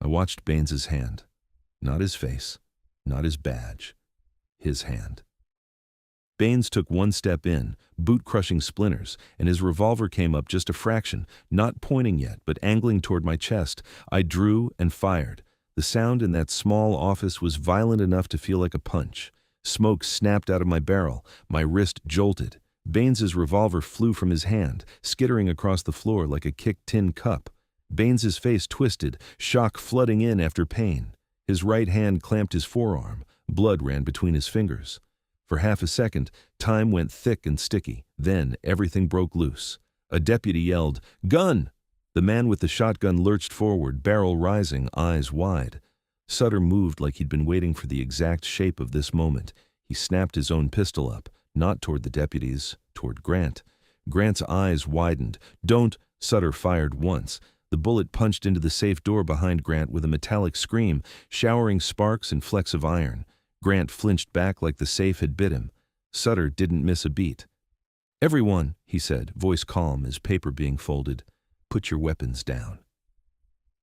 I watched Baines's hand. Not his face, not his badge. His hand. Baines took one step in, boot-crushing splinters, and his revolver came up just a fraction, not pointing yet, but angling toward my chest. I drew and fired. The sound in that small office was violent enough to feel like a punch. Smoke snapped out of my barrel. My wrist jolted. Baines's revolver flew from his hand, skittering across the floor like a kicked tin cup. Baines's face twisted, shock flooding in after pain. His right hand clamped his forearm. Blood ran between his fingers. For half a second, time went thick and sticky. Then everything broke loose. A deputy yelled, "Gun!" The man with the shotgun lurched forward, barrel rising, eyes wide. Sutter moved like he'd been waiting for the exact shape of this moment. He snapped his own pistol up, not toward the deputies, toward Grant. Grant's eyes widened. "Don't!" Sutter fired once. The bullet punched into the safe door behind Grant with a metallic scream, showering sparks and flecks of iron. Grant flinched back like the safe had bit him. Sutter didn't miss a beat. "Everyone," he said, voice calm as paper being folded, "put your weapons down."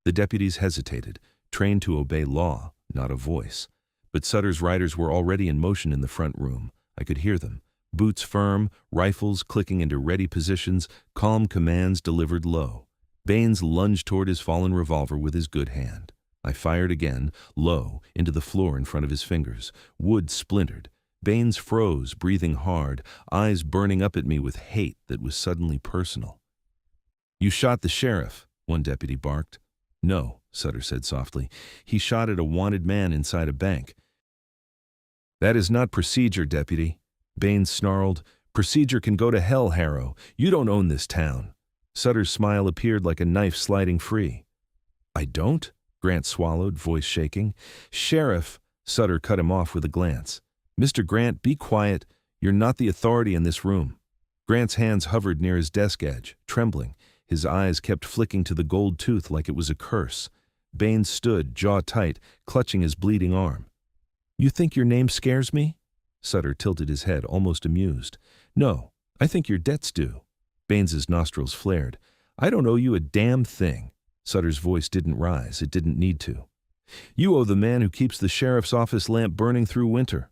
The deputies hesitated, trained to obey law, not a voice. But Sutter's riders were already in motion in the front room. I could hear them. Boots firm, rifles clicking into ready positions, calm commands delivered low. Baines lunged toward his fallen revolver with his good hand. I fired again, low, into the floor in front of his fingers. Wood splintered. Baines froze, breathing hard, eyes burning up at me with hate that was suddenly personal. "You shot the sheriff," one deputy barked. "No," Sutter said softly. "He shot at a wanted man inside a bank." "That is not procedure, deputy," Baines snarled. "Procedure can go to hell, Harrow. You don't own this town." Sutter's smile appeared like a knife sliding free. "I don't?" Grant swallowed, voice shaking. "Sheriff," Sutter cut him off with a glance. "Mr. Grant, be quiet. You're not the authority in this room." Grant's hands hovered near his desk edge, trembling. His eyes kept flicking to the gold tooth like it was a curse. Baines stood, jaw tight, clutching his bleeding arm. "You think your name scares me?" Sutter tilted his head, almost amused. "No, I think your debt's due." Baines's nostrils flared. "I don't owe you a damn thing." Sutter's voice didn't rise. It didn't need to. "You owe the man who keeps the sheriff's office lamp burning through winter."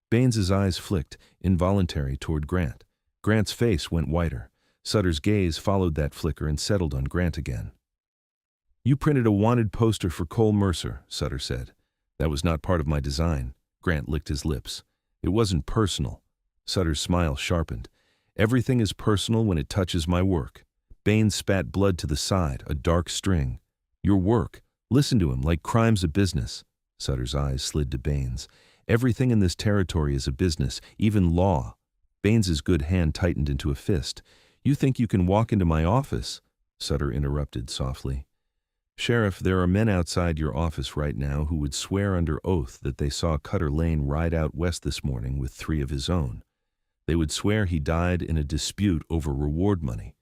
Baines's eyes flicked, involuntary, toward Grant. Grant's face went whiter. Sutter's gaze followed that flicker and settled on Grant again. "You printed a wanted poster for Cole Mercer," Sutter said. "That was not part of my design." Grant licked his lips. "It wasn't personal." Sutter's smile sharpened. "Everything is personal when it touches my work." Baines spat blood to the side, a dark string. "Your work. Listen to him, like crime's a business." Sutter's eyes slid to Baines. "Everything in this territory is a business, even law." Baines's good hand tightened into a fist. "You think you can walk into my office?" Sutter interrupted softly. "Sheriff, there are men outside your office right now who would swear under oath that they saw Cutter Lane ride out west this morning with 3 of his own. They would swear he died in a dispute over reward money.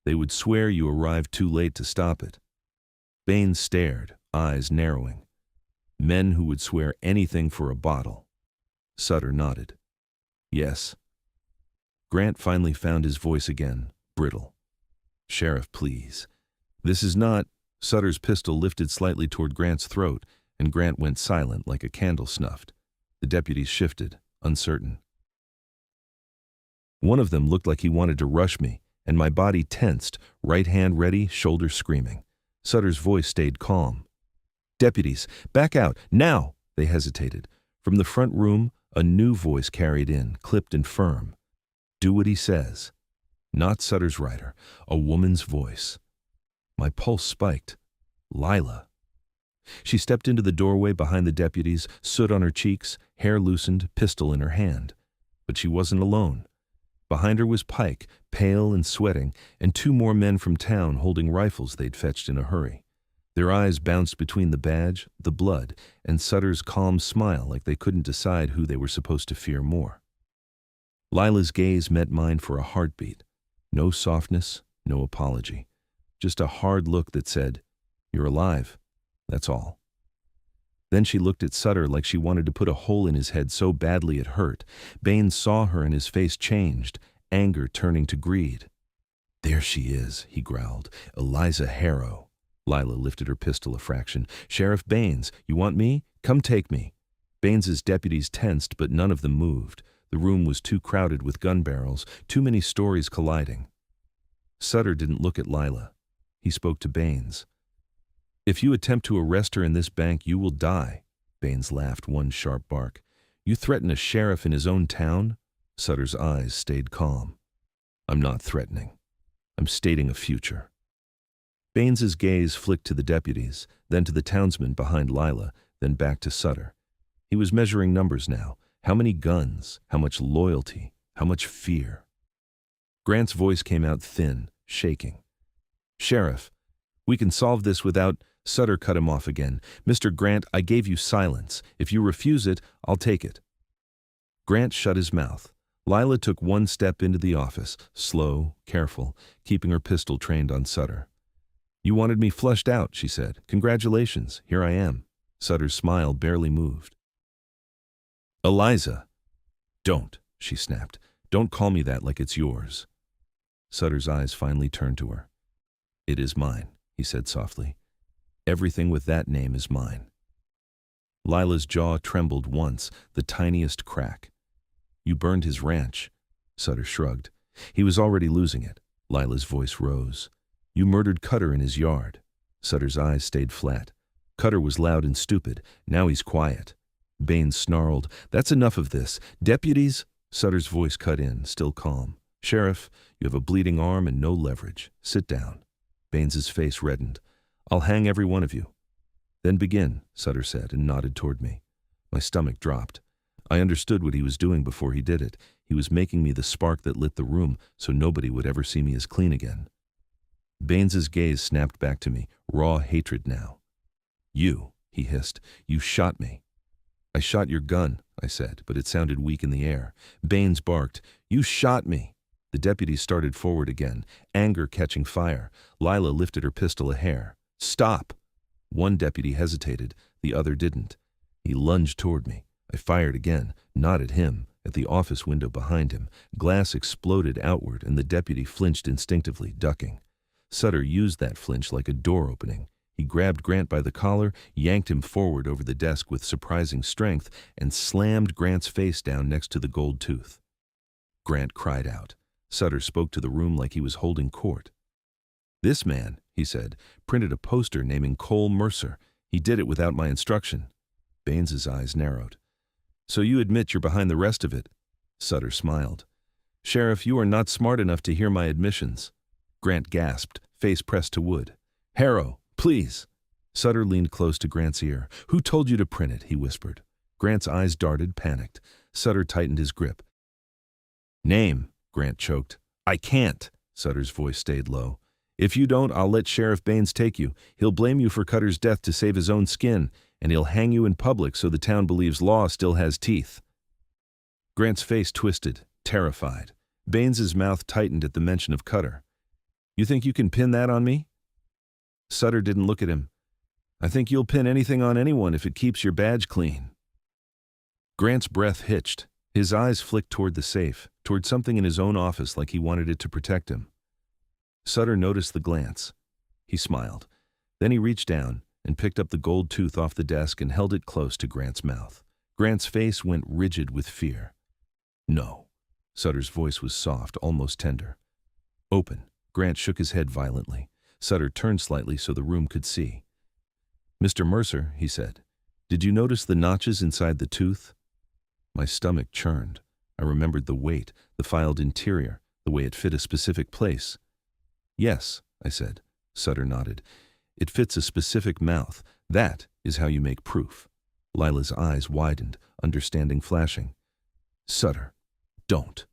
They would swear you arrived too late to stop it." Baines stared, eyes narrowing. "Men who would swear anything for a bottle." Sutter nodded. "Yes." Grant finally found his voice again, brittle. "Sheriff, please. This is not—" Sutter's pistol lifted slightly toward Grant's throat, and Grant went silent like a candle snuffed. The deputies shifted, uncertain. One of them looked like he wanted to rush me, and my body tensed, right hand ready, shoulder screaming. Sutter's voice stayed calm. "Deputies, back out, now!" They hesitated. From the front room, a new voice carried in, clipped and firm. "Do what he says." Not Sutter's rider, a woman's voice. My pulse spiked. Lila. She stepped into the doorway behind the deputies, soot on her cheeks, hair loosened, pistol in her hand. But she wasn't alone. Behind her was Pike, pale and sweating, and 2 more men from town holding rifles they'd fetched in a hurry. Their eyes bounced between the badge, the blood, and Sutter's calm smile like they couldn't decide who they were supposed to fear more. Lila's gaze met mine for a heartbeat. No softness, no apology. Just a hard look that said, "You're alive, that's all." Then she looked at Sutter like she wanted to put a hole in his head so badly it hurt. Baines saw her and his face changed, anger turning to greed. "There she is," he growled. "Eliza Harrow." Lila lifted her pistol a fraction. "Sheriff Baines, you want me? Come take me." Baines's deputies tensed, but none of them moved. The room was too crowded with gun barrels, too many stories colliding. Sutter didn't look at Lila. He spoke to Baines. "If you attempt to arrest her in this bank, you will die." Baines laughed, one sharp bark. "You threaten a sheriff in his own town?" Sutter's eyes stayed calm. "I'm not threatening. I'm stating a future." Baines's gaze flicked to the deputies, then to the townsmen behind Lila, then back to Sutter. He was measuring numbers now. How many guns? How much loyalty? How much fear? Grant's voice came out thin, shaking. "Sheriff, we can solve this without—" Sutter cut him off again. "Mr. Grant, I gave you silence. If you refuse it, I'll take it." Grant shut his mouth. Lila took 1 step into the office, slow, careful, keeping her pistol trained on Sutter. "You wanted me flushed out," she said. "Congratulations, here I am." Sutter's smile barely moved. "Eliza." "Don't," she snapped. "Don't call me that like it's yours." Sutter's eyes finally turned to her. "It is mine," he said softly. Everything with that name is mine. Lila's jaw trembled once, the tiniest crack. You burned his ranch. Sutter shrugged. He was already losing it. Lila's voice rose. You murdered Cutter in his yard. Sutter's eyes stayed flat. Cutter was loud and stupid. Now he's quiet. Baines snarled. That's enough of this. Deputies? Sutter's voice cut in, still calm. Sheriff, you have a bleeding arm and no leverage. Sit down. Baines's face reddened. I'll hang every one of you. Then begin, Sutter said, and nodded toward me. My stomach dropped. I understood what he was doing before he did it. He was making me the spark that lit the room so nobody would ever see me as clean again. Baines's gaze snapped back to me, raw hatred now. You, he hissed, you shot me. I shot your gun, I said, but it sounded weak in the air. Baines barked, you shot me. The deputies started forward again, anger catching fire. Lila lifted her pistol a hair. Stop! One deputy hesitated, the other didn't. He lunged toward me. I fired again, not at him, at the office window behind him. Glass exploded outward, and the deputy flinched instinctively, ducking. Sutter used that flinch like a door opening. He grabbed Grant by the collar, yanked him forward over the desk with surprising strength, and slammed Grant's face down next to the gold tooth. Grant cried out. Sutter spoke to the room like he was holding court. This man, he said, printed a poster naming Cole Mercer. He did it without my instruction. Baines's eyes narrowed. So you admit you're behind the rest of it? Sutter smiled. Sheriff, you are not smart enough to hear my admissions. Grant gasped, face pressed to wood. Harrow, please. Sutter leaned close to Grant's ear. Who told you to print it? He whispered. Grant's eyes darted, panicked. Sutter tightened his grip. Name, Grant choked. I can't. Sutter's voice stayed low. If you don't, I'll let Sheriff Baines take you. He'll blame you for Cutter's death to save his own skin, and he'll hang you in public so the town believes law still has teeth. Grant's face twisted, terrified. Baines's mouth tightened at the mention of Cutter. You think you can pin that on me? Sutter didn't look at him. I think you'll pin anything on anyone if it keeps your badge clean. Grant's breath hitched. His eyes flicked toward the safe, toward something in his own office like he wanted it to protect him. Sutter noticed the glance. He smiled. Then he reached down and picked up the gold tooth off the desk and held it close to Grant's mouth. Grant's face went rigid with fear. No. Sutter's voice was soft, almost tender. Open. Grant shook his head violently. Sutter turned slightly so the room could see. Mr. Mercer, he said, did you notice the notches inside the tooth? My stomach churned. I remembered the weight, the filed interior, the way it fit a specific place. Yes, I said. Sutter nodded. It fits a specific mouth. That is how you make proof. Lila's eyes widened, understanding flashing. Sutter, don't.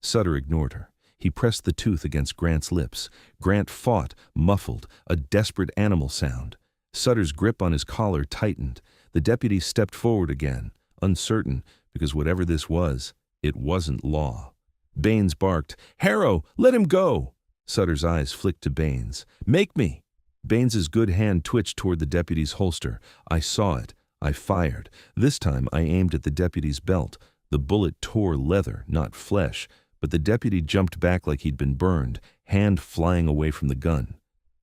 Sutter ignored her. He pressed the tooth against Grant's lips. Grant fought, muffled, a desperate animal sound. Sutter's grip on his collar tightened. The deputy stepped forward again, uncertain, because whatever this was, it wasn't law. Baines barked, Harrow, let him go! Sutter's eyes flicked to Baines. Make me! Baines's good hand twitched toward the deputy's holster. I saw it. I fired. This time I aimed at the deputy's belt. The bullet tore leather, not flesh, but the deputy jumped back like he'd been burned, hand flying away from the gun.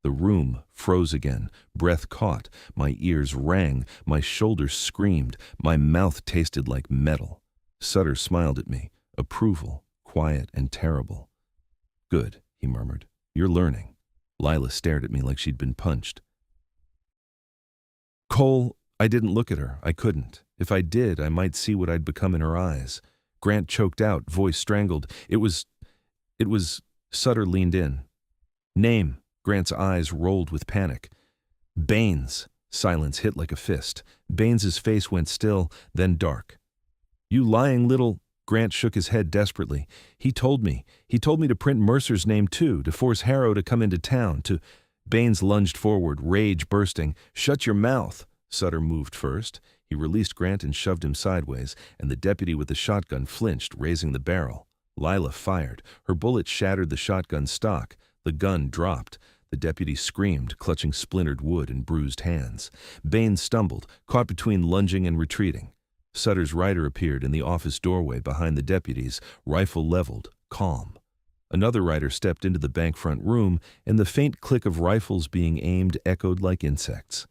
The room froze again, breath caught, my ears rang, my shoulders screamed, my mouth tasted like metal. Sutter smiled at me, approval, quiet and terrible. Good, he murmured. You're learning. Lila stared at me like she'd been punched. Cole, I didn't look at her. I couldn't. If I did, I might see what I'd become in her eyes. Grant choked out, voice strangled. It was... Sutter leaned in. Name. Grant's eyes rolled with panic. Baines. Silence hit like a fist. Baines's face went still, then dark. You lying little... Grant shook his head desperately. He told me to print Mercer's name too, to force Harrow to come into town, to... Baines lunged forward, rage bursting. Shut your mouth. Sutter moved first. He released Grant and shoved him sideways, and the deputy with the shotgun flinched, raising the barrel. Lila fired. Her bullet shattered the shotgun stock. The gun dropped. The deputy screamed, clutching splintered wood and bruised hands. Baines stumbled, caught between lunging and retreating. Sutter's rider appeared in the office doorway behind the deputies, rifle leveled, calm. Another rider stepped into the bank front room, and the faint click of rifles being aimed echoed like insects.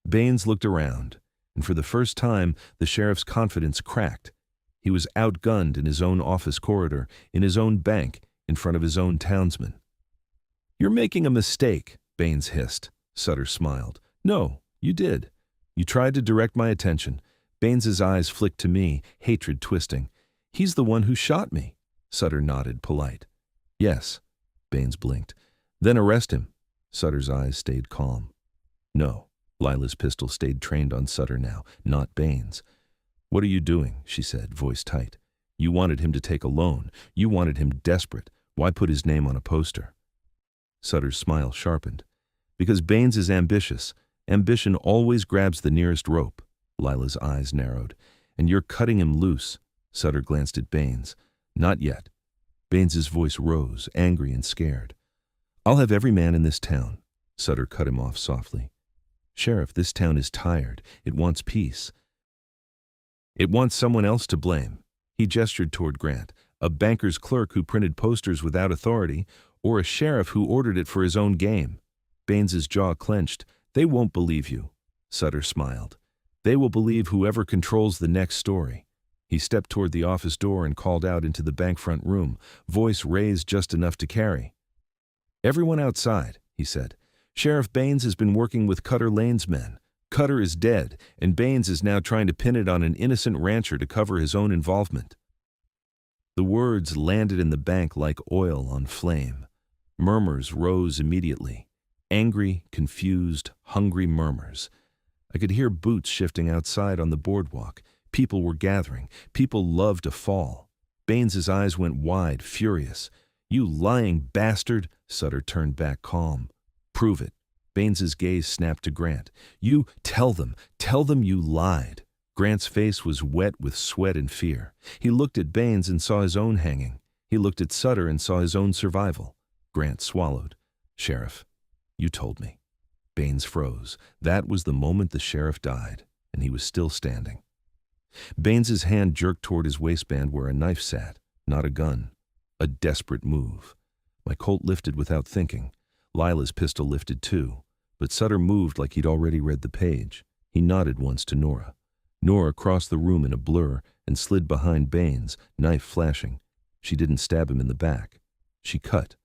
Baines looked around, and for the first time the sheriff's confidence cracked. He was outgunned in his own office corridor, in his own bank, in front of his own townsmen. "You're making a mistake," Baines hissed. Sutter smiled. "No, you did. You tried to direct my attention." Baines's eyes flicked to me, hatred twisting. "He's the one who shot me." Sutter nodded, polite. "Yes." Baines blinked. "Then arrest him." Sutter's eyes stayed calm. "No." Lila's pistol stayed trained on Sutter now, not Baines. "What are you doing?" she said, voice tight. "You wanted him to take a loan. You wanted him desperate. Why put his name on a poster?" Sutter's smile sharpened. "Because Baines is ambitious. Ambition always grabs the nearest rope." Lila's eyes narrowed. "And you're cutting him loose." Sutter glanced at Baines. "Not yet." Baines's voice rose, angry and scared. "I'll have every man in this town." Sutter cut him off softly. "Sheriff, this town is tired. It wants peace. It wants someone else to blame." He gestured toward Grant, "a banker's clerk who printed posters without authority, or a sheriff who ordered it for his own game." Baines's jaw clenched. "They won't believe you." Sutter smiled. "They will believe whoever controls the next story." He stepped toward the office door and called out into the bank front room, voice raised just enough to carry. "Everyone outside," he said. "Sheriff Baines has been working with Cutter Lane's men. Cutter is dead, and Baines is now trying to pin it on an innocent rancher to cover his own involvement." The words landed in the bank like oil on flame. Murmurs rose immediately. Angry, confused, hungry murmurs. I could hear boots shifting outside on the boardwalk. People were gathering. People loved to fall. Baines's eyes went wide, furious. "You lying bastard!" Sutter turned back calm. "Prove it." Baines's gaze snapped to Grant. "You tell them you lied." Grant's face was wet with sweat and fear. He looked at Baines and saw his own hanging. He looked at Sutter and saw his own survival. Grant swallowed. "Sheriff, you told me." Baines froze. That was the moment the sheriff died, and he was still standing. Baines's hand jerked toward his waistband where a knife sat, not a gun. A desperate move. My Colt lifted without thinking. Lila's pistol lifted too, but Sutter moved like he'd already read the page. He nodded once to Nora. Nora crossed the room in a blur and slid behind Baines, knife flashing. She didn't stab him in the back. She cut.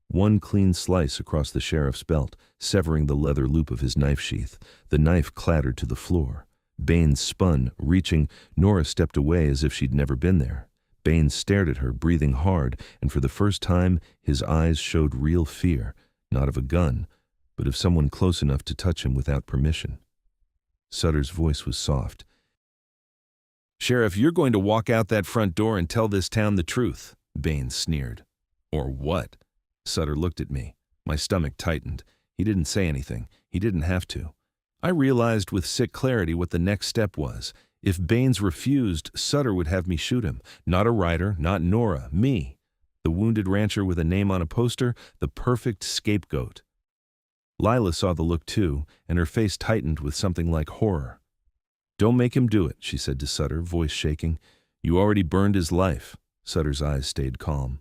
One clean slice across the sheriff's belt, severing the leather loop of his knife sheath. The knife clattered to the floor. Baines spun, reaching. Nora stepped away as if she'd never been there. Baines stared at her, breathing hard, and for the first time his eyes showed real fear, not of a gun, but of someone close enough to touch him without permission. Sutter's voice was soft. "Sheriff, you're going to walk out that front door and tell this town the truth," Baines sneered. "Or what?" Sutter looked at me. My stomach tightened. He didn't say anything. He didn't have to. I realized with sick clarity what the next step was. If Baines refused, Sutter would have me shoot him. Not a rider, not Nora, me. The wounded rancher with a name on a poster, the perfect scapegoat. Lila saw the look too, and her face tightened with something like horror. "Don't make him do it," she said to Sutter, voice shaking. "You already burned his life." Sutter's eyes stayed calm.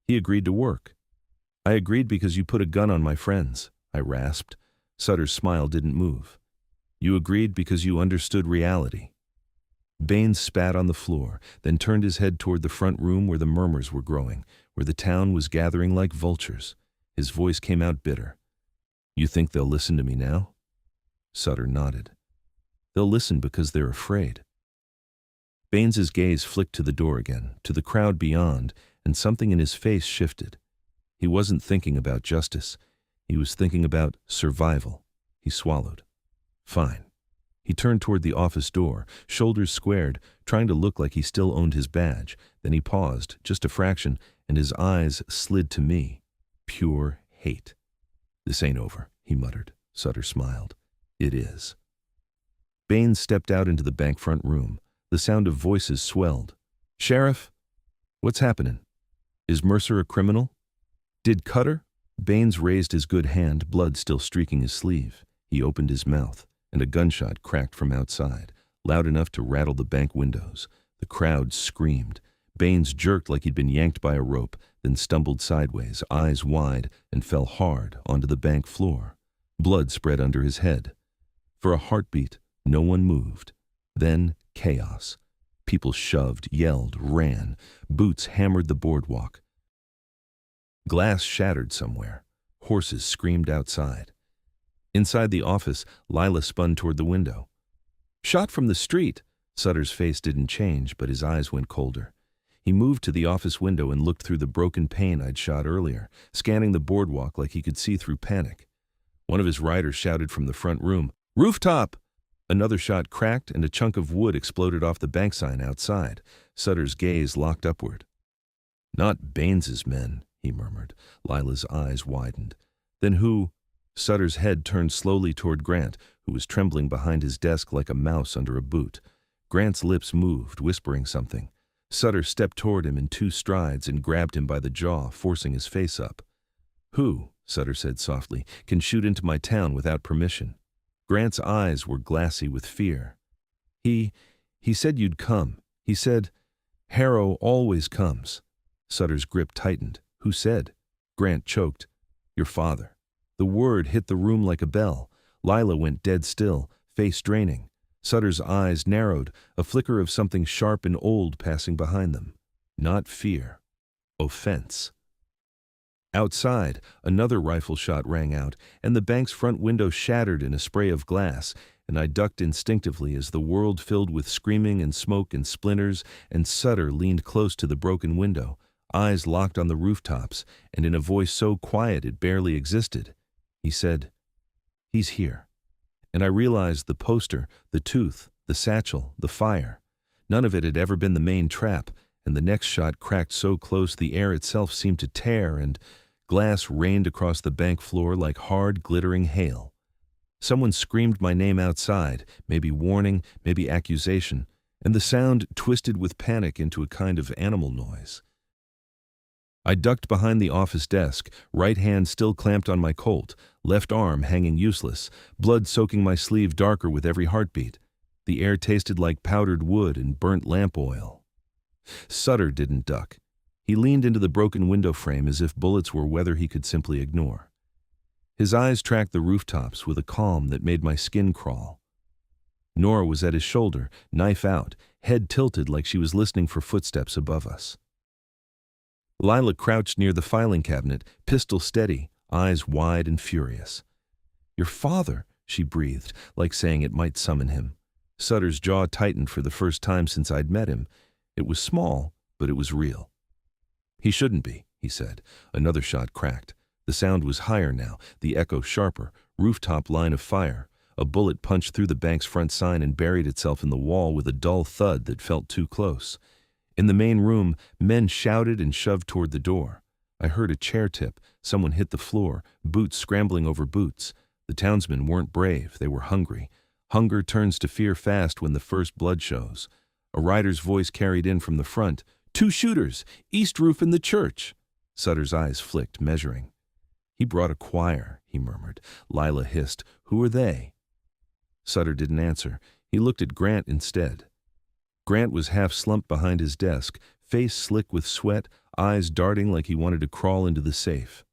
"He agreed to work." "I agreed because you put a gun on my friends," I rasped. Sutter's smile didn't move. "You agreed because you understood reality." Baines spat on the floor, then turned his head toward the front room where the murmurs were growing, where the town was gathering like vultures. His voice came out bitter. "You think they'll listen to me now?" Sutter nodded. "They'll listen because they're afraid." Baines's gaze flicked to the door again, to the crowd beyond, and something in his face shifted. He wasn't thinking about justice. He was thinking about survival. He swallowed. "Fine." He turned toward the office door, shoulders squared, trying to look like he still owned his badge. Then he paused, just a fraction, and his eyes slid to me. Pure hate. "This ain't over," he muttered. Sutter smiled. "It is." Baines stepped out into the bank front room. The sound of voices swelled. "Sheriff? What's happening? Is Mercer a criminal? Did Cutter?" Baines raised his good hand, blood still streaking his sleeve. He opened his mouth, and a gunshot cracked from outside, loud enough to rattle the bank windows. The crowd screamed. Baines jerked like he'd been yanked by a rope, then stumbled sideways, eyes wide, and fell hard onto the bank floor. Blood spread under his head. For a heartbeat, no one moved. Then chaos. People shoved, yelled, ran. Boots hammered the boardwalk. Glass shattered somewhere. Horses screamed outside. Inside the office, Lila spun toward the window. "Shot from the street!" Sutter's face didn't change, but his eyes went colder. He moved to the office window and looked through the broken pane I'd shot earlier, scanning the boardwalk like he could see through panic. One of his riders shouted from the front room, "Rooftop!" Another shot cracked and a chunk of wood exploded off the bank sign outside. Sutter's gaze locked upward. "Not Baines's men," he murmured. Lila's eyes widened. "Then who?" Sutter's head turned slowly toward Grant, who was trembling behind his desk like a mouse under a boot. Grant's lips moved, whispering something. Sutter stepped toward him in 2 strides and grabbed him by the jaw, forcing his face up. "Who," Sutter said softly, "can shoot into my town without permission?" Grant's eyes were glassy with fear. He said you'd come. He said, Harrow always comes." Sutter's grip tightened. "Who said?" Grant choked. "Your father." The word hit the room like a bell. Lila went dead still, face draining. Sutter's eyes narrowed, a flicker of something sharp and old passing behind them. Not fear. Offense. Outside, another rifle shot rang out, and the bank's front window shattered in a spray of glass, and I ducked instinctively as the world filled with screaming and smoke and splinters, and Sutter leaned close to the broken window, eyes locked on the rooftops, and in a voice so quiet it barely existed, he said, "He's here." And I realized the poster, the tooth, the satchel, the fire. None of it had ever been the main trap, and the next shot cracked so close the air itself seemed to tear, and glass rained across the bank floor like hard, glittering hail. Someone screamed my name outside, maybe warning, maybe accusation, and the sound twisted with panic into a kind of animal noise. I ducked behind the office desk, right hand still clamped on my Colt, left arm hanging useless, blood soaking my sleeve darker with every heartbeat. The air tasted like powdered wood and burnt lamp oil. Sutter didn't duck. He leaned into the broken window frame as if bullets were weather he could simply ignore. His eyes tracked the rooftops with a calm that made my skin crawl. Nora was at his shoulder, knife out, head tilted like she was listening for footsteps above us. Lila crouched near the filing cabinet, pistol steady, eyes wide and furious. "Your father," she breathed, like saying it might summon him. Sutter's jaw tightened for the first time since I'd met him. It was small, but it was real. "He shouldn't be," he said. Another shot cracked. The sound was higher now, the echo sharper, rooftop line of fire. A bullet punched through the bank's front sign and buried itself in the wall with a dull thud that felt too close. In the main room, men shouted and shoved toward the door. I heard a chair tip, someone hit the floor, boots scrambling over boots. The townsmen weren't brave, they were hungry. Hunger turns to fear fast when the first blood shows. A rider's voice carried in from the front, "2 shooters, east roof in the church." Sutter's eyes flicked, measuring. "He brought a choir," he murmured. Lila hissed, "Who are they?" Sutter didn't answer. He looked at Grant instead. Grant was half slumped behind his desk, face slick with sweat, eyes darting like he wanted to crawl into the safe.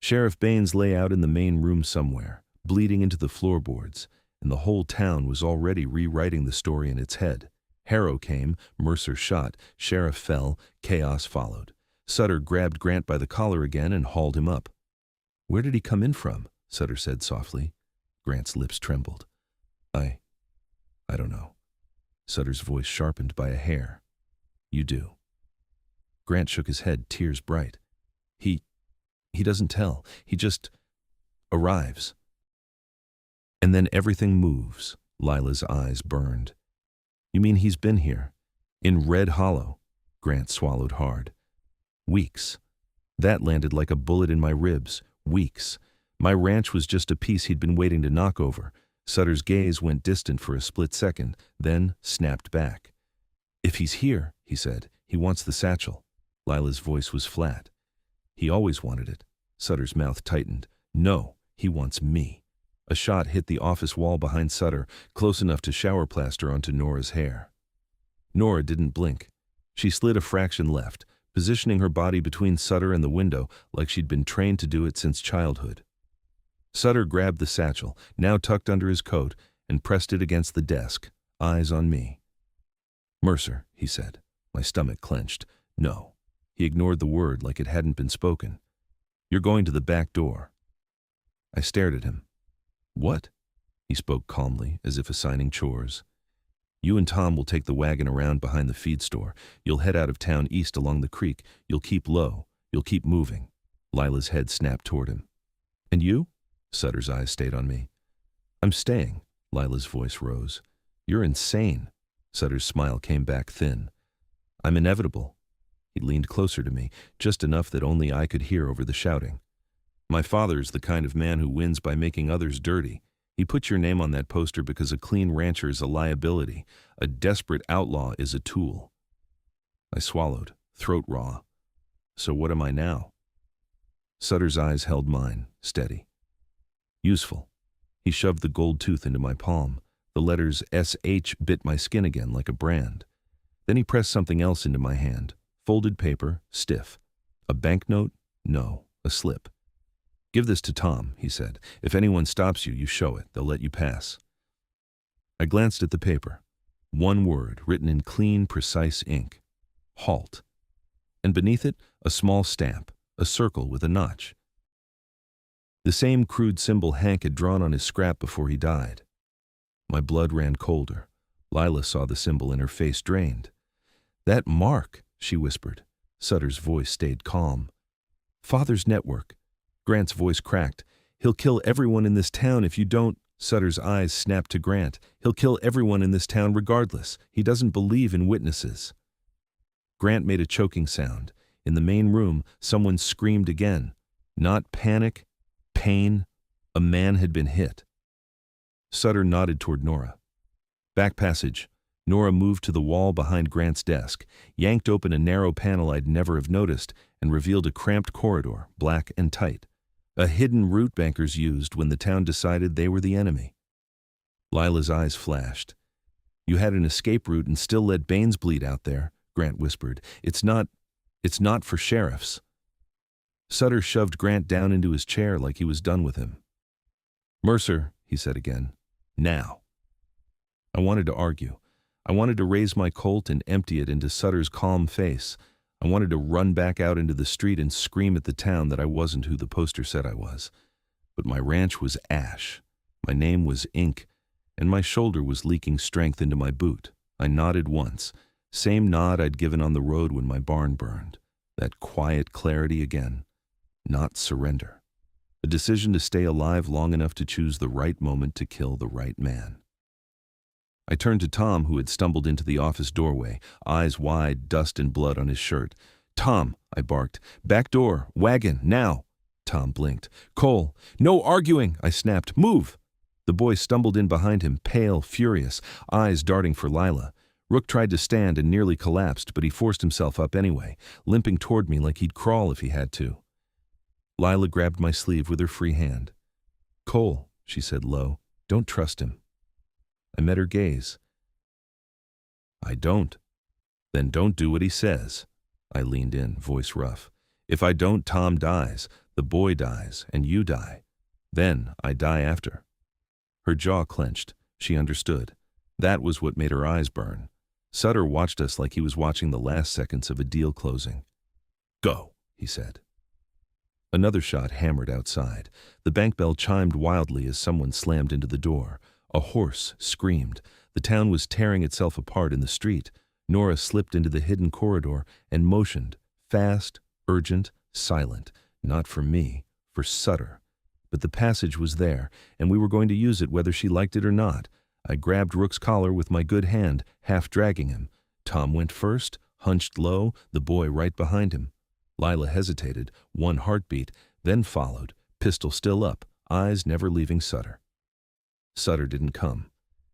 Sheriff Baines lay out in the main room somewhere, bleeding into the floorboards, and the whole town was already rewriting the story in its head. Harrow came, Mercer shot, Sheriff fell, chaos followed. Sutter grabbed Grant by the collar again and hauled him up. "Where did he come in from?" Sutter said softly. Grant's lips trembled. I don't know." Sutter's voice sharpened by a hair. "You do." Grant shook his head, tears bright. He doesn't tell. He just arrives. And then everything moves." Lila's eyes burned. "You mean he's been here? In Red Hollow?" Grant swallowed hard. "Weeks. That landed like a bullet in my ribs. Weeks. My ranch was just a piece he'd been waiting to knock over." Sutter's gaze went distant for a split second, then snapped back. "If he's here," he said, "he wants the satchel." Lila's voice was flat. "He always wanted it." Sutter's mouth tightened. "No, he wants me." A shot hit the office wall behind Sutter, close enough to shower plaster onto Nora's hair. Nora didn't blink. She slid a fraction left, positioning her body between Sutter and the window like she'd been trained to do it since childhood. Sutter grabbed the satchel, now tucked under his coat, and pressed it against the desk, eyes on me. "Mercer," he said. My stomach clenched. "No." He ignored the word like it hadn't been spoken. "You're going to the back door." I stared at him. "What?" He spoke calmly, as if assigning chores. "You and Tom will take the wagon around behind the feed store. You'll head out of town east along the creek. You'll keep low. You'll keep moving." Lila's head snapped toward him. "And you?" Sutter's eyes stayed on me. "I'm staying." Lila's voice rose. "You're insane." Sutter's smile came back thin. "I'm inevitable." He leaned closer to me, just enough that only I could hear over the shouting. "My father's the kind of man who wins by making others dirty. He put your name on that poster because a clean rancher is a liability. A desperate outlaw is a tool." I swallowed, throat raw. "So what am I now?" Sutter's eyes held mine, steady. "Useful." He shoved the gold tooth into my palm. The letters SH bit my skin again like a brand. Then he pressed something else into my hand. Folded paper, stiff. A banknote? No, a slip. "Give this to Tom," he said. "If anyone stops you, you show it. They'll let you pass." I glanced at the paper. One word, written in clean, precise ink. "Halt." And beneath it, a small stamp, a circle with a notch. The same crude symbol Hank had drawn on his scrap before he died. My blood ran colder. Lila saw the symbol and her face drained. "That mark," she whispered. Sutter's voice stayed calm. "Father's network." Grant's voice cracked. "He'll kill everyone in this town if you don't—" Sutter's eyes snapped to Grant. "He'll kill everyone in this town regardless. He doesn't believe in witnesses." Grant made a choking sound. In the main room, someone screamed again. Not panic, pain. A man had been hit. Sutter nodded toward Nora. "Back passage." Nora moved to the wall behind Grant's desk, yanked open a narrow panel I'd never have noticed, and revealed a cramped corridor, black and tight. A hidden route bankers used when the town decided they were the enemy. Lila's eyes flashed. "You had an escape route and still let Baines bleed out there," Grant whispered. It's not for sheriffs." Sutter shoved Grant down into his chair like he was done with him. "Mercer," he said again. "Now." I wanted to argue. I wanted to raise my Colt and empty it into Sutter's calm face. I wanted to run back out into the street and scream at the town that I wasn't who the poster said I was. But my ranch was ash. My name was ink, and my shoulder was leaking strength into my boot. I nodded once. Same nod I'd given on the road when my barn burned. That quiet clarity again. Not surrender. A decision to stay alive long enough to choose the right moment to kill the right man. I turned to Tom, who had stumbled into the office doorway, eyes wide, dust and blood on his shirt. "Tom," I barked. "Back door, wagon, now." Tom blinked. "Cole." "No arguing," I snapped. "Move." The boy stumbled in behind him, pale, furious, eyes darting for Lila. Rook tried to stand and nearly collapsed, but he forced himself up anyway, limping toward me like he'd crawl if he had to. Lila grabbed my sleeve with her free hand. "Cole," she said low, "don't trust him." I met her gaze. "I don't." "Then don't do what he says." I leaned in, voice rough. "If I don't, Tom dies, the boy dies, and you die. Then I die after." Her jaw clenched. She understood. That was what made her eyes burn. Sutter watched us like he was watching the last seconds of a deal closing. "Go," he said. Another shot hammered outside. The bank bell chimed wildly as someone slammed into the door. A horse screamed. The town was tearing itself apart in the street. Nora slipped into the hidden corridor and motioned, fast, urgent, silent. Not for me, for Sutter. But the passage was there, and we were going to use it whether she liked it or not. I grabbed Rook's collar with my good hand, half dragging him. Tom went first, hunched low, the boy right behind him. Lila hesitated, one heartbeat, then followed, pistol still up, eyes never leaving Sutter. Sutter didn't come.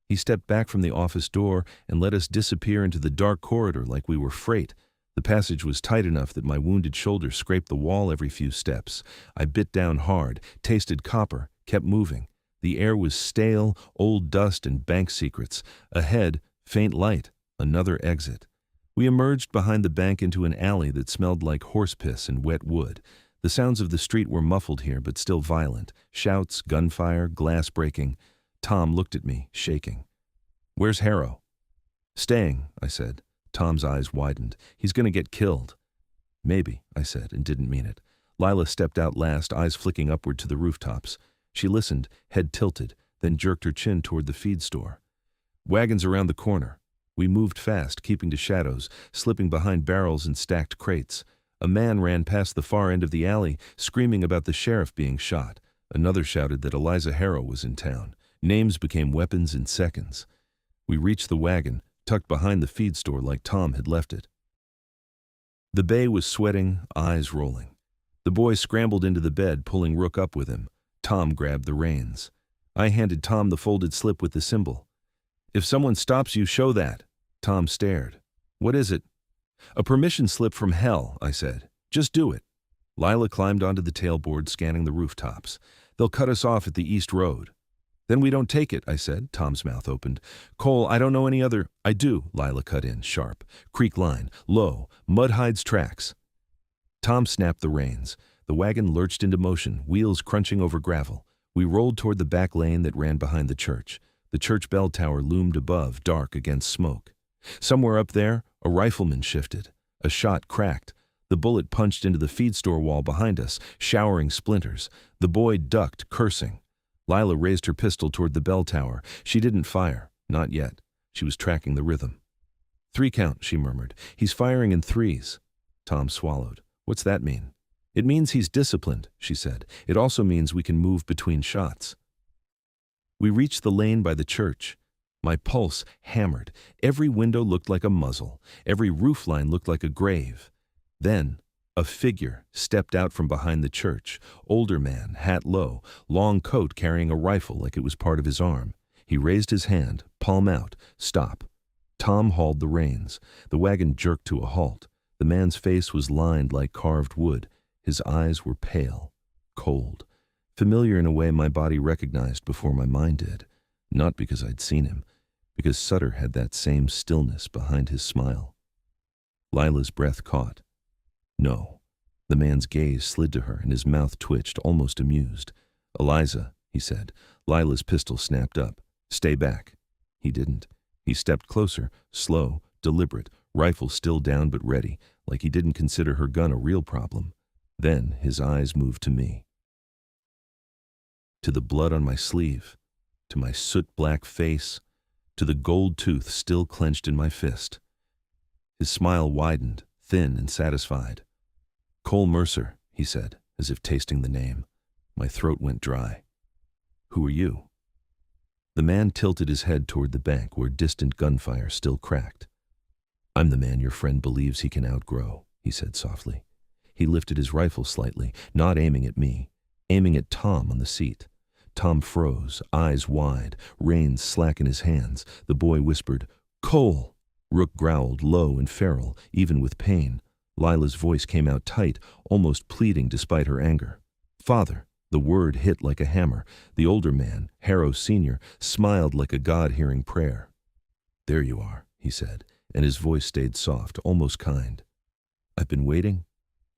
He stepped back from the office door and let us disappear into the dark corridor like we were freight. The passage was tight enough that my wounded shoulder scraped the wall every few steps. I bit down hard, tasted copper, kept moving. The air was stale, old dust and bank secrets. Ahead, faint light, another exit. We emerged behind the bank into an alley that smelled like horse piss and wet wood. The sounds of the street were muffled here, but still violent. Shouts, gunfire, glass breaking. Tom looked at me, shaking. "Where's Harrow?" "Staying," I said. Tom's eyes widened. "He's going to get killed." "Maybe," I said, and didn't mean it. Lila stepped out last, eyes flicking upward to the rooftops. She listened, head tilted, then jerked her chin toward the feed store. "Wagons around the corner." We moved fast, keeping to shadows, slipping behind barrels and stacked crates. A man ran past the far end of the alley, screaming about the sheriff being shot. Another shouted that Eliza Harrow was in town. Names became weapons in seconds. We reached the wagon, tucked behind the feed store like Tom had left it. The bay was sweating, eyes rolling. The boy scrambled into the bed, pulling Rook up with him. Tom grabbed the reins. I handed Tom the folded slip with the symbol. "If someone stops you, show that." Tom stared. "What is it?" "A permission slip from hell," I said. "Just do it." Lila climbed onto the tailboard, scanning the rooftops. "They'll cut us off at the East Road." "Then we don't take it," I said. Tom's mouth opened. "Cole, I don't know any other—" "I do," Lila cut in, sharp. "Creek line, low, Mudhide's tracks." Tom snapped the reins. The wagon lurched into motion, wheels crunching over gravel. We rolled toward the back lane that ran behind the church. The church bell tower loomed above, dark against smoke. Somewhere up there, a rifleman shifted. A shot cracked. The bullet punched into the feed store wall behind us, showering splinters. The boy ducked, cursing. Lila raised her pistol toward the bell tower. She didn't fire. Not yet. She was tracking the rhythm. "3 count," she murmured. "He's firing in threes." Tom swallowed. "What's that mean?" "It means he's disciplined," she said. "It also means we can move between shots." We reached the lane by the church. My pulse hammered. Every window looked like a muzzle. Every roofline looked like a grave. Then, a figure stepped out from behind the church. Older man, hat low, long coat carrying a rifle like it was part of his arm. He raised his hand, palm out. "Stop." Tom hauled the reins. The wagon jerked to a halt. The man's face was lined like carved wood. His eyes were pale, cold, familiar in a way my body recognized before my mind did. Not because I'd seen him, because Sutter had that same stillness behind his smile. Lila's breath caught. "No." The man's gaze slid to her and his mouth twitched, almost amused. "Eliza," he said. Lila's pistol snapped up. "Stay back." He didn't. He stepped closer, slow, deliberate, rifle still down but ready, like he didn't consider her gun a real problem. Then his eyes moved to me. To the blood on my sleeve, to my soot-black face, to the gold tooth still clenched in my fist. His smile widened, thin and satisfied. "Cole Mercer," he said, as if tasting the name. My throat went dry. "Who are you?" The man tilted his head toward the bank where distant gunfire still cracked. "I'm the man your friend believes he can outgrow," he said softly. He lifted his rifle slightly, not aiming at me, aiming at Tom on the seat. Tom froze, eyes wide, reins slack in his hands. The boy whispered, "Cole!" Rook growled, low and feral, even with pain. Lila's voice came out tight, almost pleading despite her anger. "Father!" The word hit like a hammer. The older man, Harrow Sr., smiled like a God-hearing prayer. "There you are," he said, and his voice stayed soft, almost kind. "I've been waiting?"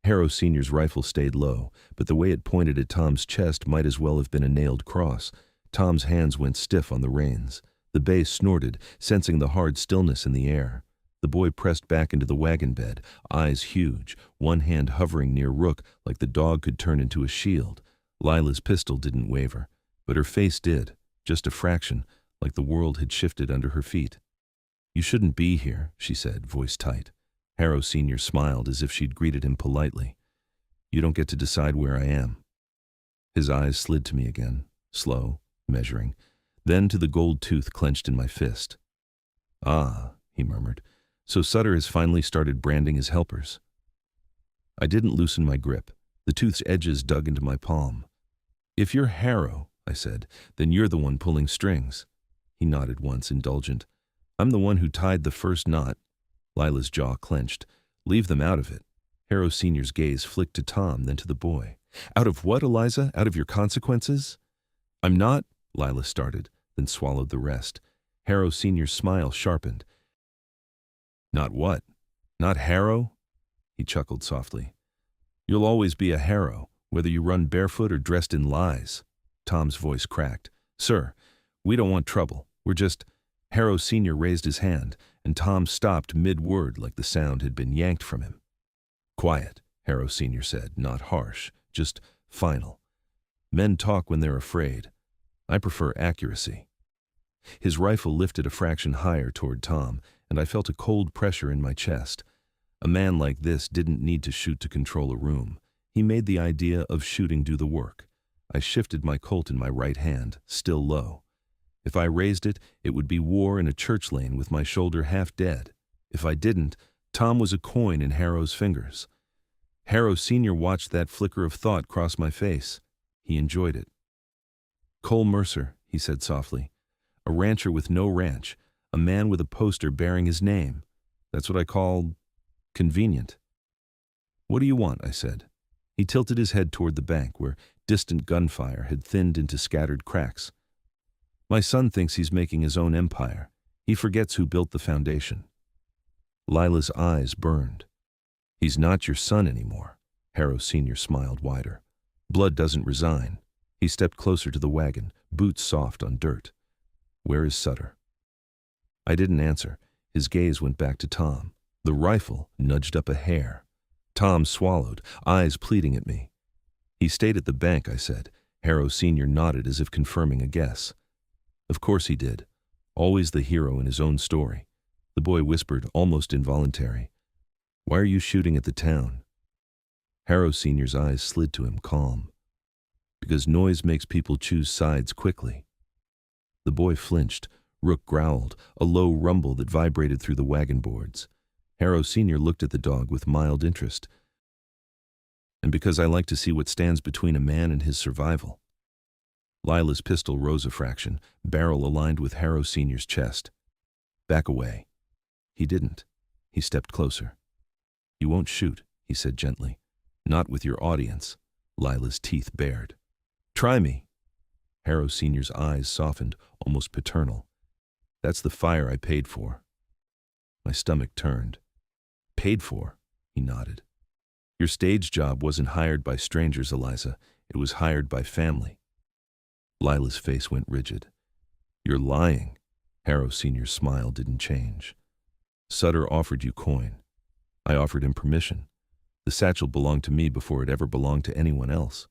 Harrow Sr.'s rifle stayed low, but the way it pointed at Tom's chest might as well have been a nailed cross. Tom's hands went stiff on the reins. The bay snorted, sensing the hard stillness in the air. The boy pressed back into the wagon bed, eyes huge, one hand hovering near Rook like the dog could turn into a shield. Lila's pistol didn't waver, but her face did, just a fraction, like the world had shifted under her feet. "You shouldn't be here," she said, voice tight. Harrow Sr. smiled as if she'd greeted him politely. "You don't get to decide where I am." His eyes slid to me again, slow, measuring, then to the gold tooth clenched in my fist. "Ah," he murmured, "so Sutter has finally started branding his helpers." I didn't loosen my grip. The tooth's edges dug into my palm. "If you're Harrow," I said, "then you're the one pulling strings." He nodded once, indulgent. "I'm the one who tied the first knot." Lila's jaw clenched. "Leave them out of it." Harrow Sr.'s gaze flicked to Tom, then to the boy. "Out of what, Eliza? Out of your consequences?" "I'm not," Lila started, then swallowed the rest. Harrow Sr.'s smile sharpened. "Not what?" Not Harrow? He chuckled softly. You'll always be a Harrow, whether you run barefoot or dressed in lies. Tom's voice cracked. Sir, we don't want trouble. We're just... Harrow Sr. raised his hand, and Tom stopped mid-word like the sound had been yanked from him. Quiet, Harrow Sr. said, not harsh, just final. Men talk when they're afraid. I prefer accuracy. His rifle lifted a fraction higher toward Tom, and I felt a cold pressure in my chest. A man like this didn't need to shoot to control a room. He made the idea of shooting do the work. I shifted my Colt in my right hand, still low. If I raised it, it would be war in a church lane with my shoulder half dead. If I didn't, Tom was a coin in Harrow's fingers. Harrow Sr. watched that flicker of thought cross my face. He enjoyed it. Cole Mercer, he said softly. A rancher with no ranch, a man with a poster bearing his name. That's what I call convenient. What do you want? I said. He tilted his head toward the bank, where distant gunfire had thinned into scattered cracks. My son thinks he's making his own empire. He forgets who built the foundation. Lila's eyes burned. He's not your son anymore. Harrow Sr. smiled wider. Blood doesn't resign. He stepped closer to the wagon, boots soft on dirt. Where is Sutter? I didn't answer. His gaze went back to Tom. The rifle nudged up a hair. Tom swallowed, eyes pleading at me. He stayed at the bank, I said. Harrow Sr. nodded as if confirming a guess. Of course he did. Always the hero in his own story. The boy whispered, almost involuntary. Why are you shooting at the town? Harrow Sr.'s eyes slid to him, calm. Because noise makes people choose sides quickly. The boy flinched. Rook growled, a low rumble that vibrated through the wagon boards. Harrow Sr. looked at the dog with mild interest. And because I like to see what stands between a man and his survival. Lila's pistol rose a fraction, barrel aligned with Harrow Sr.'s chest. Back away. He didn't. He stepped closer. You won't shoot, he said gently. Not with your audience. Lila's teeth bared. Try me. Harrow Sr.'s eyes softened, almost paternal. That's the fire I paid for. My stomach turned. Paid for? He nodded. Your stage job wasn't hired by strangers, Eliza. It was hired by family. Lila's face went rigid. You're lying. Harrow Sr.'s smile didn't change. Sutter offered you coin. I offered him permission. The satchel belonged to me before it ever belonged to anyone else.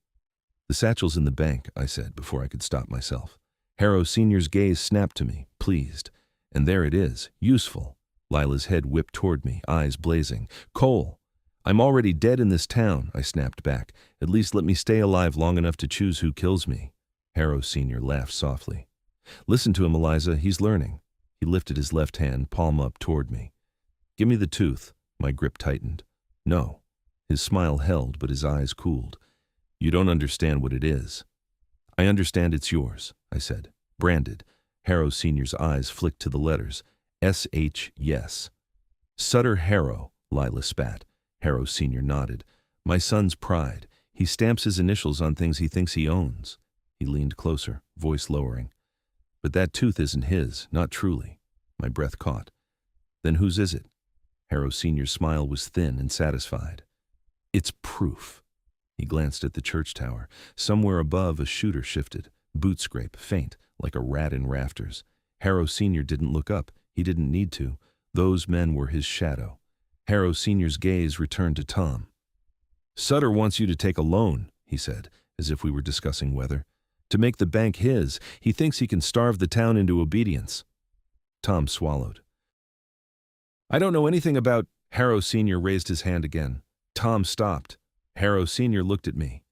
The satchel's in the bank, I said before I could stop myself. Harrow Sr.'s gaze snapped to me, pleased. And there it is, useful. Lila's head whipped toward me, eyes blazing. Cole! I'm already dead in this town, I snapped back. At least let me stay alive long enough to choose who kills me. Harrow Sr. laughed softly. Listen to him, Eliza, he's learning. He lifted his left hand, palm up toward me. Give me the tooth. My grip tightened. No. His smile held, but his eyes cooled. You don't understand what it is. I understand it's yours, I said. Branded. Harrow Sr.'s eyes flicked to the letters. S.H. Yes. Sutter Harrow, Lila spat. Harrow Sr. nodded. My son's pride. He stamps his initials on things he thinks he owns. He leaned closer, voice lowering. But that tooth isn't his, not truly. My breath caught. Then whose is it? Harrow Sr.'s smile was thin and satisfied. It's proof. He glanced at the church tower. Somewhere above, a shooter shifted, boot scrape, faint, like a rat in rafters. Harrow Sr. didn't look up. He didn't need to. Those men were his shadow. Harrow Sr.'s gaze returned to Tom. Sutter wants you to take a loan, he said, as if we were discussing weather. To make the bank his, he thinks he can starve the town into obedience. Tom swallowed. I don't know anything about... Harrow Sr. raised his hand again. Tom stopped. Harrow Sr. looked at me.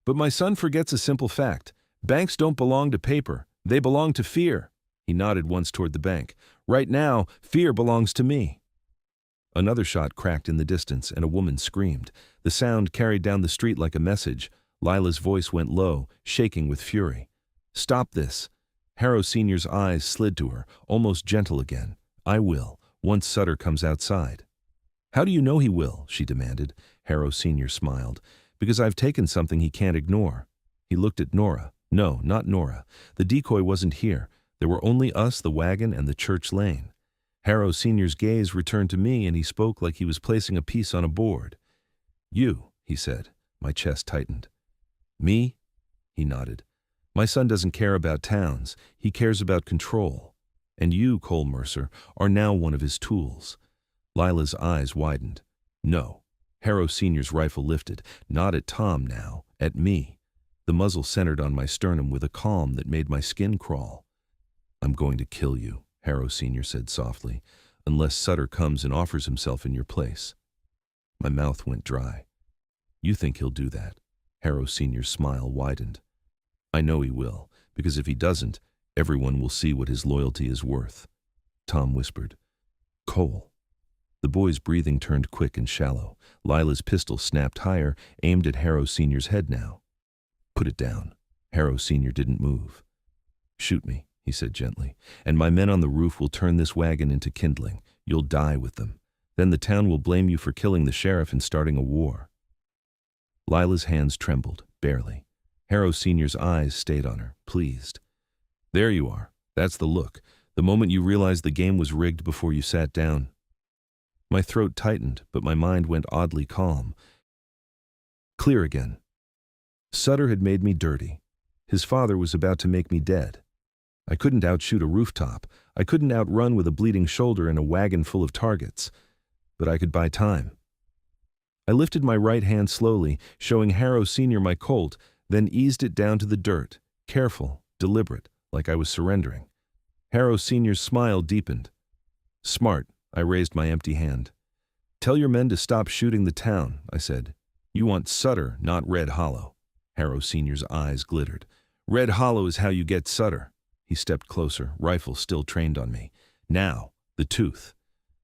But my son forgets a simple fact. Banks don't belong to paper. They belong to fear. He nodded once toward the bank. Right now, fear belongs to me. Another shot cracked in the distance, and a woman screamed. The sound carried down the street like a message. Lila's voice went low, shaking with fury. Stop this. Harrow Sr.'s eyes slid to her, almost gentle again. I will, once Sutter comes outside. How do you know he will? She demanded. Harrow Sr. smiled. Because I've taken something he can't ignore. He looked at Nora. No, not Nora. The decoy wasn't here. There were only us, the wagon, and the church lane. Harrow Sr.'s gaze returned to me, and he spoke like he was placing a piece on a board. "You," he said. My chest tightened. "Me?" He nodded. "My son doesn't care about towns. He cares about control. And you, Cole Mercer, are now one of his tools." Lila's eyes widened. "No." Harrow Sr.'s rifle lifted, not at Tom now, at me. The muzzle centered on my sternum with a calm that made my skin crawl. "I'm going to kill you," Harrow Sr. said softly, "unless Sutter comes and offers himself in your place." My mouth went dry. "You think he'll do that?" Harrow Sr.'s smile widened. "I know he will, because if he doesn't, everyone will see what his loyalty is worth." Tom whispered, "Cole." The boy's breathing turned quick and shallow. Lila's pistol snapped higher, aimed at Harrow Sr.'s head now. "Put it down." Harrow Sr. didn't move. "Shoot me," he said gently, "and my men on the roof will turn this wagon into kindling. You'll die with them. Then the town will blame you for killing the sheriff and starting a war." Lila's hands trembled, barely. Harrow Sr.'s eyes stayed on her, pleased. "There you are. That's the look. The moment you realized the game was rigged before you sat down." My throat tightened, but my mind went oddly calm. Clear again. Sutter had made me dirty. His father was about to make me dead. I couldn't outshoot a rooftop. I couldn't outrun with a bleeding shoulder and a wagon full of targets. But I could buy time. I lifted my right hand slowly, showing Harrow Sr. my Colt, then eased it down to the dirt, careful, deliberate, like I was surrendering. Harrow Sr.'s smile deepened. "Smart." I raised my empty hand. "Tell your men to stop shooting the town," I said. "You want Sutter, not Red Hollow." Harrow Sr.'s eyes glittered. "Red Hollow is how you get Sutter." He stepped closer, rifle still trained on me. "Now, the tooth."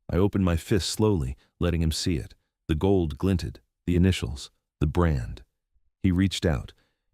I opened my fist slowly, letting him see it. The gold glinted, the initials, the brand. He reached out,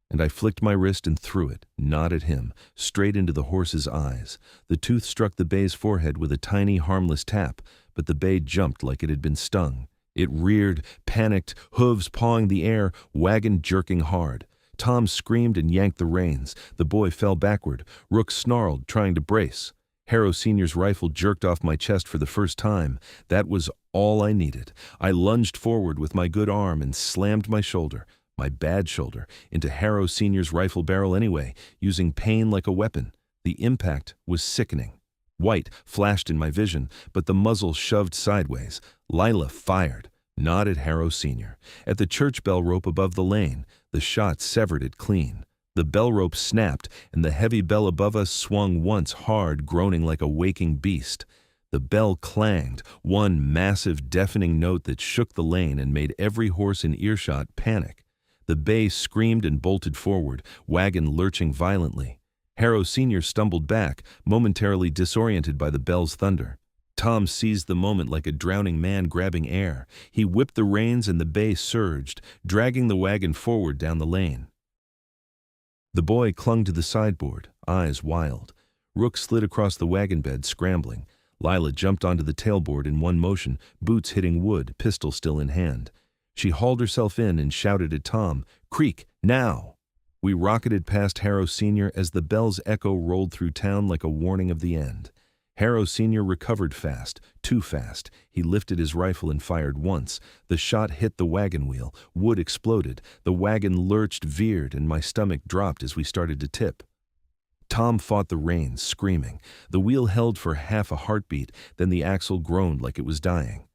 and I flicked my wrist and threw it, not at him, straight into the horse's eyes. The tooth struck the bay's forehead with a tiny, harmless tap, but the bay jumped like it had been stung. It reared, panicked, hooves pawing the air, wagon jerking hard. Tom screamed and yanked the reins. The boy fell backward. Rook snarled, trying to brace. Harrow Sr.'s rifle jerked off my chest for the first time. That was all I needed. I lunged forward with my good arm and slammed my shoulder, my bad shoulder, into Harrow Sr.'s rifle barrel anyway, using pain like a weapon. The impact was sickening. White flashed in my vision, but the muzzle shoved sideways. Lila fired, not at Harrow Sr. At the church bell rope above the lane. The shot severed it clean. The bell rope snapped, and the heavy bell above us swung once hard, groaning like a waking beast. The bell clanged, one massive, deafening note that shook the lane and made every horse in earshot panic. The bay screamed and bolted forward, wagon lurching violently. Harrow Sr. stumbled back, momentarily disoriented by the bell's thunder. Tom seized the moment like a drowning man grabbing air. He whipped the reins and the bay surged, dragging the wagon forward down the lane. The boy clung to the sideboard, eyes wild. Rook slid across the wagon bed, scrambling. Lila jumped onto the tailboard in one motion, boots hitting wood, pistol still in hand. She hauled herself in and shouted at Tom, "Creek, now!" We rocketed past Harrow Sr. as the bell's echo rolled through town like a warning of the end. Harrow Sr. recovered fast, too fast. He lifted his rifle and fired once. The shot hit the wagon wheel. Wood exploded. The wagon lurched, veered, and my stomach dropped as we started to tip. Tom fought the reins, screaming. The wheel held for half a heartbeat, then the axle groaned like it was dying.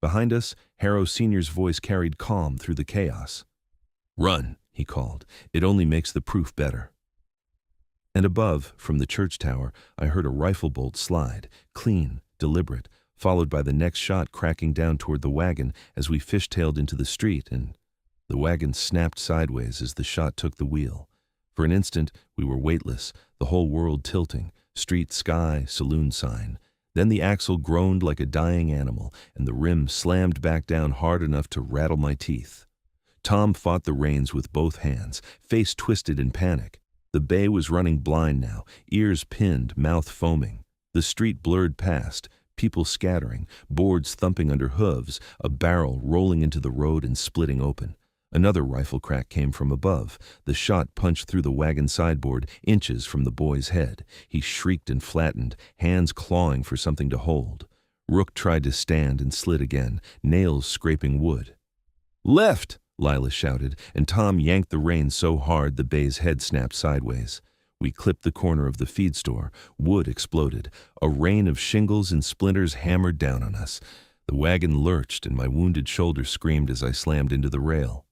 Behind us, Harrow Sr.'s voice carried calm through the chaos. "Run," he called. "It only makes the proof better." And above, from the church tower, I heard a rifle bolt slide, clean, deliberate, followed by the next shot cracking down toward the wagon as we fishtailed into the street, and the wagon snapped sideways as the shot took the wheel. For an instant, we were weightless, the whole world tilting, street, sky, saloon sign. Then the axle groaned like a dying animal, and the rim slammed back down hard enough to rattle my teeth. Tom fought the reins with both hands, face twisted in panic. The bay was running blind now, ears pinned, mouth foaming. The street blurred past, people scattering, boards thumping under hooves, a barrel rolling into the road and splitting open. Another rifle crack came from above. The shot punched through the wagon sideboard, inches from the boy's head. He shrieked and flattened, hands clawing for something to hold. Rook tried to stand and slid again, nails scraping wood. "Left!" Lila shouted, and Tom yanked the reins so hard the bay's head snapped sideways. We clipped the corner of the feed store. Wood exploded. A rain of shingles and splinters hammered down on us. The wagon lurched, and my wounded shoulder screamed as I slammed into the rail.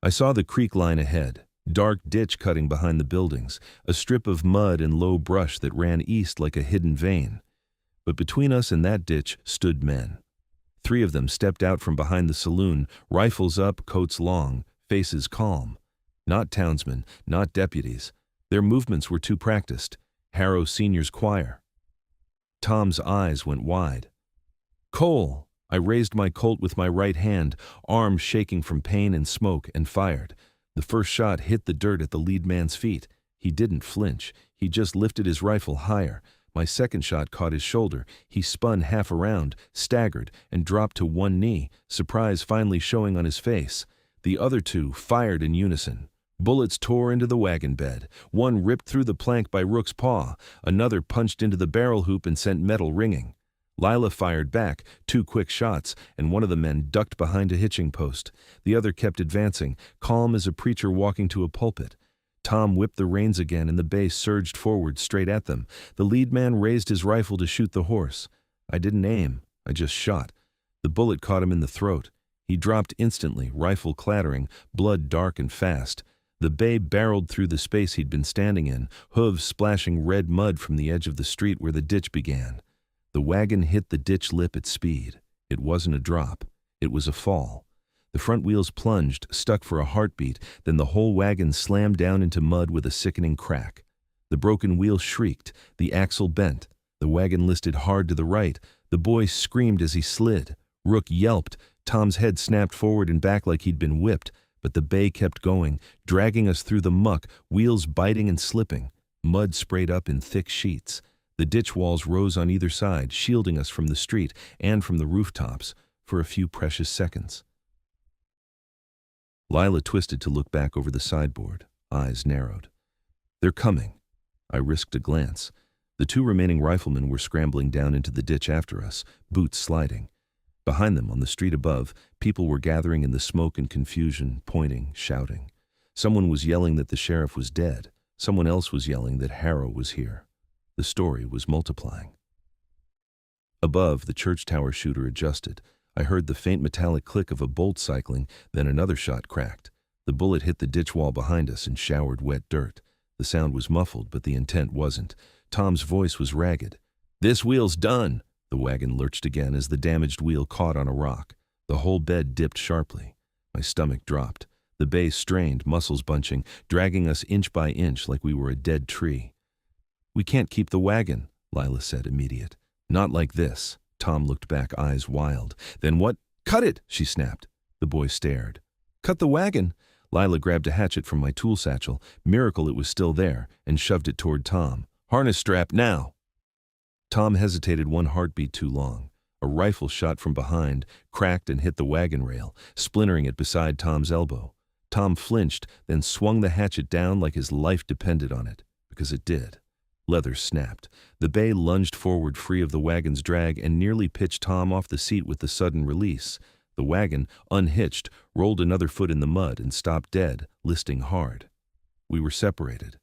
I saw the creek line ahead, dark ditch cutting behind the buildings, a strip of mud and low brush that ran east like a hidden vein. But between us and that ditch stood men. 3 of them stepped out from behind the saloon, rifles up, coats long, faces calm. Not townsmen, not deputies. Their movements were too practiced. Harrow Senior's choir. Tom's eyes went wide. "Cole!" I raised my Colt with my right hand, arm shaking from pain and smoke, and fired. The first shot hit the dirt at the lead man's feet. He didn't flinch. He just lifted his rifle higher. My second shot caught his shoulder. He spun half around, staggered, and dropped to one knee, surprise finally showing on his face. The other 2 fired in unison. Bullets tore into the wagon bed. One ripped through the plank by Rook's paw. Another punched into the barrel hoop and sent metal ringing. Lila fired back, 2 quick shots, and one of the men ducked behind a hitching post. The other kept advancing, calm as a preacher walking to a pulpit. Tom whipped the reins again and the bay surged forward straight at them. The lead man raised his rifle to shoot the horse. I didn't aim. I just shot. The bullet caught him in the throat. He dropped instantly, rifle clattering, blood dark and fast. The bay barreled through the space he'd been standing in, hooves splashing red mud from the edge of the street where the ditch began. The wagon hit the ditch lip at speed. It wasn't a drop. It was a fall. The front wheels plunged, stuck for a heartbeat, then the whole wagon slammed down into mud with a sickening crack. The broken wheel shrieked, the axle bent. The wagon listed hard to the right. The boy screamed as he slid. Rook yelped. Tom's head snapped forward and back like he'd been whipped, but the bay kept going, dragging us through the muck, wheels biting and slipping. Mud sprayed up in thick sheets. The ditch walls rose on either side, shielding us from the street and from the rooftops for a few precious seconds. Lila twisted to look back over the sideboard, eyes narrowed. "They're coming." I risked a glance. The 2 remaining riflemen were scrambling down into the ditch after us, boots sliding. Behind them, on the street above, people were gathering in the smoke and confusion, pointing, shouting. Someone was yelling that the sheriff was dead. Someone else was yelling that Harrow was here. The story was multiplying. Above, the church tower shooter adjusted. I heard the faint metallic click of a bolt cycling, then another shot cracked. The bullet hit the ditch wall behind us and showered wet dirt. The sound was muffled, but the intent wasn't. Tom's voice was ragged. "This wheel's done." The wagon lurched again as the damaged wheel caught on a rock. The whole bed dipped sharply. My stomach dropped. The bay strained, muscles bunching, dragging us inch by inch like we were a dead tree. "We can't keep the wagon," Lila said, immediate. "Not like this." Tom looked back, eyes wild. "Then what?" "Cut it!" she snapped. The boy stared. "Cut the wagon?" Lila grabbed a hatchet from my tool satchel, miracle it was still there, and shoved it toward Tom. "Harness strap, now!" Tom hesitated one heartbeat too long. A rifle shot from behind, cracked and hit the wagon rail, splintering it beside Tom's elbow. Tom flinched, then swung the hatchet down like his life depended on it, because it did. Leather snapped. The bay lunged forward free of the wagon's drag and nearly pitched Tom off the seat with the sudden release. The wagon, unhitched, rolled another foot in the mud and stopped dead, listing hard. We were separated.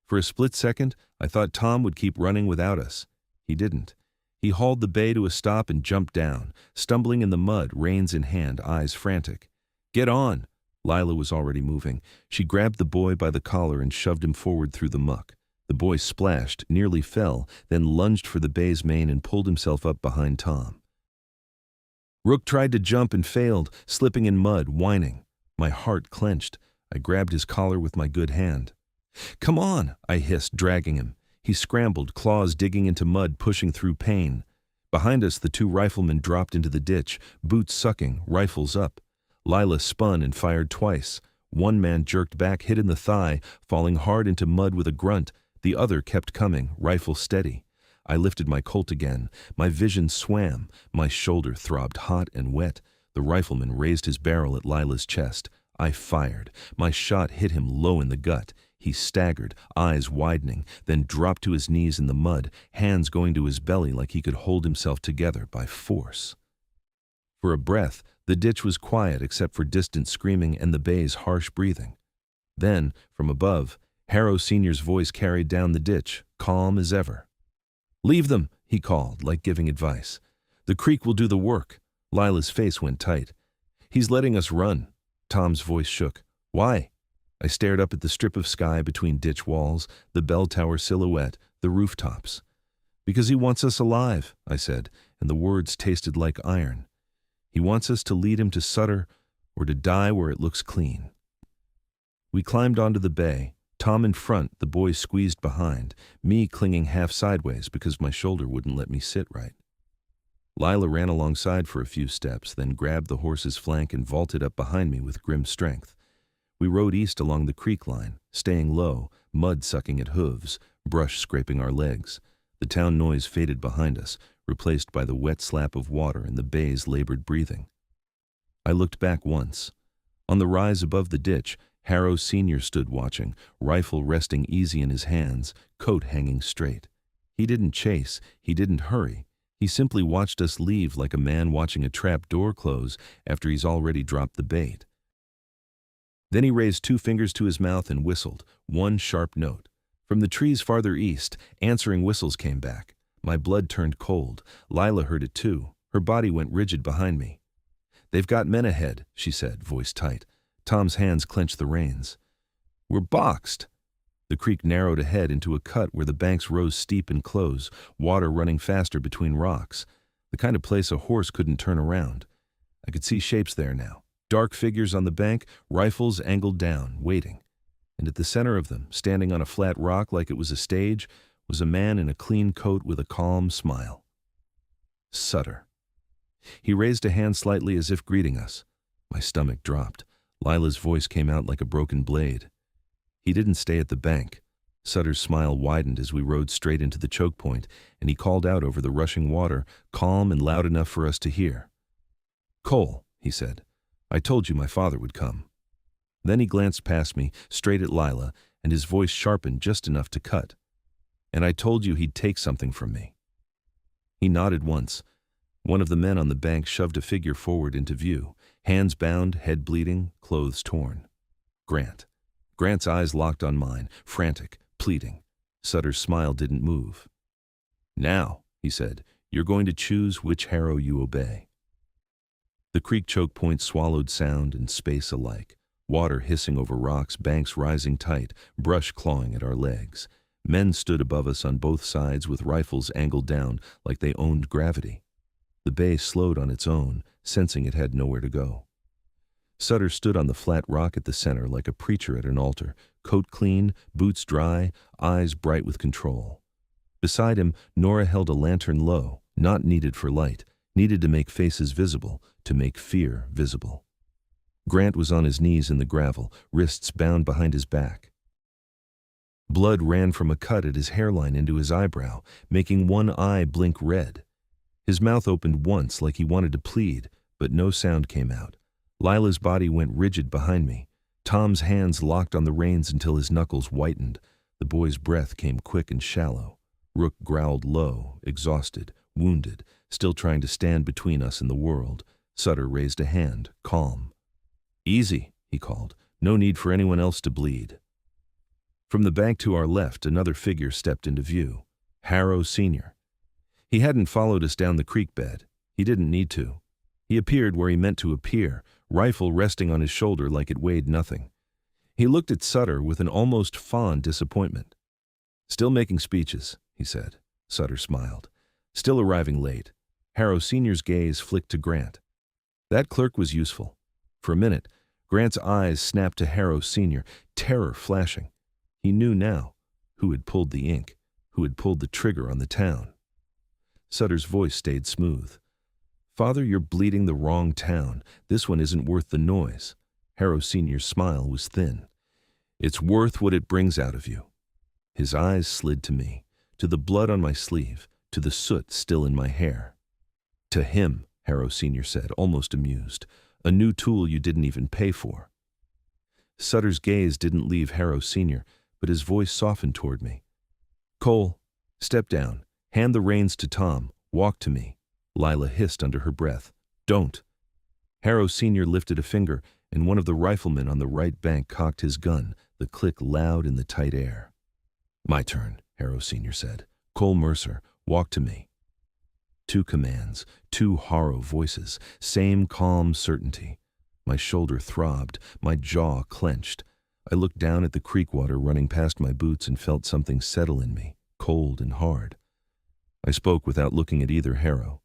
For a split second, I thought Tom would keep running without us. He didn't. He hauled the bay to a stop and jumped down, stumbling in the mud, reins in hand, eyes frantic. "Get on!" Lila was already moving. She grabbed the boy by the collar and shoved him forward through the muck. The boy splashed, nearly fell, then lunged for the bay's mane and pulled himself up behind Tom. Rook tried to jump and failed, slipping in mud, whining. My heart clenched. I grabbed his collar with my good hand. "Come on," I hissed, dragging him. He scrambled, claws digging into mud, pushing through pain. Behind us, the 2 riflemen dropped into the ditch, boots sucking, rifles up. Lila spun and fired twice. One man jerked back, hit in the thigh, falling hard into mud with a grunt. The other kept coming, rifle steady. I lifted my Colt again. My vision swam. My shoulder throbbed hot and wet. The rifleman raised his barrel at Lila's chest. I fired. My shot hit him low in the gut. He staggered, eyes widening, then dropped to his knees in the mud, hands going to his belly like he could hold himself together by force. For a breath, the ditch was quiet except for distant screaming and the bay's harsh breathing. Then, from above, Harrow Sr.'s voice carried down the ditch, calm as ever. "Leave them," he called, like giving advice. "The creek will do the work." Lila's face went tight. "He's letting us run." Tom's voice shook. "Why?" I stared up at the strip of sky between ditch walls, the bell tower silhouette, the rooftops. "Because he wants us alive," I said, and the words tasted like iron. "He wants us to lead him to Sutter or to die where it looks clean." We climbed onto the bay, Tom in front, the boys squeezed behind, me clinging half sideways because my shoulder wouldn't let me sit right. Lila ran alongside for a few steps, then grabbed the horse's flank and vaulted up behind me with grim strength. We rode east along the creek line, staying low, mud sucking at hooves, brush scraping our legs. The town noise faded behind us, replaced by the wet slap of water and the bay's labored breathing. I looked back once. On the rise above the ditch, Harrow Sr. stood watching, rifle resting easy in his hands, coat hanging straight. He didn't chase, he didn't hurry. He simply watched us leave like a man watching a trap door close after he's already dropped the bait. Then he raised 2 fingers to his mouth and whistled, one sharp note. From the trees farther east, answering whistles came back. My blood turned cold. Lila heard it too. Her body went rigid behind me. "They've got men ahead," she said, voice tight. Tom's hands clenched the reins. "We're boxed." The creek narrowed ahead into a cut where the banks rose steep and close, water running faster between rocks. The kind of place a horse couldn't turn around. I could see shapes there now. Dark figures on the bank, rifles angled down, waiting. And at the center of them, standing on a flat rock like it was a stage, was a man in a clean coat with a calm smile. Sutter. He raised a hand slightly as if greeting us. My stomach dropped. Lila's voice came out like a broken blade. He didn't stay at the bank. Sutter's smile widened as we rode straight into the choke point, and he called out over the rushing water, calm and loud enough for us to hear. "Cole," he said, "I told you my father would come." Then he glanced past me, straight at Lila, and his voice sharpened just enough to cut. "And I told you he'd take something from me." He nodded once. One of the men on the bank shoved a figure forward into view, hands bound, head bleeding, clothes torn. Grant. Grant's eyes locked on mine, frantic, pleading. Sutter's smile didn't move. "Now," he said, "you're going to choose which Harrow you obey." The creek choke point swallowed sound and space alike. Water hissing over rocks, banks rising tight, brush clawing at our legs. Men stood above us on both sides with rifles angled down like they owned gravity. The bay slowed on its own, sensing it had nowhere to go. Sutter stood on the flat rock at the center like a preacher at an altar, coat clean, boots dry, eyes bright with control. Beside him, Nora held a lantern low, not needed for light, needed to make faces visible, to make fear visible. Grant was on his knees in the gravel, wrists bound behind his back. Blood ran from a cut at his hairline into his eyebrow, making one eye blink red. His mouth opened once like he wanted to plead, but no sound came out. Lila's body went rigid behind me. Tom's hands locked on the reins until his knuckles whitened. The boy's breath came quick and shallow. Rook growled low, exhausted, wounded, still trying to stand between us and the world. Sutter raised a hand, calm. "Easy," he called. "No need for anyone else to bleed." From the bank to our left, another figure stepped into view. Harrow Sr. He hadn't followed us down the creek bed. He didn't need to. He appeared where he meant to appear, rifle resting on his shoulder like it weighed nothing. He looked at Sutter with an almost fond disappointment. "Still making speeches," he said. Sutter smiled. "Still arriving late." Harrow Sr.'s gaze flicked to Grant. That clerk was useful. For a minute, Grant's eyes snapped to Harrow Sr., terror flashing. He knew now who had pulled the ink, who had pulled the trigger on the town. Sutter's voice stayed smooth. "Father, you're bleeding the wrong town. This one isn't worth the noise." Harrow Sr.'s smile was thin. "It's worth what it brings out of you." His eyes slid to me, to the blood on my sleeve, to the soot still in my hair. "To him," Harrow Sr. said, almost amused. "A new tool you didn't even pay for." Sutter's gaze didn't leave Harrow Sr., but his voice softened toward me. Cole, step down. Hand the reins to Tom. Walk to me. Lila hissed under her breath. Don't. Harrow Sr. lifted a finger, and one of the riflemen on the right bank cocked his gun, the click loud in the tight air. My turn, Harrow Sr. said. Cole Mercer, walk to me. 2 commands, 2 Harrow voices, same calm certainty. My shoulder throbbed, my jaw clenched. I looked down at the creek water running past my boots and felt something settle in me, cold and hard. I spoke without looking at either Harrow.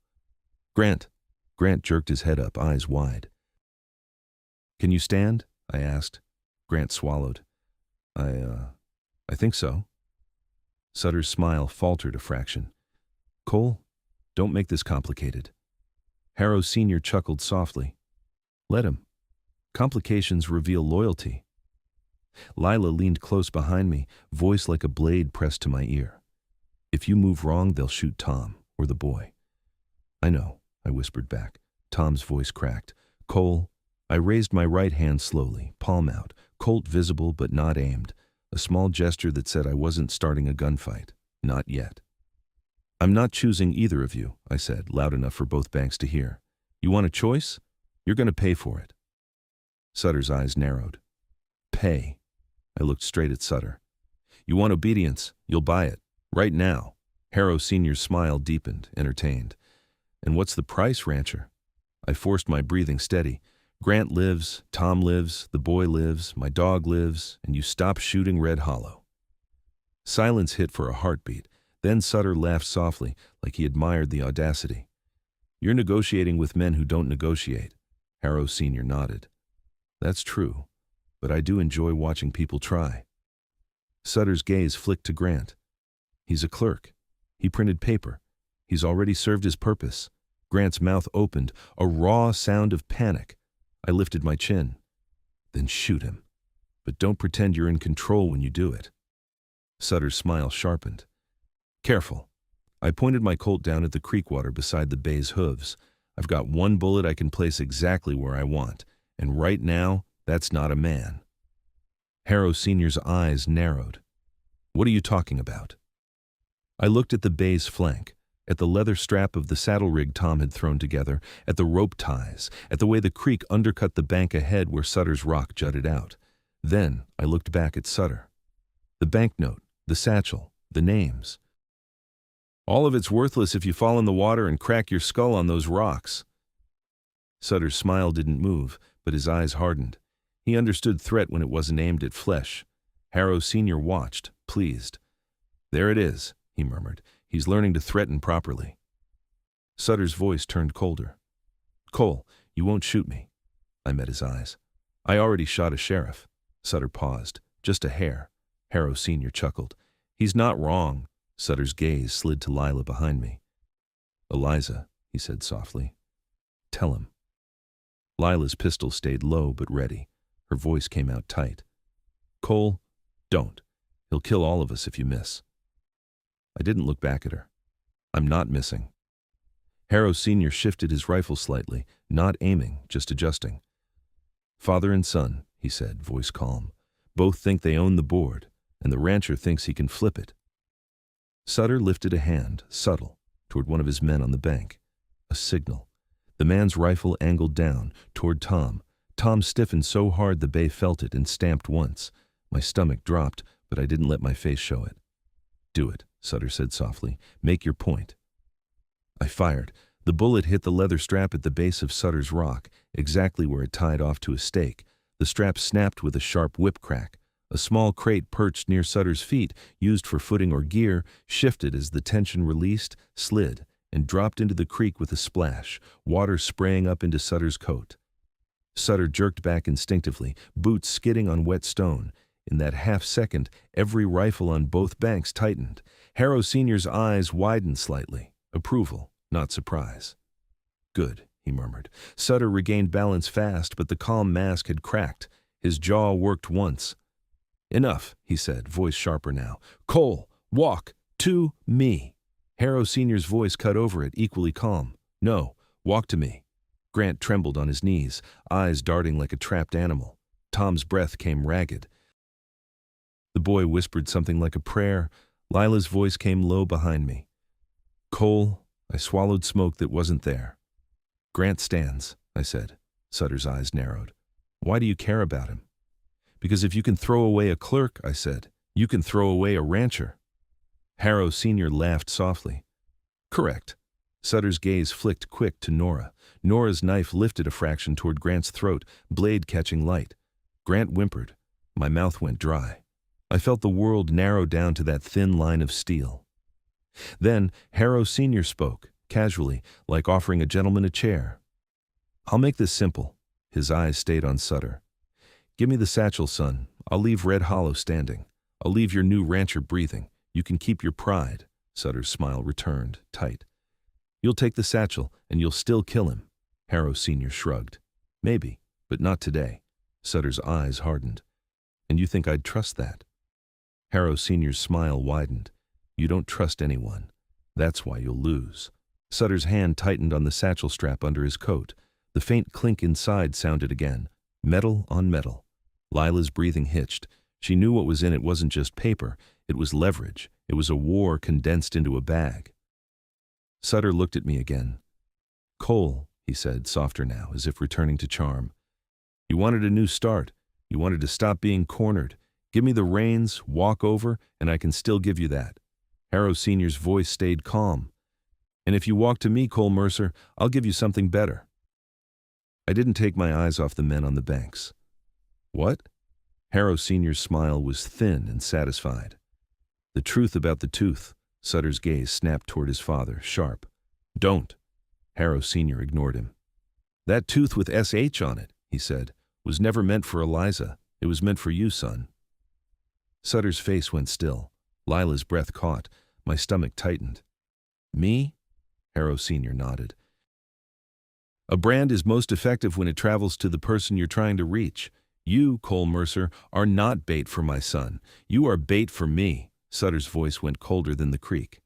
Grant. Grant jerked his head up, eyes wide. Can you stand? I asked. Grant swallowed. I think so. Sutter's smile faltered a fraction. Cole, don't make this complicated. Harrow Sr. chuckled softly. Let him. Complications reveal loyalty. Lila leaned close behind me, voice like a blade pressed to my ear. If you move wrong, they'll shoot Tom, or the boy. I know, I whispered back. Tom's voice cracked. Cole, I raised my right hand slowly, palm out, Colt visible but not aimed, a small gesture that said I wasn't starting a gunfight. Not yet. I'm not choosing either of you, I said, loud enough for both banks to hear. You want a choice? You're going to pay for it. Sutter's eyes narrowed. Pay. I looked straight at Sutter. You want obedience, you'll buy it. Right now. Harrow Sr.'s smile deepened, entertained. And what's the price, rancher? I forced my breathing steady. Grant lives, Tom lives, the boy lives, my dog lives, and you stop shooting Red Hollow. Silence hit for a heartbeat. Then Sutter laughed softly, like he admired the audacity. You're negotiating with men who don't negotiate. Harrow Sr. nodded. That's true, but I do enjoy watching people try. Sutter's gaze flicked to Grant. He's a clerk. He printed paper. He's already served his purpose. Grant's mouth opened, a raw sound of panic. I lifted my chin. Then shoot him. But don't pretend you're in control when you do it. Sutter's smile sharpened. Careful. I pointed my Colt down at the creek water beside the bay's hooves. I've got one bullet I can place exactly where I want, and right now, that's not a man. Harrow Sr.'s eyes narrowed. What are you talking about? I looked at the bay's flank, at the leather strap of the saddle rig Tom had thrown together, at the rope ties, at the way the creek undercut the bank ahead where Sutter's rock jutted out. Then I looked back at Sutter. The banknote, the satchel, the names. All of it's worthless if you fall in the water and crack your skull on those rocks. Sutter's smile didn't move, but his eyes hardened. He understood threat when it wasn't aimed at flesh. Harrow Sr. watched, pleased. There it is, he murmured. He's learning to threaten properly. Sutter's voice turned colder. Cole, you won't shoot me. I met his eyes. I already shot a sheriff. Sutter paused. Just a hair. Harrow Sr. chuckled. He's not wrong. Sutter's gaze slid to Lila behind me. Eliza, he said softly. Tell him. Lila's pistol stayed low but ready. Her voice came out tight. Cole, don't. He'll kill all of us if you miss. I didn't look back at her. I'm not missing. Harrow Sr. shifted his rifle slightly, not aiming, just adjusting. Father and son, he said, voice calm. Both think they own the board, and the rancher thinks he can flip it. Sutter lifted a hand, subtle, toward one of his men on the bank. A signal. The man's rifle angled down, toward Tom. Tom stiffened so hard the bay felt it and stamped once. My stomach dropped, but I didn't let my face show it. Do it, Sutter said softly. Make your point. I fired. The bullet hit the leather strap at the base of Sutter's rock, exactly where it tied off to a stake. The strap snapped with a sharp whip crack. A small crate perched near Sutter's feet, used for footing or gear, shifted as the tension released, slid, and dropped into the creek with a splash, water spraying up into Sutter's coat. Sutter jerked back instinctively, boots skidding on wet stone. In that half-second, every rifle on both banks tightened. Harrow Sr.'s eyes widened slightly. Approval, not surprise. Good, he murmured. Sutter regained balance fast, but the calm mask had cracked. His jaw worked once. Enough, he said, voice sharper now. Cole, walk to me. Harrow Sr.'s voice cut over it, equally calm. No, walk to me. Grant trembled on his knees, eyes darting like a trapped animal. Tom's breath came ragged. The boy whispered something like a prayer. Lila's voice came low behind me. Cole, I swallowed smoke that wasn't there. Grant stands, I said. Sutter's eyes narrowed. Why do you care about him? Because if you can throw away a clerk, I said, you can throw away a rancher. Harrow Sr. laughed softly. Correct. Sutter's gaze flicked quick to Nora. Nora's knife lifted a fraction toward Grant's throat, blade catching light. Grant whimpered. My mouth went dry. I felt the world narrow down to that thin line of steel. Then Harrow Sr. spoke, casually, like offering a gentleman a chair. I'll make this simple. His eyes stayed on Sutter. Give me the satchel, son. I'll leave Red Hollow standing. I'll leave your new rancher breathing. You can keep your pride. Sutter's smile returned, tight. You'll take the satchel, and you'll still kill him. Harrow Sr. shrugged. Maybe, but not today. Sutter's eyes hardened. And you think I'd trust that? Harrow Sr.'s smile widened. You don't trust anyone. That's why you'll lose. Sutter's hand tightened on the satchel strap under his coat. The faint clink inside sounded again. Metal on metal. Lila's breathing hitched. She knew what was in it wasn't just paper. It was leverage. It was a war condensed into a bag. Sutter looked at me again. Cole, he said, softer now, as if returning to charm. You wanted a new start. You wanted to stop being cornered. Give me the reins, walk over, and I can still give you that. Harrow Sr.'s voice stayed calm. And if you walk to me, Cole Mercer, I'll give you something better. I didn't take my eyes off the men on the banks. What? Harrow Sr.'s smile was thin and satisfied. The truth about the tooth. Sutter's gaze snapped toward his father, sharp. Don't. Harrow Sr. ignored him. That tooth with S.H. on it, he said, was never meant for Eliza. It was meant for you, son. Sutter's face went still. Lila's breath caught. My stomach tightened. Me? Harrow Sr. nodded. A brand is most effective when it travels to the person you're trying to reach. You, Cole Mercer, are not bait for my son. You are bait for me. Sutter's voice went colder than the creek.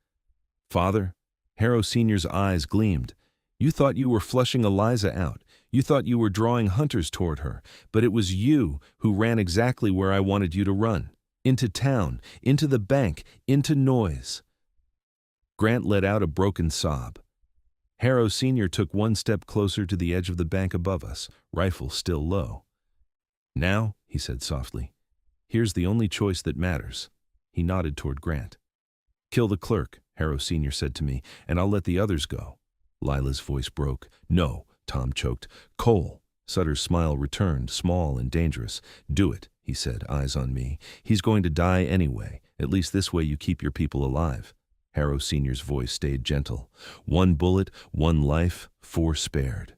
Father? Harrow Sr.'s eyes gleamed. You thought you were flushing Eliza out. You thought you were drawing hunters toward her. But it was you who ran exactly where I wanted you to run. Into town, into the bank, into noise. Grant let out a broken sob. Harrow Sr. took one step closer to the edge of the bank above us, rifle still low. Now, he said softly, here's the only choice that matters. He nodded toward Grant. Kill the clerk, Harrow Sr. said to me, and I'll let the others go. Lila's voice broke. No, Tom choked. Cole. Sutter's smile returned, small and dangerous. Do it, he said, eyes on me. He's going to die anyway. At least this way you keep your people alive. Harrow Sr.'s voice stayed gentle. 1 bullet, 1 life, 4 spared.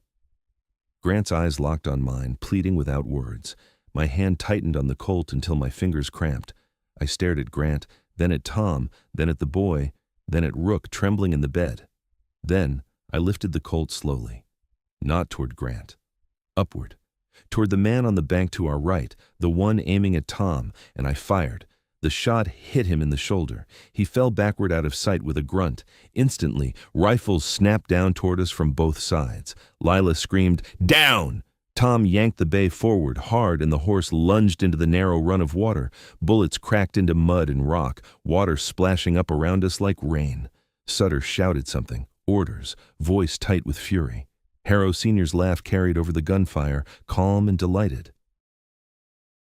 Grant's eyes locked on mine, pleading without words. My hand tightened on the Colt until my fingers cramped. I stared at Grant, then at Tom, then at the boy, then at Rook trembling in the bed. Then I lifted the Colt slowly. Not toward Grant. Upward. Toward the man on the bank to our right, the one aiming at Tom, and I fired. The shot hit him in the shoulder. He fell backward out of sight with a grunt. Instantly, rifles snapped down toward us from both sides. Lila screamed, "Down!" Tom yanked the bay forward hard and the horse lunged into the narrow run of water. Bullets cracked into mud and rock, water splashing up around us like rain. Sutter shouted something, orders, voice tight with fury. Harrow Sr.'s laugh carried over the gunfire, calm and delighted.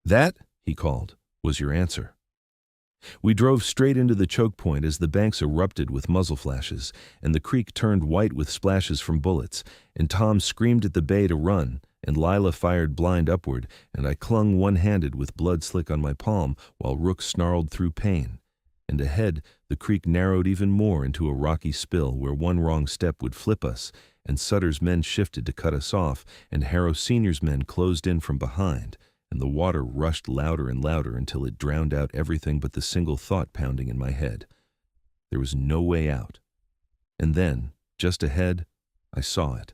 That, he called, was your answer. We drove straight into the choke point as the banks erupted with muzzle flashes, and the creek turned white with splashes from bullets, and Tom screamed at the bay to run, and Lila fired blind upward, and I clung one-handed with blood slick on my palm while Rook snarled through pain. And ahead, the creek narrowed even more into a rocky spill where one wrong step would flip us, and Sutter's men shifted to cut us off, and Harrow Sr.'s men closed in from behind, and the water rushed louder and louder until it drowned out everything but the single thought pounding in my head. There was no way out. And then, just ahead, I saw it.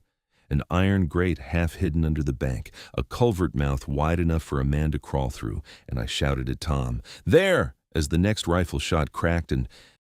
An iron grate half hidden under the bank, a culvert mouth wide enough for a man to crawl through, and I shouted at Tom, "There!" as the next rifle shot cracked and